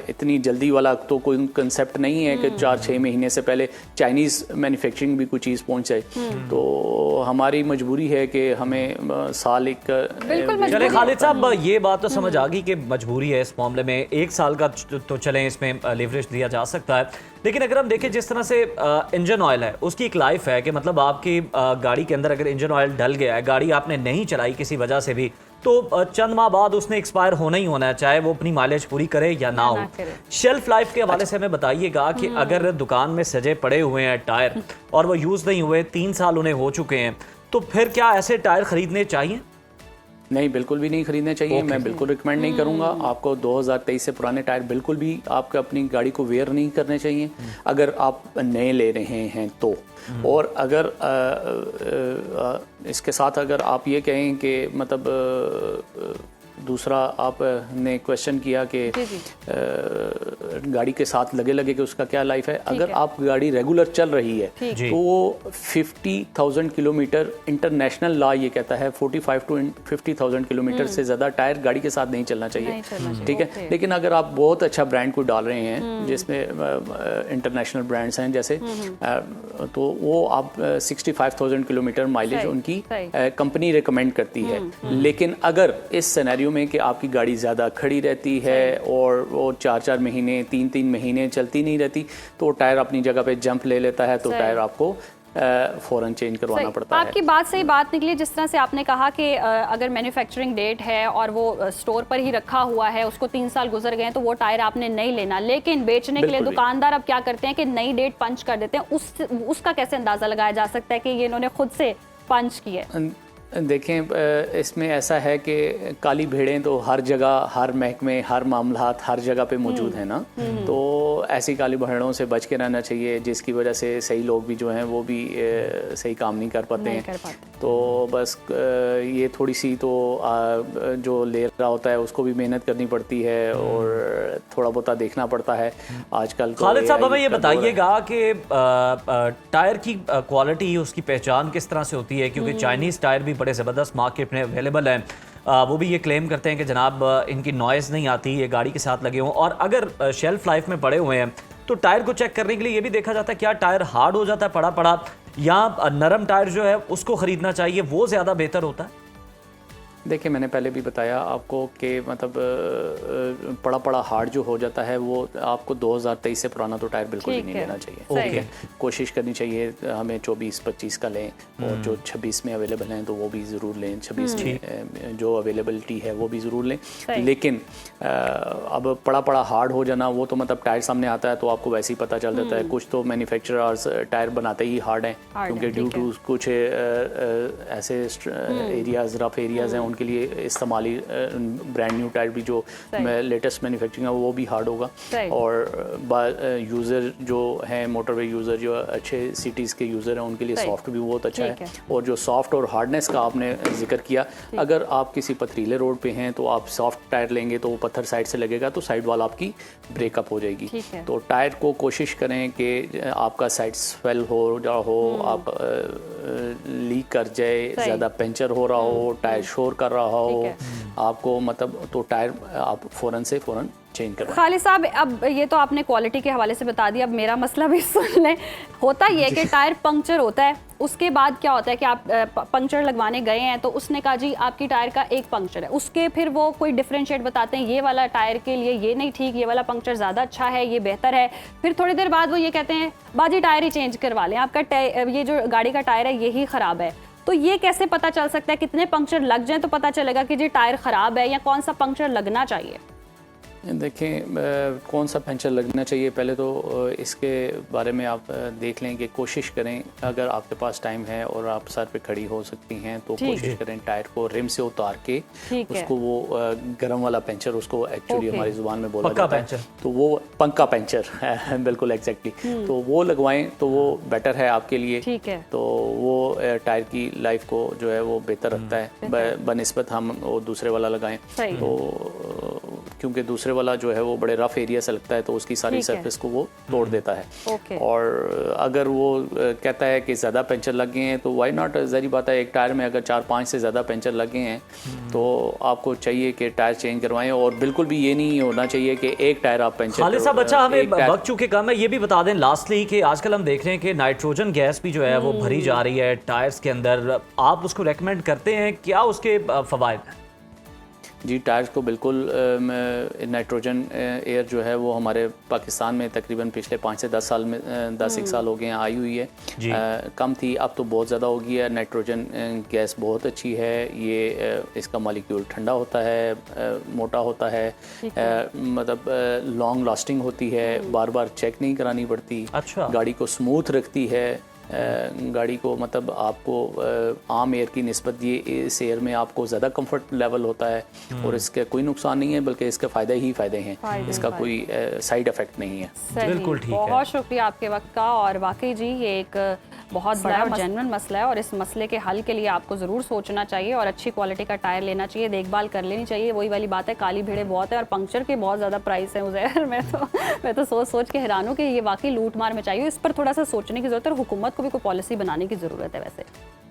S9: इतनी जल्दी वाला तो कोई कंसेप्ट नहीं है कि 4-6 महीने से पहले चाइनीज़ मैन्युफैक्चरिंग भी कोई चीज़ पहुंच जाए। तो हमारी मजबूरी है कि हमें साल एक
S2: चले खालिद साहब, ये बात तो समझ आ गई कि मजबूरी है इस मामले में, 1 साल का तो चलें इसमें लिवरेज दिया जा सकता है। लेकिन अगर हम देखें जिस तरह से इंजन ऑयल है उसकी एक लाइफ है कि मतलब आपकी गाड़ी के अंदर अगर इंजन ऑयल डल गया है, गाड़ी आपने नहीं चलाई किसी वजह से भी, तो चंद माह बाद उसने एक्सपायर होना ही होना है, चाहे वो अपनी माइलेज पूरी करे या ना हो। शेल्फ लाइफ के हवाले से हमें बताइएगा कि अगर दुकान में सजे पड़े हुए हैं टायर और वो यूज़ नहीं हुए, 3 साल उन्हें हो चुके हैं, तो फिर क्या ऐसे टायर खरीदने चाहिए?
S9: नहीं, बिल्कुल भी नहीं खरीदने चाहिए। मैं बिल्कुल रिकमेंड नहीं करूंगा आपको। 2023 से पुराने टायर बिल्कुल भी आपको अपनी गाड़ी को वेयर नहीं करने चाहिए अगर आप नए ले रहे हैं तो। और अगर इसके साथ अगर आप ये कहें कि मतलब दूसरा आपने क्वेश्चन किया कि गाड़ी के साथ लगे लगे कि उसका क्या लाइफ है। अगर आप गाड़ी रेगुलर चल रही है तो वो 50,000 किलोमीटर, इंटरनेशनल लॉ ये कहता है 45 to 50,000 किलोमीटर से ज़्यादा टायर गाड़ी के साथ नहीं चलना चाहिए, ठीक है। लेकिन अगर आप बहुत अच्छा ब्रांड को डाल रहे हैं, जिसमें इंटरनेशनल ब्रांड्स हैं जैसे, तो वो आप 65,000 किलोमीटर माइलेज उनकी कंपनी रिकमेंड करती है। लेकिन अगर इस सिनेरियो में कि आपकी गाड़ी ज़्यादा खड़ी रहती है और वो 4-4 महीने 3-3 महीने चलती नहीं रहती, तो टायर अपनी जगह पे जंप ले लेता है, तो टायर आपको फ़ौरन चेंज करवाना पड़ता है।
S1: आपकी बात से ही बात निकली, जिस तरह से आपने कहा कि अगर मैन्युफैक्चरिंग डेट है और वो स्टोर पर ही रखा हुआ है, उसको 3 साल गुजर गए हैं, तो वो टायर आपने नहीं लेना। लेकिन बेचने के लिए दुकानदार अब क्या करते हैं कि नई डेट पंच कर देते हैं। उसका कैसे अंदाज़ा लगाया जा सकता है कि ये इन्होंने खुद से पंच की है?
S9: देखें, इसमें ऐसा है कि काली भेड़ें तो हर जगह, हर महकमे, हर मामलात, हर जगह पे मौजूद है ना, तो ऐसी काली भेड़ों से बच के रहना चाहिए, जिसकी वजह से सही लोग भी जो हैं वो भी सही काम नहीं कर पाते हैं। तो बस ये थोड़ी सी तो जो ले रहा होता है उसको भी मेहनत करनी पड़ती है और थोड़ा बहुत देखना पड़ता है आजकल।
S2: खालिद साहब, हमें ये बताइएगा कि टायर की क्वालिटी, उसकी पहचान किस तरह से होती है? क्योंकि चाइनीज़ टायर भी बड़े ज़बरदस्त मार्केट में अवेलेबल हैं। वो भी ये क्लेम करते हैं कि जनाब इनकी नॉइज़ नहीं आती, ये गाड़ी के साथ लगे हों। और अगर शेल्फ लाइफ में पड़े हुए हैं तो टायर को चेक करने के लिए ये भी देखा जाता है क्या टायर हार्ड हो जाता है पड़ा पड़ा, या नरम टायर जो है उसको ख़रीदना चाहिए, वो ज़्यादा बेहतर होता है?
S9: देखिए, मैंने पहले भी बताया आपको कि मतलब पड़ा पड़ा हार्ड जो हो जाता है वो आपको 2023 से पुराना तो टायर बिल्कुल भी नहीं लेना चाहिए, ठीक है। कोशिश करनी चाहिए हमें 24-25 का लें, और जो 26 में अवेलेबल हैं तो वो भी ज़रूर लें, 26 में जो अवेलेबिलिटी है वो भी ज़रूर लें। लेकिन अब पड़ा पड़ा हार्ड हो जाना, वो तो मतलब टायर सामने आता है तो आपको वैसे ही पता चल जाता है। कुछ तो मैन्युफैक्चरर्स टायर बनाते ही हार्ड हैं, क्योंकि ड्यू टू कुछ ऐसे एरियाज़, रफ एरियाज़ हैं, उनके लिए इस्तेमाली ब्रांड न्यू टायर भी जो लेटेस्ट मैन्युफैक्चरिंग है वो भी हार्ड होगा। और यूज़र जो हैं, मोटरवे यूज़र जो अच्छे सिटीज़ के यूज़र हैं, उनके लिए सॉफ्ट भी बहुत अच्छा है। और जो सॉफ्ट और हार्डनेस का आपने जिक्र किया, अगर आप किसी पथरीले रोड पे हैं तो आप सॉफ्ट टायर लेंगे तो वो पत्थर साइड से लगेगा तो साइड वाल आपकी ब्रेकअप हो जाएगी। तो टायर को कोशिश करें कि आपका साइड स्वेल हो आप लीक कर जाए, ज़्यादा पंचर हो रहा हो, टायर शोर कर रहा हो आपको, मतलब तो टायर आप फ़ौरन से फ़ौरन चेंज करवाएं।
S1: खालिद साहब, अब ये तो आपने क्वालिटी के हवाले से बता दिया, अब मेरा मसला भी सुन लें। होता ये कि टायर पंक्चर होता है, उसके बाद क्या होता है कि आप पंक्चर लगवाने गए हैं तो उसने कहा जी आपकी टायर का एक पंक्चर है, उसके फिर वो कोई डिफरेंशिएट बताते हैं, ये वाला टायर के लिए ये नहीं ठीक, ये वाला पंक्चर ज़्यादा अच्छा है, ये बेहतर है। फिर थोड़ी देर बाद वो ये कहते हैं बाजी टायर ही चेंज करवा लें, आपका ये जो गाड़ी का टायर है यही ख़राब है। तो ये कैसे पता चल सकता है? कितने पंक्चर लग जाएं तो पता चलेगा कि जी टायर ख़राब है, या कौन सा पंक्चर लगना चाहिए?
S9: देखें, कौन सा पंचर लगना चाहिए, पहले तो इसके बारे में आप देख लें कि कोशिश करें, अगर आपके पास टाइम है और आप सर पे खड़ी हो सकती हैं तो कोशिश करें टायर को रिम से उतार के उसको वो गरम वाला पंचर, उसको एक्चुअली हमारी ज़ुबान में बोला जाता है, तो वो पंखा पंचर है बिल्कुल एग्जैक्टली, तो वो लगवाएं तो वो बेटर है आपके लिए। तो वो टायर की लाइफ को जो है वो बेहतर रखता है बनिस्बत हम वो दूसरे वाला लगाएं। तो क्योंकि दूसरे वाला जो है वो बड़े रफ एरिया से लगता है तो उसकी सारी सरफेस को वो तोड़ देता है। और अगर वो कहता है कि ज़्यादा पंचर लग गए हैं तो वाई नॉट, ज़री बात है, एक टायर में अगर 4-5 से ज़्यादा पंचर लग गए हैं तो आपको चाहिए कि टायर चेंज करवाएं। और बिल्कुल भी ये नहीं होना चाहिए कि एक टायर आप पंचर।
S2: खालिद साहब, अच्छा हमें वक्त चूँकि कम है, ये भी बता दें लास्टली कि आजकल हम देख रहे हैं कि नाइट्रोजन गैस भी जो है वो भरी जा रही है टायर्स के अंदर, आप उसको रेकमेंड करते हैं, क्या उसके फ़वाइद हैं?
S9: जी, टायर्स को बिल्कुल नाइट्रोजन एयर जो है वो हमारे पाकिस्तान में तकरीबन पिछले 5 से 10 साल में 10-1 साल हो गए हैं आई हुई है। कम थी, अब तो बहुत ज़्यादा हो गई है। नाइट्रोजन गैस बहुत अच्छी है, ये इसका मॉलिक्यूल ठंडा होता है, मोटा होता है, मतलब लॉन्ग लास्टिंग होती है, बार बार चेक नहीं करानी पड़ती, गाड़ी को स्मूथ रखती है, गाड़ी को मतलब आपको आम एयर की निस्बत ये इस एयर में आपको ज़्यादा कंफर्ट लेवल होता है और इसके कोई नुकसान नहीं है, बल्कि इसके फ़ायदे ही फ़ायदे हैं, इसका कोई साइड इफेक्ट नहीं है।
S2: बिल्कुल ठीक है।
S1: बहुत शुक्रिया आपके वक्त का। और वाकई जी ये एक बहुत बड़ा और जेन्युइन मसला है और इस मसले के हल के लिए आपको ज़रूर सोचना चाहिए और अच्छी क्वालिटी का टायर लेना चाहिए, देखभाल कर लेनी चाहिए। वही वाली बात है, काली भीड़ें बहुत है और पंक्चर के बहुत ज़्यादा प्राइस है उज़ैर। मैं तो सोच के हैरान हूँ कि ये वाकई लूट मार में चाहिए। इस पर थोड़ा सा सोचने की ज़रूरत है और हुकूमत को भी कोई पॉलिसी बनाने की ज़रूरत है वैसे।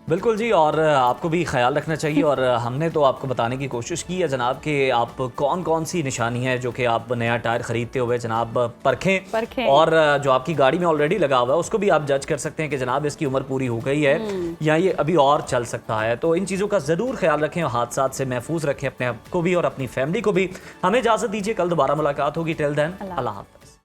S2: बिल्कुल जी, और आपको भी ख्याल रखना चाहिए और हमने तो आपको बताने की कोशिश की है जनाब कि आप कौन कौन सी निशानी है जो कि आप नया टायर ख़रीदते हुए जनाब परखें और जो आपकी गाड़ी में ऑलरेडी लगा हुआ है उसको भी आप जज कर सकते हैं कि जनाब इसकी उम्र पूरी हो गई है या ये अभी और चल सकता है। तो इन चीज़ों का ज़रूर ख्याल रखें और हादसात से महफूज रखें अपने आप को भी और अपनी फैमिली को भी। हमें इजाज़त दीजिए, कल दोबारा मुलाकात होगी। टिल देन अल्लाह हाफ़िज़।